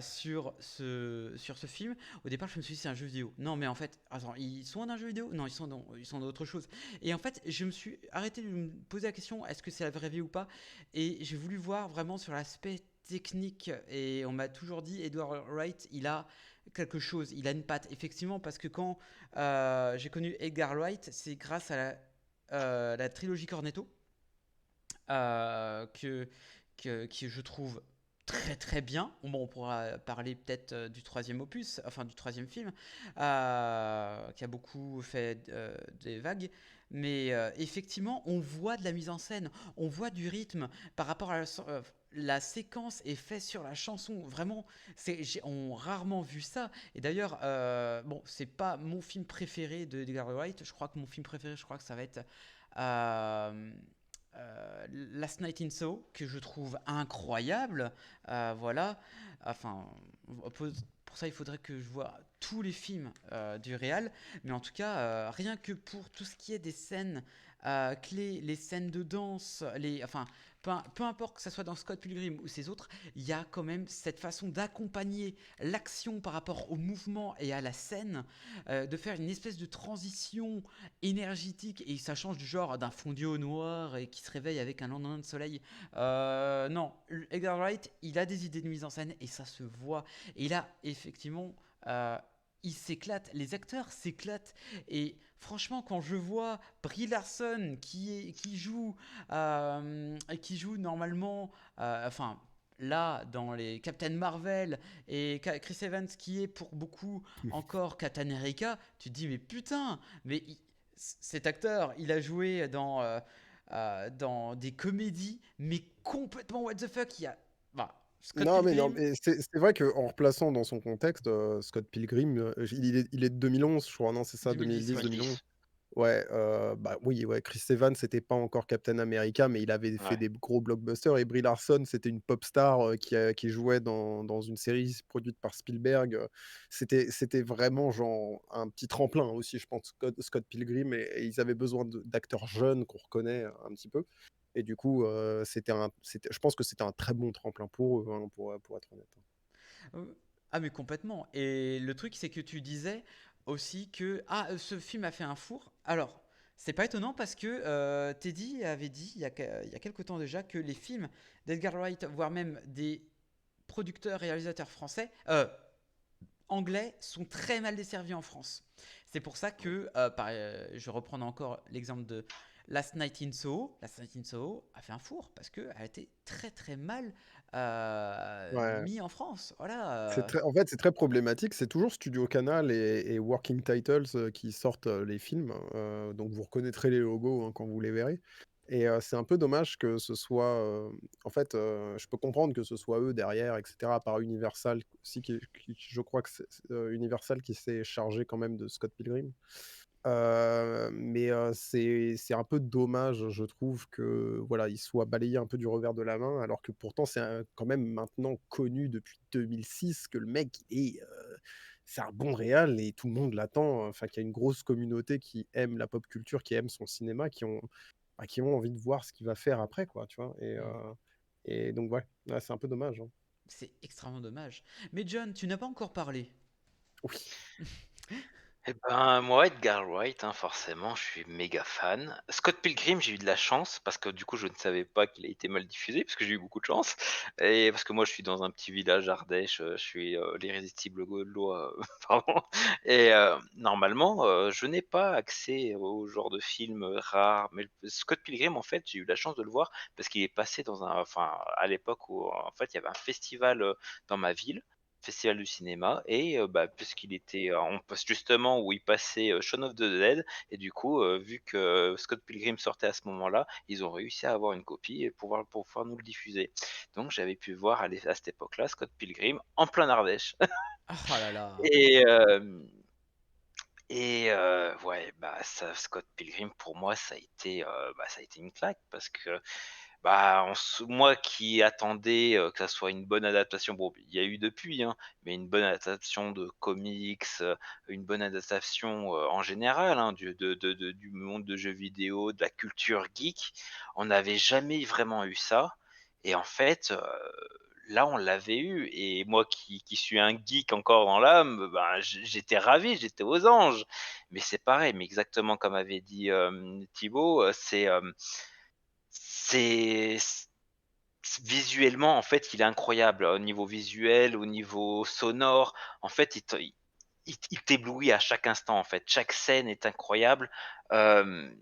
sur ce film. Au départ, je me suis dit c'est un jeu vidéo. Non, mais en fait, attends, ils sont dans un jeu vidéo? Non, ils sont dans autre chose. Et en fait, je me suis arrêté de me poser la question, est-ce que c'est la vraie vie ou pas? Et j'ai voulu voir vraiment sur l'aspect technique. Et on m'a toujours dit, Edgar Wright, il a quelque chose, il a une patte. Effectivement, parce que quand j'ai connu Edgar Wright, c'est grâce à la trilogie Cornetto que je trouve très très bien. Bon, on pourra parler peut-être du troisième opus, enfin du troisième film, qui a beaucoup fait des vagues. Mais effectivement, on voit de la mise en scène, on voit du rythme par rapport à la séquence est faite sur la chanson. Vraiment, on rarement vu ça. Et d'ailleurs, bon, c'est pas mon film préféré de Edgar Wright. Je crois que mon film préféré, que ça va être euh, Last Night in Soho, que je trouve incroyable. Voilà. Enfin, pour ça, il faudrait que je vois tous les films du réal. Mais en tout cas, rien que pour tout ce qui est des scènes clés, les scènes de danse, enfin, peu importe que ça soit dans Scott Pilgrim ou ces autres, il y a quand même cette façon d'accompagner l'action par rapport au mouvement et à la scène, de faire une espèce de transition énergétique, et ça change du genre d'un fondu au noir et qui se réveille avec un lendemain de soleil. Non, Edgar Wright, il a des idées de mise en scène et ça se voit. Et là, effectivement, il s'éclate, les acteurs s'éclatent. Et franchement, quand je vois Brie Larson qui joue normalement, enfin là dans les Captain Marvel, et Chris Evans qui est pour beaucoup encore Captain America, tu te dis mais putain, mais cet acteur, il a joué dans des comédies, mais complètement what the fuck. Scott Non, Pilgrim. mais c'est vrai qu'en replaçant dans son contexte, Scott Pilgrim, il est de 2011, je crois, non, c'est ça, 2010, ouais. 2010-2011. Ouais, bah oui, ouais, Chris Evans, c'était pas encore Captain America, mais il avait fait Ouais. des gros blockbusters. Et Brie Larson, c'était une pop star qui jouait dans une série produite par Spielberg. C'était vraiment genre un petit tremplin aussi, je pense, Scott Pilgrim. Et ils avaient besoin d'acteurs jeunes qu'on reconnaît un petit peu. Et du coup, je pense que c'était un très bon tremplin pour eux, hein, pour être honnête. Ah mais complètement. Et le truc c'est que tu disais aussi que ce film a fait un four. Alors c'est pas étonnant parce que Teddy avait dit il y a quelque temps déjà que les films d'Edgar Wright, voire même des producteurs réalisateurs français, anglais, sont très mal desservis en France. C'est pour ça que, je reprends encore l'exemple de Last Night in Soho. Last Night in Soho a fait un four parce qu'elle a été très très mal Ouais. mis en France. Voilà. En fait, c'est très problématique. C'est toujours Studio Canal et Working Titles qui sortent les films. Donc vous reconnaîtrez les logos hein, quand vous les verrez. Et c'est un peu dommage que ce soit. En fait, je peux comprendre que ce soit eux derrière, etc. À part Universal aussi, je crois que c'est Universal qui s'est chargé quand même de Scott Pilgrim. Mais c'est un peu dommage, je trouve, que voilà, il soit balayé un peu du revers de la main, alors que pourtant c'est quand même maintenant connu depuis 2006 que le mec c'est un bon réal et tout le monde l'attend. Enfin, qu'il y a une grosse communauté qui aime la pop culture, qui aime son cinéma, qui ont envie de voir ce qu'il va faire après, quoi, tu vois. Et donc ouais, c'est un peu dommage, hein. C'est extrêmement dommage. Mais John, tu n'as pas encore parlé. Oui. Eh ben, moi, Edgar Wright, hein, forcément, je suis méga fan. Scott Pilgrim, j'ai eu de la chance parce que du coup, je ne savais pas qu'il a été mal diffusé parce que j'ai eu beaucoup de chance. Et parce que moi, je suis dans un petit village Ardèche, je suis l'irrésistible gaulois, pardon. Et normalement, je n'ai pas accès au genre de film rare. Mais Scott Pilgrim, en fait, j'ai eu la chance de le voir parce qu'il est passé enfin, à l'époque où, en fait, il y avait un festival dans ma ville. Festival du cinéma et puisqu'il était on passe justement où il passait Shaun of the Dead et du coup vu que Scott Pilgrim sortait à ce moment-là, ils ont réussi à avoir une copie et pour pouvoir nous le diffuser. Donc j'avais pu voir à cette époque-là Scott Pilgrim en plein Ardèche. Oh là là. Ouais, Scott Pilgrim pour moi ça a été une claque parce que moi qui attendais que ça soit une bonne adaptation, bon, il y a eu depuis, hein, mais une bonne adaptation de comics, une bonne adaptation en général hein, du monde de jeux vidéo, de la culture geek, on n'avait jamais vraiment eu ça. Et en fait, là, on l'avait eu. Et moi qui suis un geek encore dans l'âme, j'étais ravi, j'étais aux anges. Mais c'est pareil, mais exactement comme avait dit Thibaut, c'est visuellement en fait il est incroyable au niveau visuel, au niveau sonore. En fait, il t'éblouit à chaque instant. En fait, chaque scène est incroyable. Le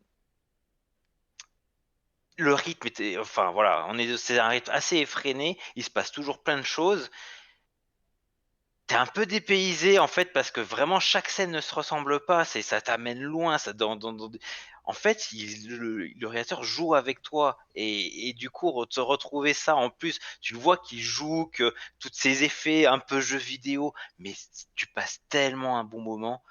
rythme était, enfin voilà, c'est un rythme assez effréné. Il se passe toujours plein de choses. T'es un peu dépaysé en fait parce que vraiment chaque scène ne se ressemble pas. Ça t'amène loin. en fait, le réalisateur joue avec toi et du coup, te retrouver ça en plus, tu le vois qu'il joue, que tous ces effets un peu jeux vidéo, mais tu passes tellement un bon moment.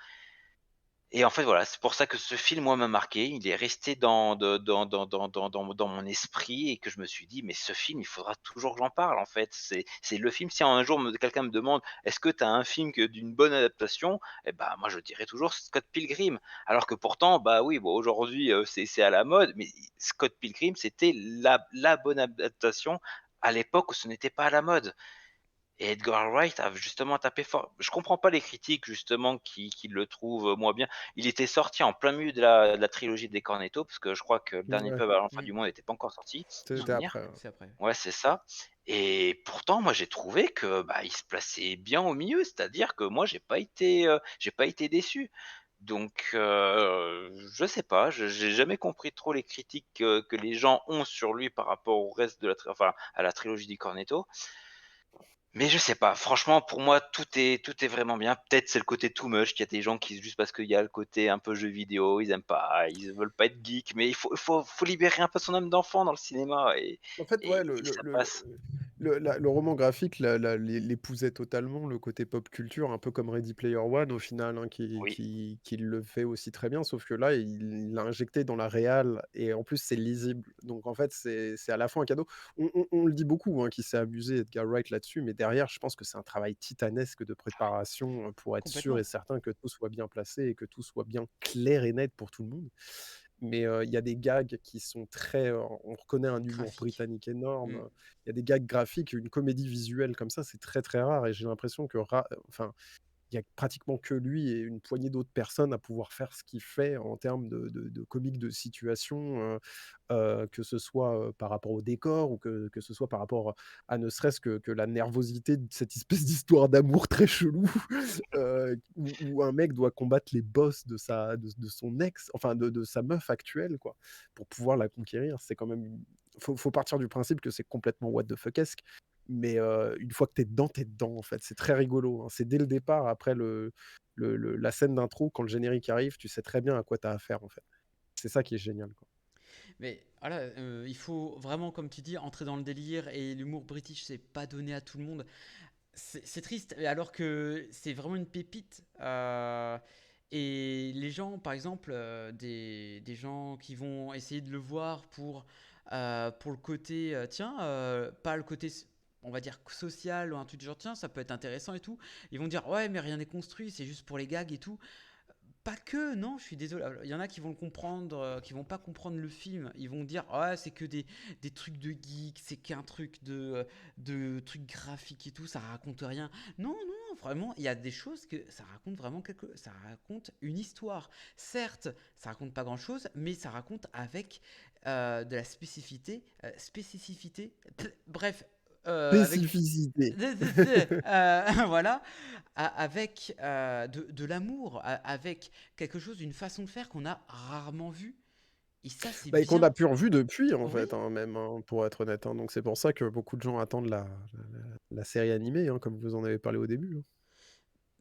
Et en fait, voilà, c'est pour ça que ce film, moi, m'a marqué. Il est resté dans mon esprit et que je me suis dit, mais ce film, il faudra toujours que j'en parle, en fait. C'est le film. Si un jour quelqu'un me demande, est-ce que tu as un film d'une bonne adaptation? Eh ben, moi, je dirais toujours Scott Pilgrim. Alors que pourtant, bah oui, bon, aujourd'hui, c'est à la mode, mais Scott Pilgrim, c'était la bonne adaptation à l'époque où ce n'était pas à la mode. Et Edgar Wright a justement tapé fort. Je comprends pas les critiques justement qui le trouvent moins bien. Il était sorti en plein milieu de la trilogie des Cornetto, parce que je crois que le dernier Ouais. pub à l'enfer du monde n'était pas encore sorti, de C'était souvenir. après. C'est après. Ouais, c'est ça. Et pourtant, moi, j'ai trouvé que il se plaçait bien au milieu, c'est-à-dire que moi, j'ai pas été déçu. Donc, je sais pas, j'ai jamais compris trop les critiques que les gens ont sur lui par rapport au reste enfin, à la trilogie des Cornetto. Mais je sais pas, franchement, pour moi, tout est vraiment bien. Peut-être c'est le côté too much, qu'il y a des gens qui, juste parce qu'il y a le côté un peu jeu vidéo, ils aiment pas, ils veulent pas être geek, mais il faut libérer un peu son âme d'enfant dans le cinéma En fait, ouais, et ça passe. le roman graphique l'épousait totalement, le côté pop culture, un peu comme Ready Player One au final, hein, Oui. qui le fait aussi très bien, sauf que là, il l'a injecté dans la réal et en plus, c'est lisible. Donc en fait, c'est à la fois un cadeau. On le dit beaucoup, hein, qu'il s'est amusé, Edgar Wright, là-dessus, mais derrière, je pense que c'est un travail titanesque de préparation pour être sûr et Complètement. certain que tout soit bien placé et que tout soit bien clair et net pour tout le monde. Mais il y a des gags qui sont très, on reconnaît un humour Graphique. britannique énorme, Mm. il y a des gags graphiques, une comédie visuelle comme ça, c'est très, très rare et j'ai l'impression que enfin, il y a pratiquement que lui et une poignée d'autres personnes à pouvoir faire ce qu'il fait en termes de comique de situation, que ce soit, par rapport au décor ou que ce soit par rapport à ne serait-ce que la nervosité de cette espèce d'histoire d'amour très chelou, où un mec doit combattre les boss de son ex, enfin de sa meuf actuelle, quoi, pour pouvoir la conquérir. C'est quand même faut partir du principe que c'est complètement what the fuckesque, mais une fois que t'es dedans, en fait. C'est très rigolo, hein. C'est dès le départ, après la scène d'intro, quand le générique arrive, tu sais très bien à quoi tu as affaire, en fait. C'est ça qui est génial, quoi. Mais voilà, il faut vraiment, comme tu dis, entrer dans le délire et l'humour british, c'est pas donné à tout le monde. C'est triste, alors que c'est vraiment une pépite. Et les gens, par exemple, des gens qui vont essayer de le voir pour le côté, tiens, pas le côté, on va dire, social ou un truc du genre, tiens, ça peut être intéressant et tout. Ils vont dire, ouais, mais rien n'est construit, c'est juste pour les gags et tout. Pas que, non, je suis désolé. Il y en a qui vont le comprendre, qui vont pas comprendre le film. Ils vont dire, ouais, c'est que des trucs de geek, c'est qu'un truc de trucs graphiques et tout, ça raconte rien. Non, non, vraiment, il y a des choses que ça raconte vraiment ça raconte une histoire. Certes, ça raconte pas grand chose, mais ça raconte avec de la spécificité, bref, avec Spécificité. voilà, avec de l'amour, avec quelque chose, une façon de faire qu'on a rarement vu. Et ça, c'est Bah, et qu'on a bien. pu revu depuis, en Oui. fait, hein, même, hein, pour être honnête, hein. Donc c'est pour ça que beaucoup de gens attendent la série animée, hein, comme vous en avez parlé au début, hein.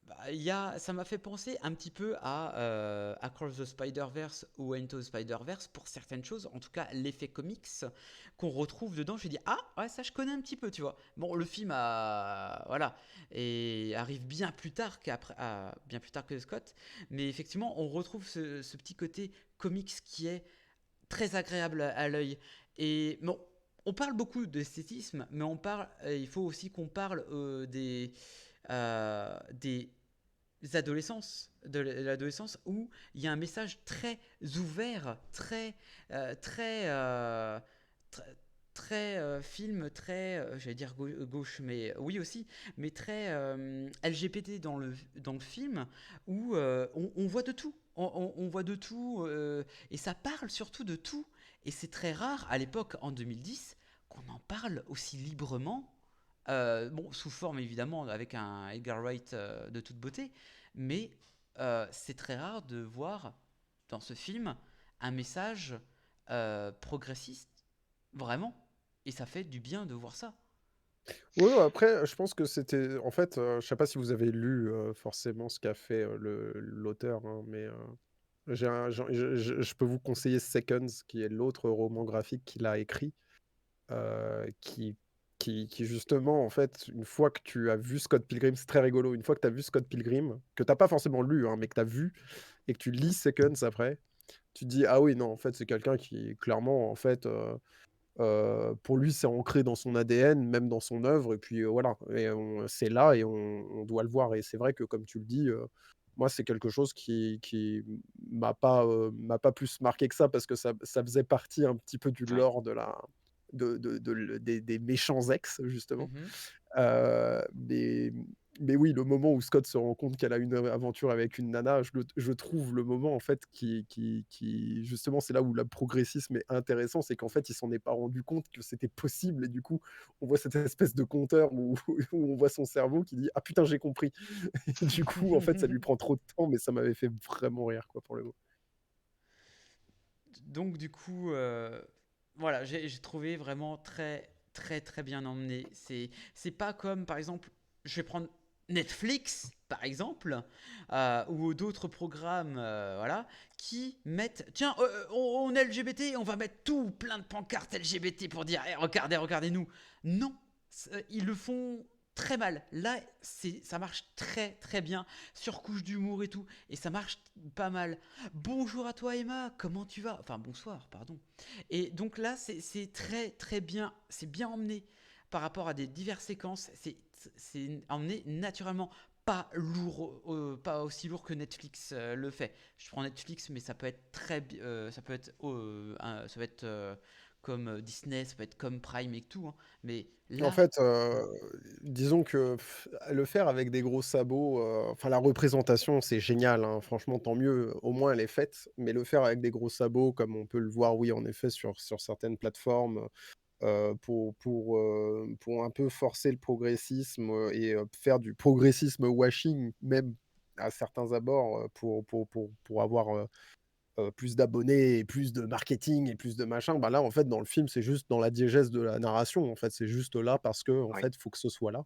Bah, ça m'a fait penser un petit peu à Across the Spider-Verse ou Into the Spider-Verse pour certaines choses, en tout cas l'effet comics qu'on retrouve dedans. Je me dis, ah ouais, ça je connais un petit peu, tu vois. Bon, le film voilà, et arrive bien plus tard bien plus tard que Scott, mais effectivement on retrouve ce petit côté comics qui est très agréable à l'œil. Et bon, on parle beaucoup d'esthétisme, mais il faut aussi qu'on parle des de l'adolescence où il y a un message très ouvert, très, très film, très, j'allais dire gauche, mais oui aussi, mais très LGBT dans le film où on voit de tout. On voit de tout et ça parle surtout de tout. Et c'est très rare à l'époque, en 2010, qu'on en parle aussi librement. Bon, sous forme évidemment avec un Edgar Wright de toute beauté, mais c'est très rare de voir dans ce film un message progressiste, vraiment. Et ça fait du bien de voir ça. Ouais, après, je pense que c'était en fait, je sais pas si vous avez lu, forcément ce qu'a fait, l'auteur, hein, mais Je peux vous conseiller Seconds, qui est l'autre roman graphique qu'il a écrit, qui qui justement, en fait, une fois que tu as vu Scott Pilgrim, c'est très rigolo, une fois que tu as vu Scott Pilgrim, que tu as pas forcément lu, hein, mais que tu as vu et que tu lis Seconds après, tu te dis: «Ah oui, non, en fait, c'est quelqu'un qui clairement, en fait, pour lui, c'est ancré dans son ADN, même dans son œuvre et puis, voilà et on c'est là et on doit le voir» et c'est vrai que comme tu le dis, moi, c'est quelque chose qui m'a pas plus marqué que ça parce que ça faisait partie un petit peu du Oui. lore de la de le des méchants ex, justement. Mmh. Mais oui, le moment où Scott se rend compte qu'elle a une aventure avec une nana, je trouve le moment, en fait, qui justement, c'est là où le progressisme est intéressant, c'est qu'en fait, il s'en est pas rendu compte que c'était possible et du coup, on voit cette espèce de compteur où où on voit son cerveau qui dit: «Ah putain, j'ai compris» et du coup, en fait, ça lui prend trop de temps, mais ça m'avait fait vraiment rire, quoi, pour le coup. Donc du coup, voilà, j'ai trouvé vraiment très, très, très bien emmené. C'est pas comme, par exemple, je vais prendre Netflix, par exemple, ou d'autres programmes, voilà, qui mettent, tiens, on est LGBT, on va mettre tout plein de pancartes LGBT pour dire, eh, regardez, regardez-nous. Non, ils le font très mal. Là, ça marche très, très bien, surcouche d'humour et tout, et ça marche pas mal. Bonjour à toi Emma, comment tu vas? Enfin bonsoir, pardon. Et donc là, c'est très très bien, c'est bien emmené par rapport à des diverses séquences. C'est emmené naturellement, pas lourd, pas aussi lourd que Netflix le fait. Je prends Netflix, mais ça peut être ça peut être, ça peut être comme Disney, ça peut être comme Prime et tout, hein. Mais En là, fait, disons que le faire avec des gros sabots, enfin la représentation, c'est génial, hein, franchement tant mieux, au moins elle est faite. Mais le faire avec des gros sabots comme on peut le voir, oui, en effet, sur certaines plateformes, pour un peu forcer le progressisme, et faire du progressisme washing même à certains abords, pour avoir, plus d'abonnés et plus de marketing et plus de machin, bah, là, en fait, dans le film, c'est juste dans la diégèse de la narration, en fait. C'est juste là parce que en Oui. fait, il faut que ce soit là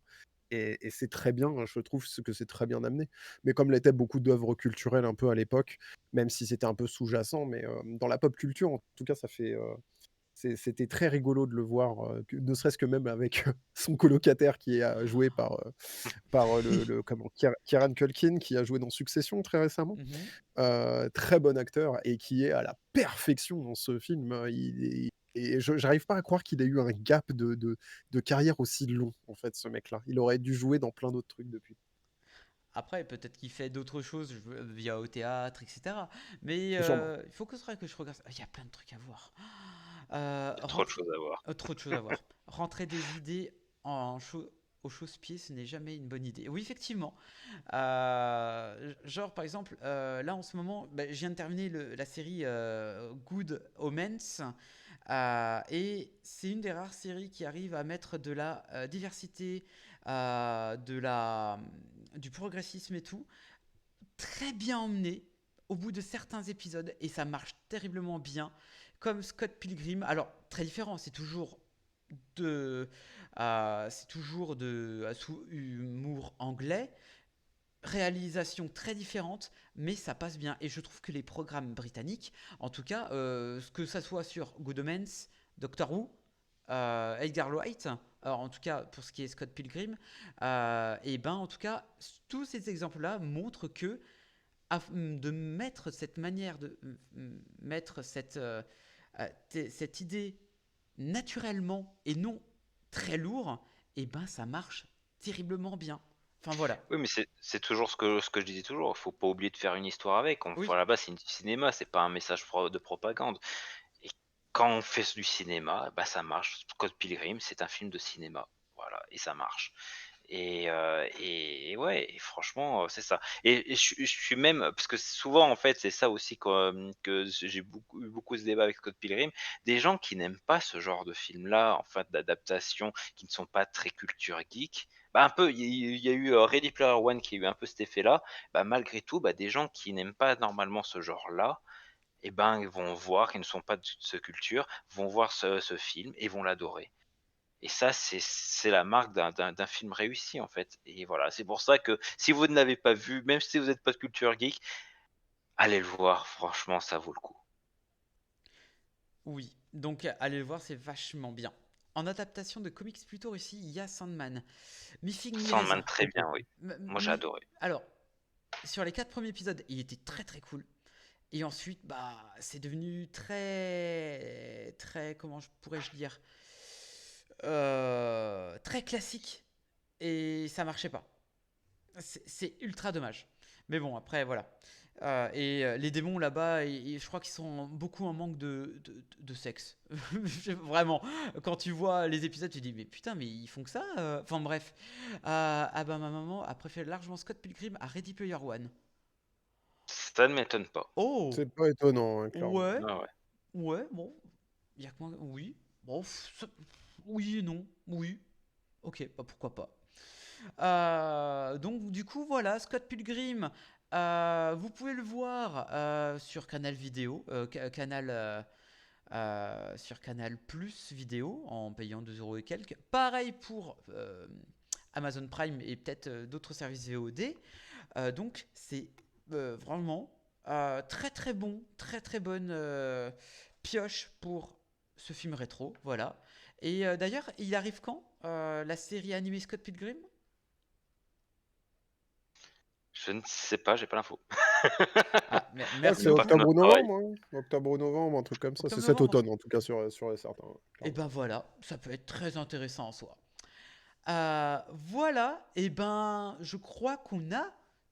et c'est très bien, hein, je trouve que c'est très bien amené. Mais comme l'étaient beaucoup d'œuvres culturelles un peu à l'époque, même si c'était un peu sous-jacent, mais dans la pop culture, en tout cas, ça fait, c'était très rigolo de le voir, que ne serait-ce que même avec, son colocataire qui est, joué par, le comment? Kieran Culkin qui a joué dans Succession très récemment. mhm. Très bon acteur et qui est à la perfection dans ce film, il est et je j'arrive pas à croire qu'il ait eu un gap de carrière aussi long, en fait, ce mec-là. Il aurait dû jouer dans plein d'autres trucs depuis. Après, peut-être qu'il fait d'autres choses via au théâtre, etc. Mais Sûrement. il faut que ce soit que je regarde. Il y a plein de trucs à voir. Il y a trop de choses à voir. Trop de choses à voir. Rentrer des idées au chausse-pied, ce n'est jamais une bonne idée. Oui, effectivement. Genre, par exemple, là en ce moment, bah, je viens de terminer la série Good Omens. Et c'est une des rares séries qui arrive à mettre de la diversité, du progressisme et tout, très bien emmené au bout de certains épisodes et ça marche terriblement bien. Comme Scott Pilgrim, alors très différent, c'est toujours de sous humour anglais, réalisation très différente, mais ça passe bien. Et je trouve que les programmes britanniques, en tout cas, que ça soit sur Good Omens, Doctor Who, Edgar Wright, alors en tout cas pour ce qui est Scott Pilgrim, et ben en tout cas, tous ces exemples-là montrent que de mettre cette manière de mettre cette idée naturellement et non très lourd, et ben ça marche terriblement bien. Enfin voilà. Oui, mais c'est toujours ce que je disais toujours, il faut pas oublier de faire une histoire avec. Oui. À la base, c'est du cinéma, c'est pas un message de propagande. Et quand on fait du cinéma, bah ça marche. Scott Pilgrim, c'est un film de cinéma. Voilà, et ça marche. Et ouais, et franchement, c'est ça. Et je suis même, parce que souvent, en fait, c'est ça aussi que j'ai eu beaucoup ce débat avec Scott Pilgrim, des gens qui n'aiment pas ce genre de film-là, en fait, d'adaptation, qui ne sont pas très culture geek. Bah, un peu, il y a eu Ready Player One qui a eu un peu cet effet-là. Bah, malgré tout, bah, des gens qui n'aiment pas normalement ce genre-là, et ben, ils vont voir, qui ne sont pas de ce culture, vont voir ce film et vont l'adorer. Et ça, c'est la marque d'un film réussi, en fait. Et voilà, c'est pour ça que si vous ne l'avez pas vu, même si vous n'êtes pas de culture geek, Allez le voir, franchement, ça vaut le coup. Oui, donc allez le voir, c'est vachement bien. En adaptation de comics plutôt réussi, il y a Sandman. Mi-figue, Sandman, mi-raisin. très bien, oui. Moi, j'ai adoré. Alors, sur les 4 premiers épisodes, il était très très cool. Et ensuite, bah, c'est devenu très, comment pourrais-je dire, très classique. Et ça marchait pas. C'est ultra dommage. Mais bon, après, voilà. Les démons là-bas, je crois qu'ils sont beaucoup en manque de sexe. Vraiment, quand tu vois les épisodes, tu te dis mais putain, mais ils font que ça. Enfin bref. Ah bah ma maman a préféré largement Scott Pilgrim à Ready Player One. Ça ne m'étonne pas. Oh. C'est pas étonnant, hein, clairement. Ouais. Ah ouais. Ouais, bon. Il y a que moi. Oui. Bon. Oui et non. Oui. Ok, bah pourquoi pas. Donc du coup voilà, Scott Pilgrim. Vous pouvez le voir sur Canal Vidéo, sur Canal Plus Vidéo en payant 2€ et quelques. Pareil pour Amazon Prime et peut-être d'autres services VOD. Donc c'est vraiment très très bon, très très bonne pioche pour ce film rétro. Voilà. Et d'ailleurs, il arrive quand la série animée Scott Pilgrim? Je ne sais pas, j'ai pas l'info. Merci c'est beaucoup. octobre ou novembre, hein. Octobre ou novembre, un truc comme ça. Octobre, C'est cet novembre. automne, en tout cas, sur les certains. Et ben voilà, ça peut être très intéressant en soi. Voilà, et ben je crois qu'on a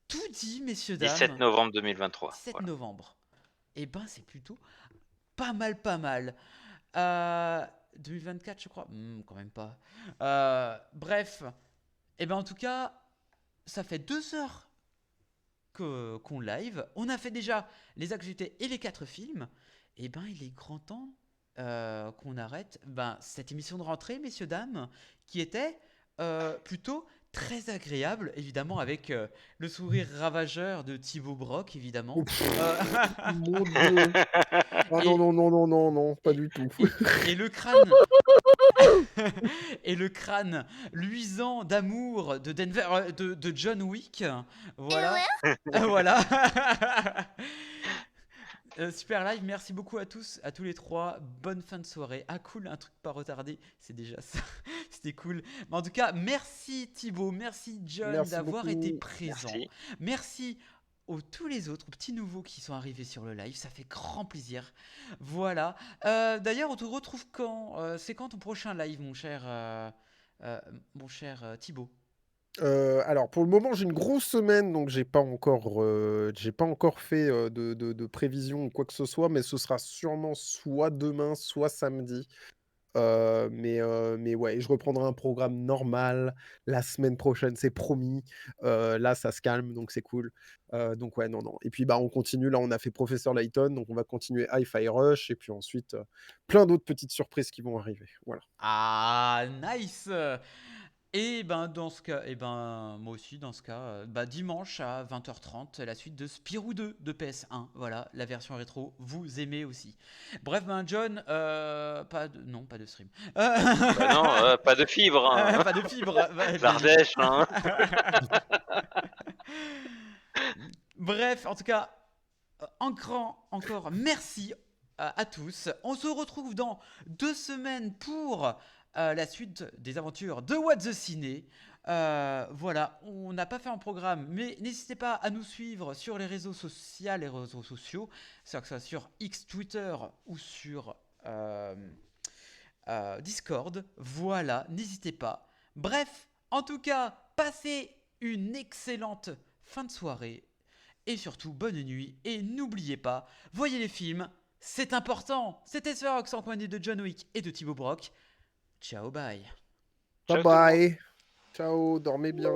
tout dit, messieurs, dames. 17 novembre 2023. 17 voilà. novembre. Et ben c'est plutôt pas mal. 2024, je crois. Quand même pas. Bref. Et ben en tout cas, ça fait 2 heures qu'on live. On a fait déjà les actualités et les 4 films. Et ben il est grand temps qu'on arrête cette émission de rentrée, messieurs, dames, qui était plutôt très agréable, évidemment, avec le sourire ravageur de Thibaut Brock, évidemment. Mon Dieu. Ah non, pas du tout. Et le crâne luisant d'amour de Denver, de John Wick. Voilà. Voilà. Super live, merci beaucoup à tous, à tous les 3. Bonne fin de soirée. Ah cool, un truc pas retardé, c'est déjà ça. C'était cool. Mais en tout cas, merci Thibaut, merci John d'avoir été présent. Merci aux tous les autres, aux petits nouveaux qui sont arrivés sur le live, ça fait grand plaisir. Voilà. D'ailleurs, on te retrouve quand c'est quand ton prochain live, mon cher Thibaut? Alors pour le moment j'ai une grosse semaine, donc j'ai pas encore fait de prévision ou quoi que ce soit, mais ce sera sûrement soit demain, soit samedi. Mais ouais, je reprendrai un programme normal la semaine prochaine, c'est promis. Là ça se calme, donc c'est cool. Donc ouais, non. Et puis on continue, là on a fait Professeur Layton, donc on va continuer Hi-Fi Rush, et puis ensuite plein d'autres petites surprises qui vont arriver. Voilà. Ah, nice. Et dans ce cas, moi aussi dans ce cas, dimanche à 20h30, la suite de Spirou 2 de PS1. Voilà, la version rétro, vous aimez aussi. Bref, John, pas de stream. Non, pas de fibre. Hein. Pas de fibre. L'Ardèche. Hein. Bref, en tout cas, encore merci à tous. On se retrouve dans 2 semaines pour la suite des aventures de What the Ciné. Voilà, on n'a pas fait un programme, mais n'hésitez pas à nous suivre sur les réseaux sociaux, que ce soit sur X, Twitter ou sur Discord. Voilà, n'hésitez pas. Bref, en tout cas, passez une excellente fin de soirée et surtout bonne nuit. Et n'oubliez pas, voyez les films, c'est important. C'était Sferox en compagnie de John Wick et de Thibaut Brock. Ciao, bye. Bye bye. Ciao, dormez bien.